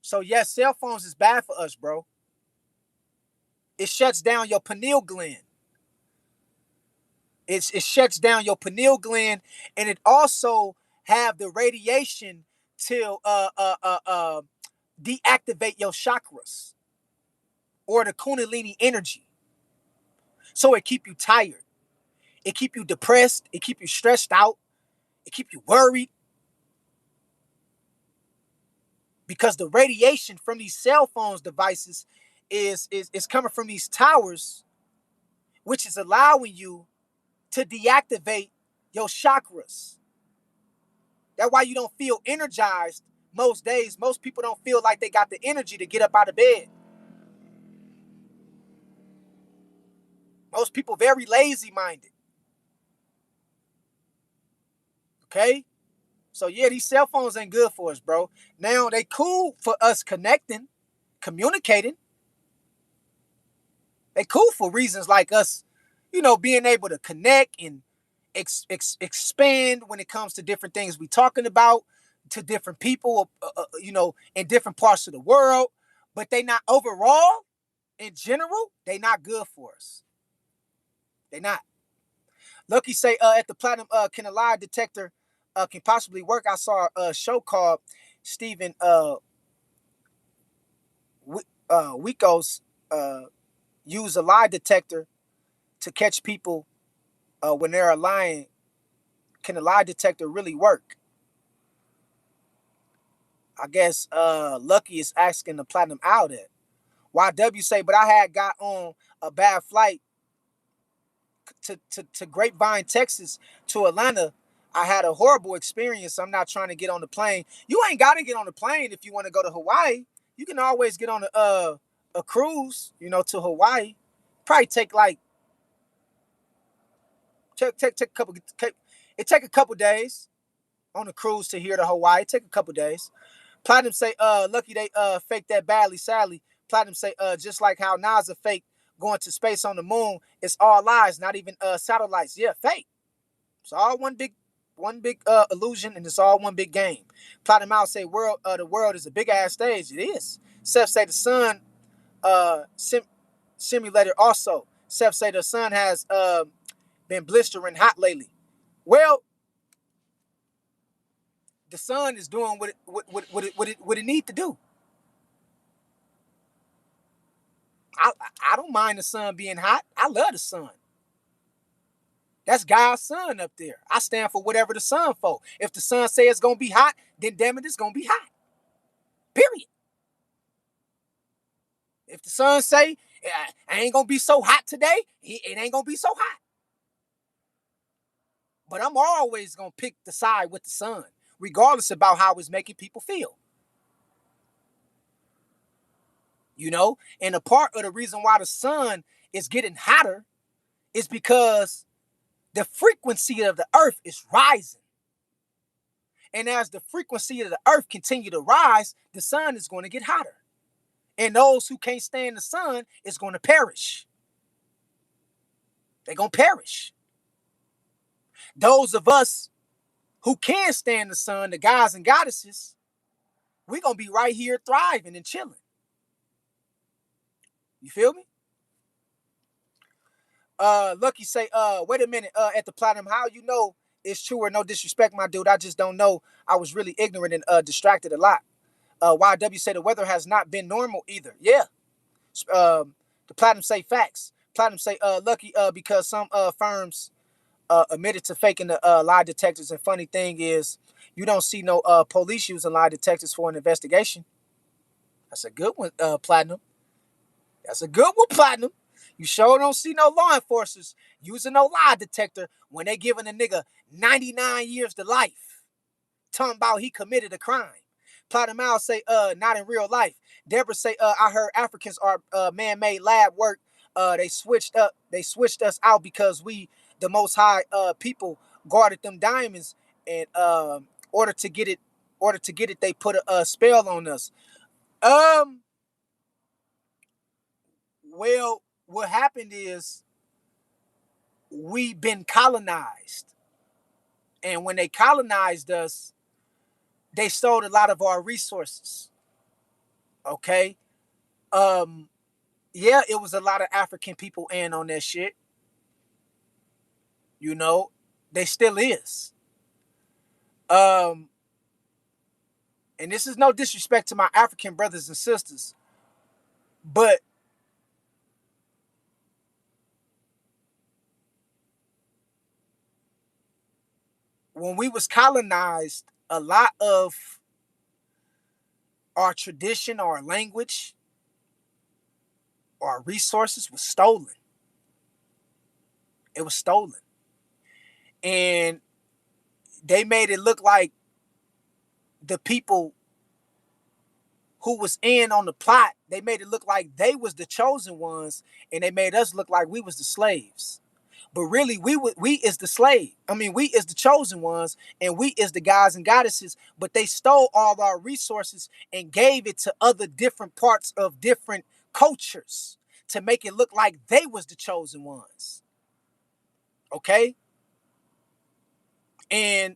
So yes, cell phones is bad for us, bro. It shuts down your pineal gland. It shuts down your pineal gland, and it also have the radiation to deactivate your chakras or the kundalini energy. So it keep you tired. It keep you depressed. It keep you stressed out. It keep you worried. Because the radiation from these cell phones devices is coming from these towers, which is allowing you to deactivate your chakras. That's why you don't feel energized most days. Most people don't feel like they got the energy to get up out of bed. Most people very lazy minded. Okay? So yeah, these cell phones ain't good for us, bro. Now they cool for us connecting, communicating. They cool for reasons like us, being able to connect and expand when it comes to different things we talking about to different people, in different parts of the world. But they not overall, in general, they not good for us. They not. Lucky say, at the platinum, can a lie detector can possibly work? I saw a show called Stephen Wicos use a lie detector to catch people when they're lying. Can a lie detector really work? I guess Lucky is asking the platinum out at. YW say, but I had got on a bad flight to Grapevine, Texas to Atlanta. I had a horrible experience. I'm not trying to get on the plane. You ain't got to get on the plane if you want to go to Hawaii. You can always get on a cruise, to Hawaii. Probably take like take a couple. It take a couple days on a cruise to here to Hawaii. Take a couple days. Platinum say, lucky they faked that badly, sadly. Platinum say, just like how NASA faked going to space on the moon, it's all lies, not even satellites. Yeah, fake. It's all one big illusion, and it's all one big game. Platinum out say, the world is a big ass stage. It is. Seth say the sun simulator also. Seth say the sun has been blistering hot lately. Well, the sun is doing what it need to do. I don't mind the sun being hot. I love the sun. That's God's sun up there. I stand for whatever the sun for. If the sun say it's gonna be hot, then damn it, it's gonna be hot. Period. If the sun say I ain't gonna be so hot today, it ain't gonna be so hot. But I'm always gonna pick the side with the sun, regardless about how it's making people feel. And a part of the reason why the sun is getting hotter is because the frequency of the earth is rising. And as the frequency of the earth continue to rise, the sun is going to get hotter. And those who can't stand the sun is going to perish. They're going to perish. Those of us who can stand the sun, the guys and goddesses, we're going to be right here thriving and chilling. You feel me? Lucky say, wait a minute, at the platinum, how you know it's true or no disrespect, my dude? I just don't know. I was really ignorant and distracted a lot. YW say the weather has not been normal either. Yeah. The platinum say facts. Platinum say, lucky, because some firms admitted to faking the lie detectors. And funny thing is, you don't see no police using lie detectors for an investigation. That's a good one, Platinum. That's a good one, Platinum. You sure don't see no law enforcers using no lie detector when they giving a nigga 99 years to life. Talking about he committed a crime. Platinum Owl say, not in real life. Deborah say, I heard Africans are man-made lab work. They switched us out because we, the most high people, guarded them diamonds, and order to get it, they put a spell on us. Well, what happened is we've been colonized. And when they colonized us, they stole a lot of our resources. Okay? Yeah, it was a lot of African people in on that shit. You know, they still is. And this is no disrespect to my African brothers and sisters, but when we was colonized, a lot of our tradition, our language, our resources was stolen. It was stolen. And they made it look like the people who was in on the plot, they made it look like they was the chosen ones, and they made us look like we was the slaves. But really, we is the slave. I mean, we is the chosen ones, and we is the gods and goddesses. But they stole all our resources and gave it to other different parts of different cultures to make it look like they was the chosen ones. Okay? And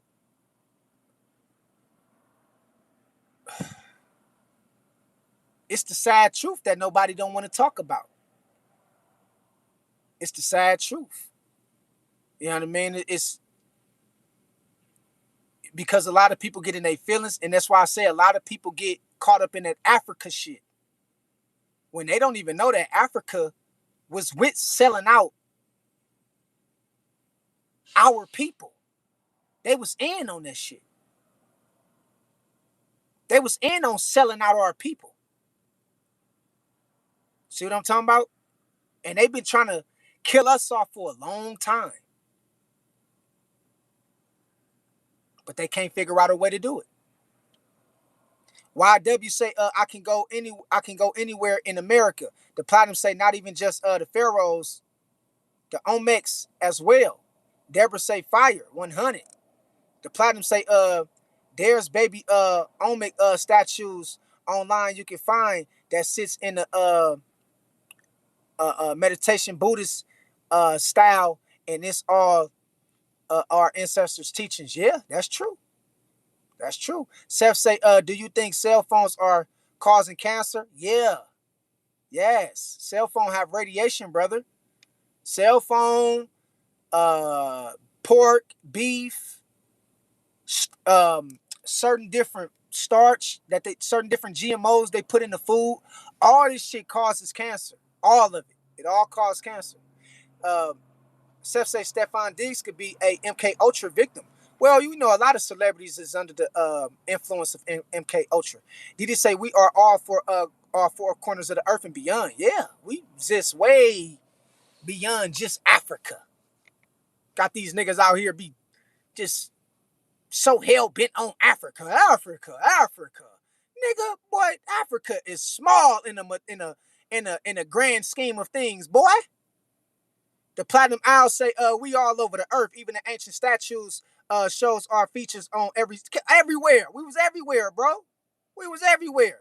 it's the sad truth that nobody don't want to talk about. It's the sad truth. You know what I mean? It's because a lot of people get in their feelings, and that's why I say a lot of people get caught up in that Africa shit when they don't even know that Africa was with selling out our people. They was in on that shit. They was in on selling out our people. See what I'm talking about? And they've been trying to kill us off for a long time, but they can't figure out a way to do it. YW say, I can go anywhere in America. The Platinum say, not even just the pharaohs, the Olmecs as well. Deborah say, fire 100. The Platinum say, there's baby Olmec statues online you can find that sits in the meditation Buddhist style, and it's all our ancestors' teachings. Yeah, that's true. That's true. Seth say, do you think cell phones are causing cancer? Yeah. Yes. Cell phone have radiation, brother. Cell phone, pork, beef, certain different starch certain different GMOs they put in the food. All this shit causes cancer. All of it. It all causes cancer. Seth say Stefan Diggs could be a MK Ultra victim. Well, you know, a lot of celebrities is under the influence of MK Ultra. Did he say we are all four corners of the earth and beyond? Yeah, we exist way beyond just Africa. Got these niggas out here be just so hell bent on Africa, Africa. Nigga, boy, Africa is small in a grand scheme of things, boy. The Platinum Owl say, we all over the earth. Even the ancient statues shows our features on everywhere. We was everywhere, bro. We was everywhere.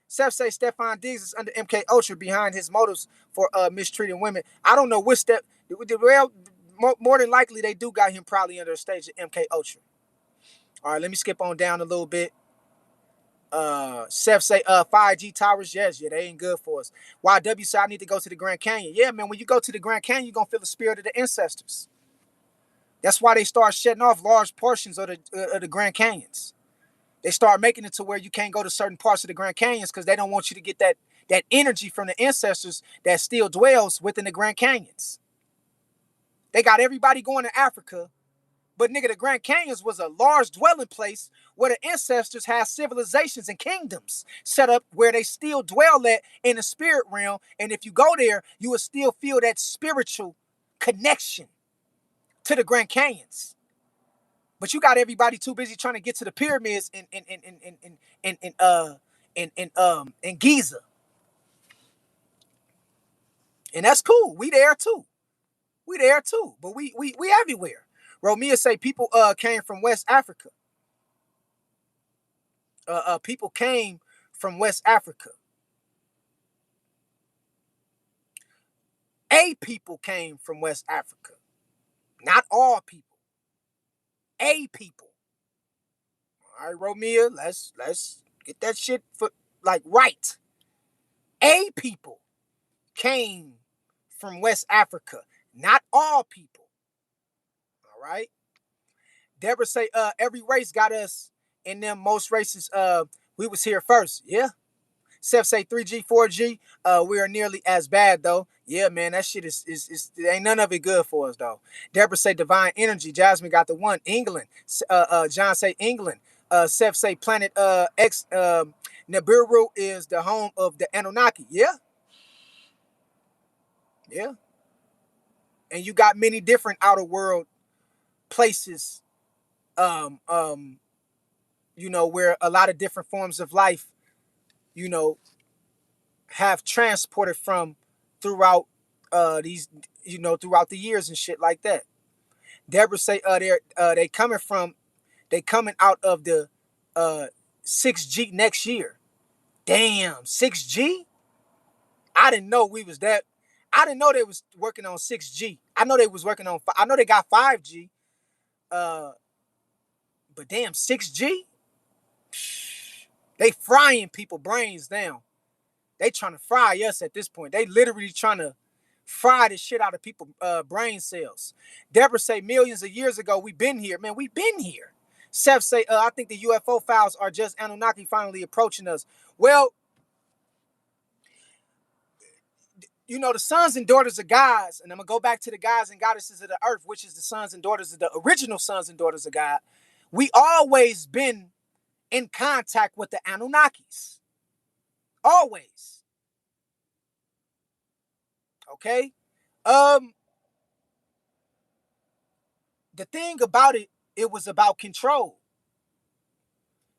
Seth say Stefan Diggs is under MK Ultra behind his motives for mistreating women. I don't know which step. Well, more than likely they do got him probably under a stage of MK Ultra. All right, let me skip on down a little bit. Seth say 5G towers, yes, yeah, they ain't good for us. YW say I need to go to the Grand Canyon. Yeah, man, when you go to the Grand Canyon, you're gonna feel the spirit of the ancestors. That's why they start shutting off large portions of the Grand Canyons. They start making it to where you can't go to certain parts of the Grand Canyons because they don't want you to get that energy from the ancestors that still dwells within the Grand Canyons. They got everybody going to Africa, but nigga, the Grand Canyons was a large dwelling place where the ancestors had civilizations and kingdoms set up where they still dwell at in the spirit realm. And if you go there, you will still feel that spiritual connection to the Grand Canyons. But you got everybody too busy trying to get to the pyramids in Giza. And that's cool. We there too. We there too. But we everywhere. Romeo say people came from West Africa. People came from West Africa. A people came from West Africa. Not all people. A people. All right, Romeo, let's get that shit right. A people came from West Africa. Not all people. All right. Deborah say every race got us, and them most races we was here first. Yeah. Seth say 3G, 4G, we are nearly as bad though. Yeah, man, that shit is ain't none of it good for us though. Deborah say divine energy. Jasmine got the one. England. John say England. Seth say planet X. Nibiru is the home of the Anunnaki. Yeah. Yeah. And you got many different outer world places, where a lot of different forms of life, have transported from throughout these, throughout the years and shit like that. Deborah say they coming out of the 6G next year. Damn, 6G? I didn't know we was that. I didn't know they was working on 6G. I know they was working on. I know they got 5G. But damn, 6G? They frying people brains down. They trying to fry us at this point. They literally trying to fry the shit out of people's brain cells. Deborah say millions of years ago we been here. Man, we been here. Seth say I think the UFO files are just Anunnaki finally approaching us. Well, the sons and daughters of gods, and I'm gonna go back to the gods and goddesses of the earth, which is the sons and daughters of the original sons and daughters of God. We always been in contact with the Anunnakis. Always. Okay? The thing about it was about control.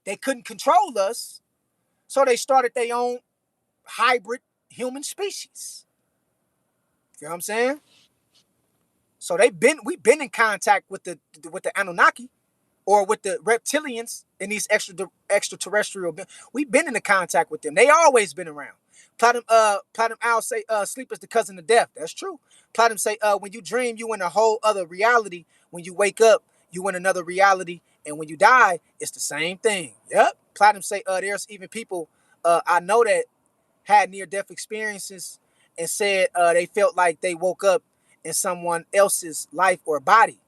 They couldn't control us, so they started their own hybrid human species. You know what I'm saying? So we've been in contact with the Anunnaki or with the reptilians in these extraterrestrial. We've been in contact with them. They always been around. Platinum Owl say sleep is the cousin of death. That's true. Platinum say when you dream, you in a whole other reality. When you wake up, you in another reality. And when you die, it's the same thing. Yep. Platinum say there's even people I know that had near-death experiences and said they felt like they woke up in someone else's life or body.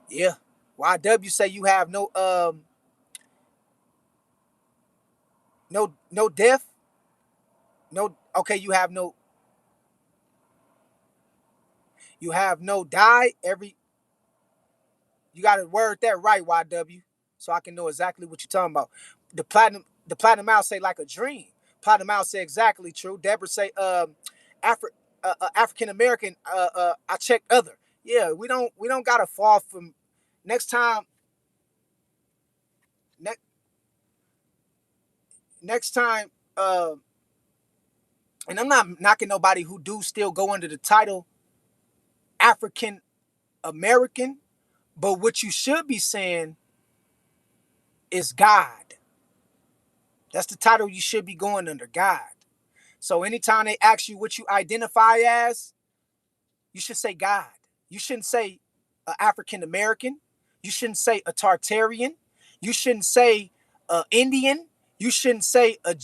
Yeah. YW say you have no death. No, okay, you have no die. You gotta word that right, YW, so I can know exactly what you're talking about. The platinum mouse say like a dream. Platinum mouse say exactly true. Deborah say African American I checked other. Yeah, we don't gotta fall from next time. Next time, and I'm not knocking nobody who do still go under the title African American, but what you should be saying is God. That's the title you should be going under, God. So anytime they ask you what you identify as, you should say God. You shouldn't say African American. You shouldn't say a Tartarian. You shouldn't say Indian. You shouldn't say a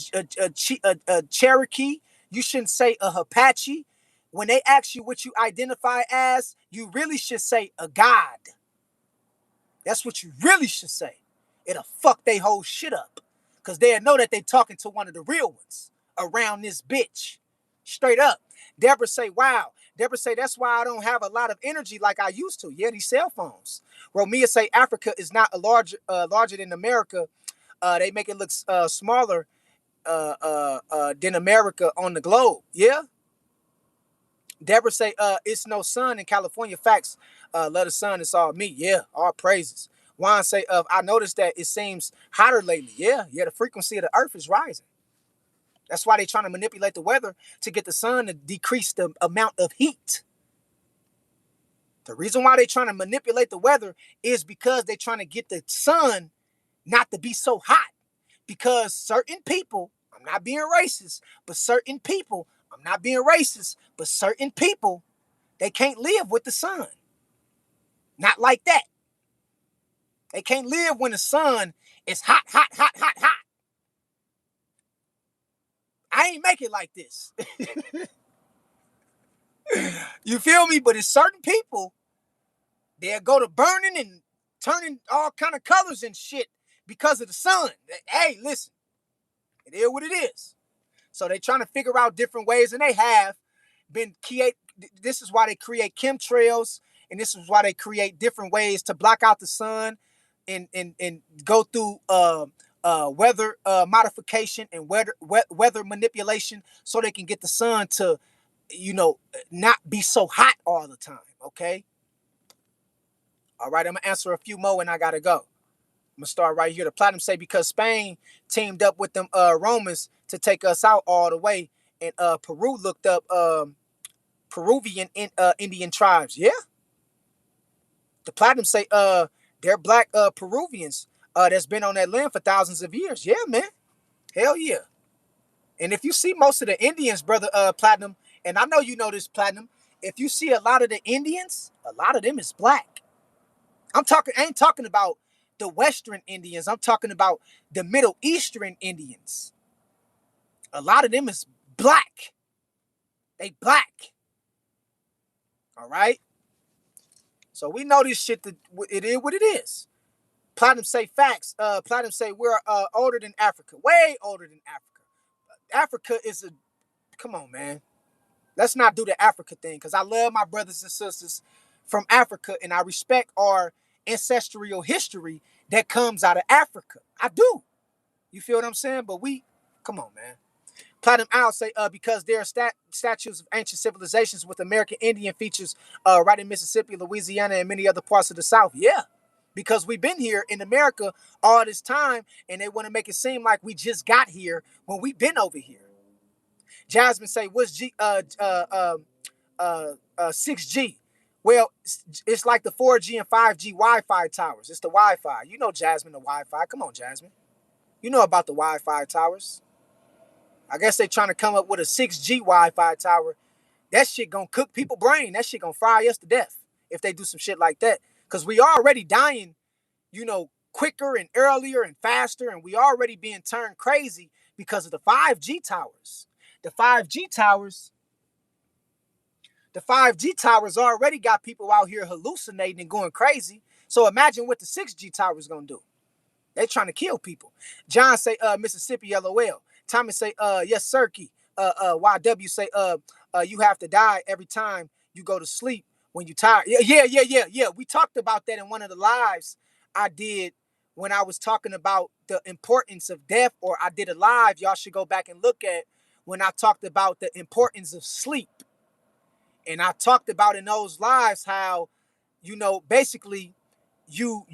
Cherokee. You shouldn't say a Apache. When they ask you what you identify as, you really should say a God. That's what you really should say. it'll fuck they whole shit up. Because they'll know that they talking to one of the real ones around this bitch. Straight up. Deborah say, wow. Deborah say, that's why I don't have a lot of energy like I used to. Yeah, these cell phones. Romia say, Africa is not a larger than America. They make it look smaller than America on the globe. Yeah. Deborah say, it's no sun in California. Facts. Let the sun, it's all me. Yeah, all praises. Juan say, I noticed that it seems hotter lately. Yeah, the frequency of the earth is rising. That's why they're trying to manipulate the weather to get the sun to decrease the amount of heat. The reason why they're trying to manipulate the weather is because they're trying to get the sun not to be so hot. Because certain people, I'm not being racist, but certain people, I'm not being racist, but certain people, they can't live with the sun. Not like that. They can't live when the sun is hot, hot, hot, hot, hot. I ain't make it like this. You feel me? But it's certain people, they'll go to burning and turning all kind of colors and shit because of the sun. Hey, listen, it is what it is. So they're trying to figure out different ways, and they have been this is why they create chemtrails, and this is why they create different ways to block out the sun and go through weather modification and weather manipulation so they can get the sun to, not be so hot all the time. Okay. All right. I'm gonna answer a few more and I gotta go. I'm gonna start right here. The Platinum say because Spain teamed up with them Romans to take us out all the way, and Peru looked up Peruvian Indian tribes. Yeah. The Platinum say they're black Peruvians that's been on that land for thousands of years. Yeah, man. Hell yeah. And if you see most of the Indians, brother Platinum, and I know you know this, Platinum, if you see a lot of the Indians, a lot of them is black. I ain't talking about the Western Indians. I'm talking about the Middle Eastern Indians. A lot of them is black. They black. All right? So we know this shit, that it is what it is. Platinum say facts. Platinum say we're older than Africa. Way older than Africa. Africa is come on, man. Let's not do the Africa thing, because I love my brothers and sisters from Africa, and I respect our ancestral history that comes out of Africa. I do. You feel what I'm saying? But come on, man. Platinum Owl say, because there are statues of ancient civilizations with American Indian features right in Mississippi, Louisiana, and many other parts of the South. Yeah, because we've been here in America all this time, and they want to make it seem like we just got here when we've been over here. Jasmine say, what's 6G? Well, it's like the 4G and 5G Wi-Fi towers. It's the Wi-Fi. You know, Jasmine, the Wi-Fi. Come on, Jasmine. You know about the Wi-Fi towers. I guess they trying to come up with a 6G Wi-Fi tower. That shit gonna cook people's brain. That shit gonna fry us to death if they do some shit like that. Because we already dying, quicker and earlier and faster, and we already being turned crazy because of the 5G towers. The 5G towers already got people out here hallucinating and going crazy. So imagine what the 6G towers gonna do. They trying to kill people. John say, Mississippi, LOL. Thomas say, yes, Sirky. YW say, you have to die every time you go to sleep when you tired. Yeah. We talked about that in one of the lives I did when I was talking about the importance of death, or I did a live y'all should go back and look at when I talked about the importance of sleep. And I talked about in those lives how, basically you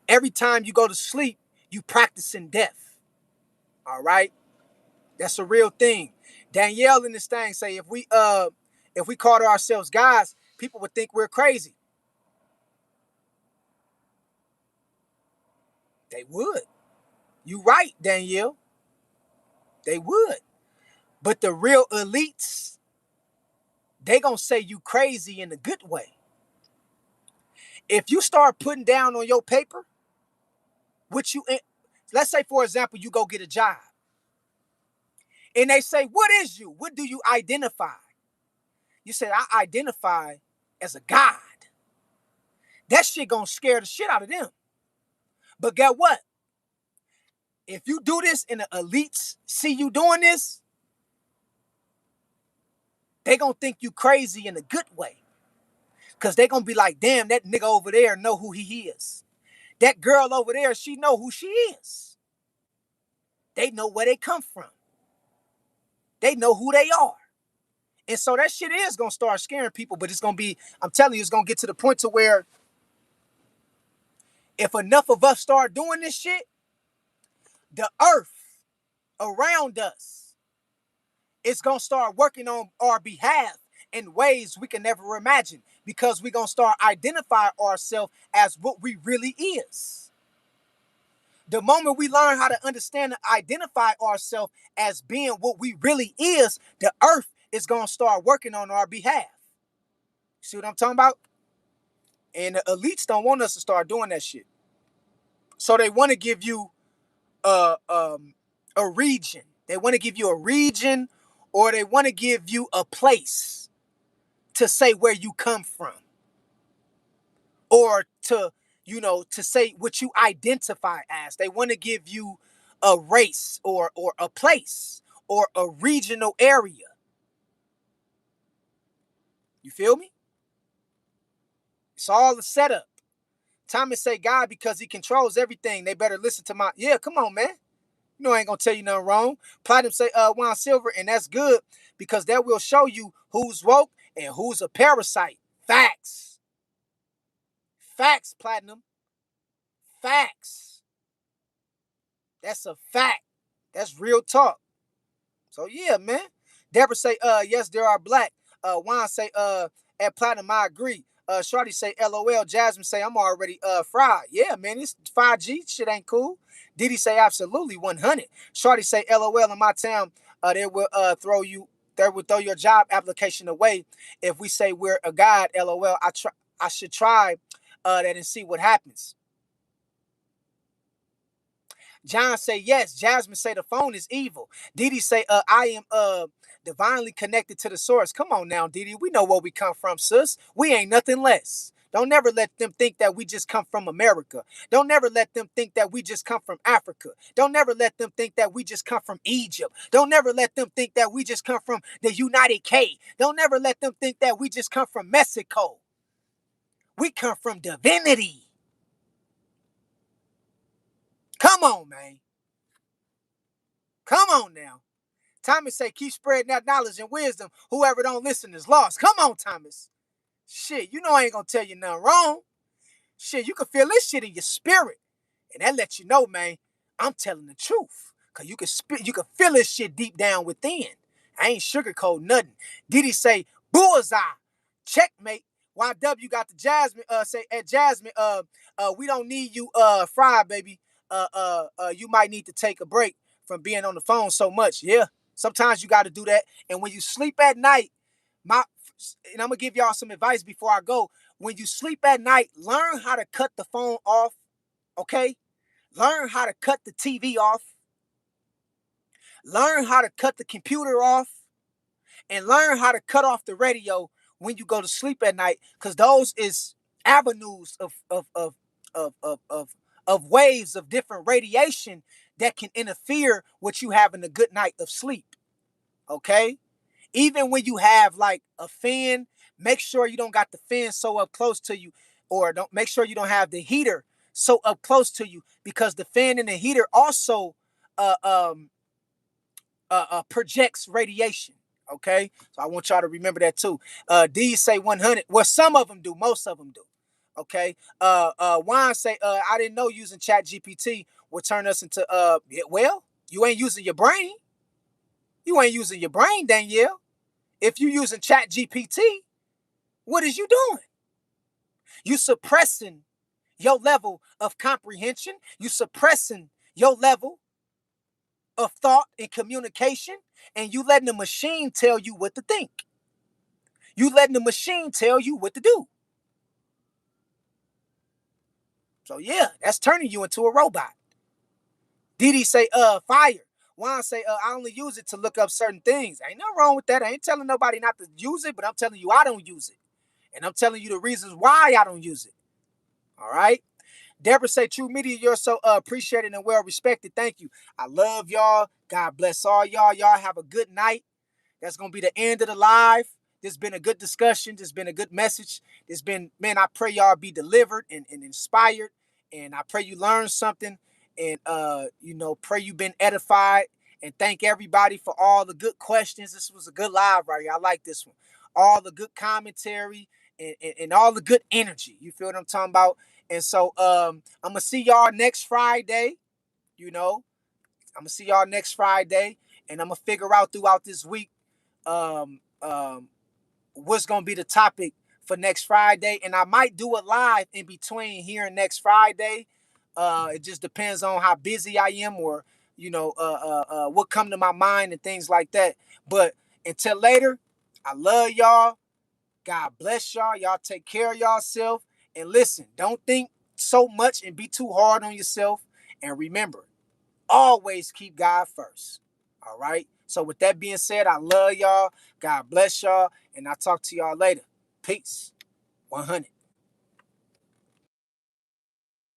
every time you go to sleep, you practicing death. All right? That's a real thing. Danielle in this thing say if we called ourselves gods, people would think we're crazy. They would. You right, Danielle. They would. But the real elites, they gonna say you crazy in a good way. If you start putting down on your paper, let's say, for example, you go get a job. And they say, what is you? What do you identify? You say, I identify as a god. That shit gonna scare the shit out of them. But get what? If you do this and the elites see you doing this, they gonna think you crazy in a good way. Cause they gonna be like, damn, that nigga over there know who he is. That girl over there, she know who she is. They know where they come from. They know who they are. And so that shit is gonna start scaring people, but it's gonna be, I'm telling you, it's gonna get to the point to where if enough of us start doing this shit, the earth around us is gonna start working on our behalf in ways we can never imagine, because we're gonna start identifying ourselves as what we really is. The moment we learn how to understand and identify ourselves as being what we really is, the earth is gonna start working on our behalf. See what I'm talking about? And the elites don't want us to start doing that shit. So they want to give you a region. They want to give you a region, or they want to give you a place to say where you come from, or to, to say what you identify as. They want to give you a race, or a place, or a regional area. You feel me? It's all a setup. Thomas say God, because he controls everything, they better listen to my, yeah, come on, man. You know I ain't gonna tell you nothing wrong. Platinum say wine silver, and that's good, because that will show you who's woke and who's a parasite. Facts. Facts, Platinum. Facts. That's a fact. That's real talk. So yeah, man. Deborah say, yes, there are black. Wine say, at Platinum, I agree. Shorty say, LOL. Jasmine say, I'm already fried. Yeah, man, this 5G shit ain't cool. Diddy say, absolutely, 100. Shorty say, LOL, in my town, they will throw your job application away if we say we're a god. LOL. I should try that and see what happens. John say, yes. Jasmine say, the phone is evil. Didi say, I am divinely connected to the source. Come on now, Didi. We know where we come from, sis. We ain't nothing less. Don't never let them think that we just come from America. Don't never let them think that we just come from Africa. Don't never let them think that we just come from Egypt. Don't never let them think that we just come from the United K. Don't never let them think that we just come from Mexico. We come from divinity. Come on, man. Come on now. Thomas say, keep spreading that knowledge and wisdom. Whoever don't listen is lost. Come on, Thomas. Shit, you know I ain't gonna tell you nothing wrong. Shit, you can feel this shit in your spirit. And that lets you know, man, I'm telling the truth. Cause you can feel this shit deep down within. I ain't sugarcoat nothing. Diddy say, bullseye. Checkmate. YW got the Jasmine, say at Jasmine, we don't need you fried, baby. You might need to take a break from being on the phone so much. Yeah. Sometimes you got to do that. And when you sleep at night, and I'm gonna give y'all some advice before I go. When you sleep at night, learn how to cut the phone off. Okay? Learn how to cut the TV off. Learn how to cut the computer off. And learn how to cut off the radio when you go to sleep at night. Because those is avenues of waves of different radiation that can interfere with you having a good night of sleep. Okay? Even when you have like a fan, make sure you don't got the fan so up close to you, or don't make sure you don't have the heater so up close to you, because the fan and the heater also projects radiation. Okay, so I want y'all to remember that too. These say 100. Well, some of them do, most of them do. Okay. Wine say, I didn't know using Chat GPT would turn us into well, you ain't using your brain. You ain't using your brain, Danielle. If you using Chat GPT, what is you doing? You suppressing your level of comprehension. You suppressing your level of thought and communication, and you letting the machine tell you what to think. You letting the machine tell you what to do. So yeah, that's turning you into a robot. Didi say, fire. Juan say, I only use it to look up certain things. Ain't nothing wrong with that. I ain't telling nobody not to use it, but I'm telling you I don't use it. And I'm telling you the reasons why I don't use it. All right? Deborah say true media, you're so appreciated and well respected. Thank you. I love y'all. God bless all y'all. Y'all have a good night. That's going to be the end of the live. This has been a good discussion. This has been a good message. This been, man, I pray y'all be delivered and inspired. And I pray you learn something. And, pray you've been edified. And thank everybody for all the good questions. This was a good live right here. I like this one. All the good commentary and all the good energy. You feel what I'm talking about? And so I'm going to see y'all next Friday. I'm going to see y'all next Friday. And I'm going to figure out throughout this week um, um, what's gonna be the topic for next Friday, and I might do a live in between here and next Friday. It just depends on how busy I am, or what come to my mind and things like that. But until later, I love y'all. God bless y'all. Y'all take care of yourself, and listen. Don't think so much and be too hard on yourself. And remember, always keep God first. All right. So with that being said, I love y'all. God bless y'all. And I'll talk to y'all later. Peace. 100.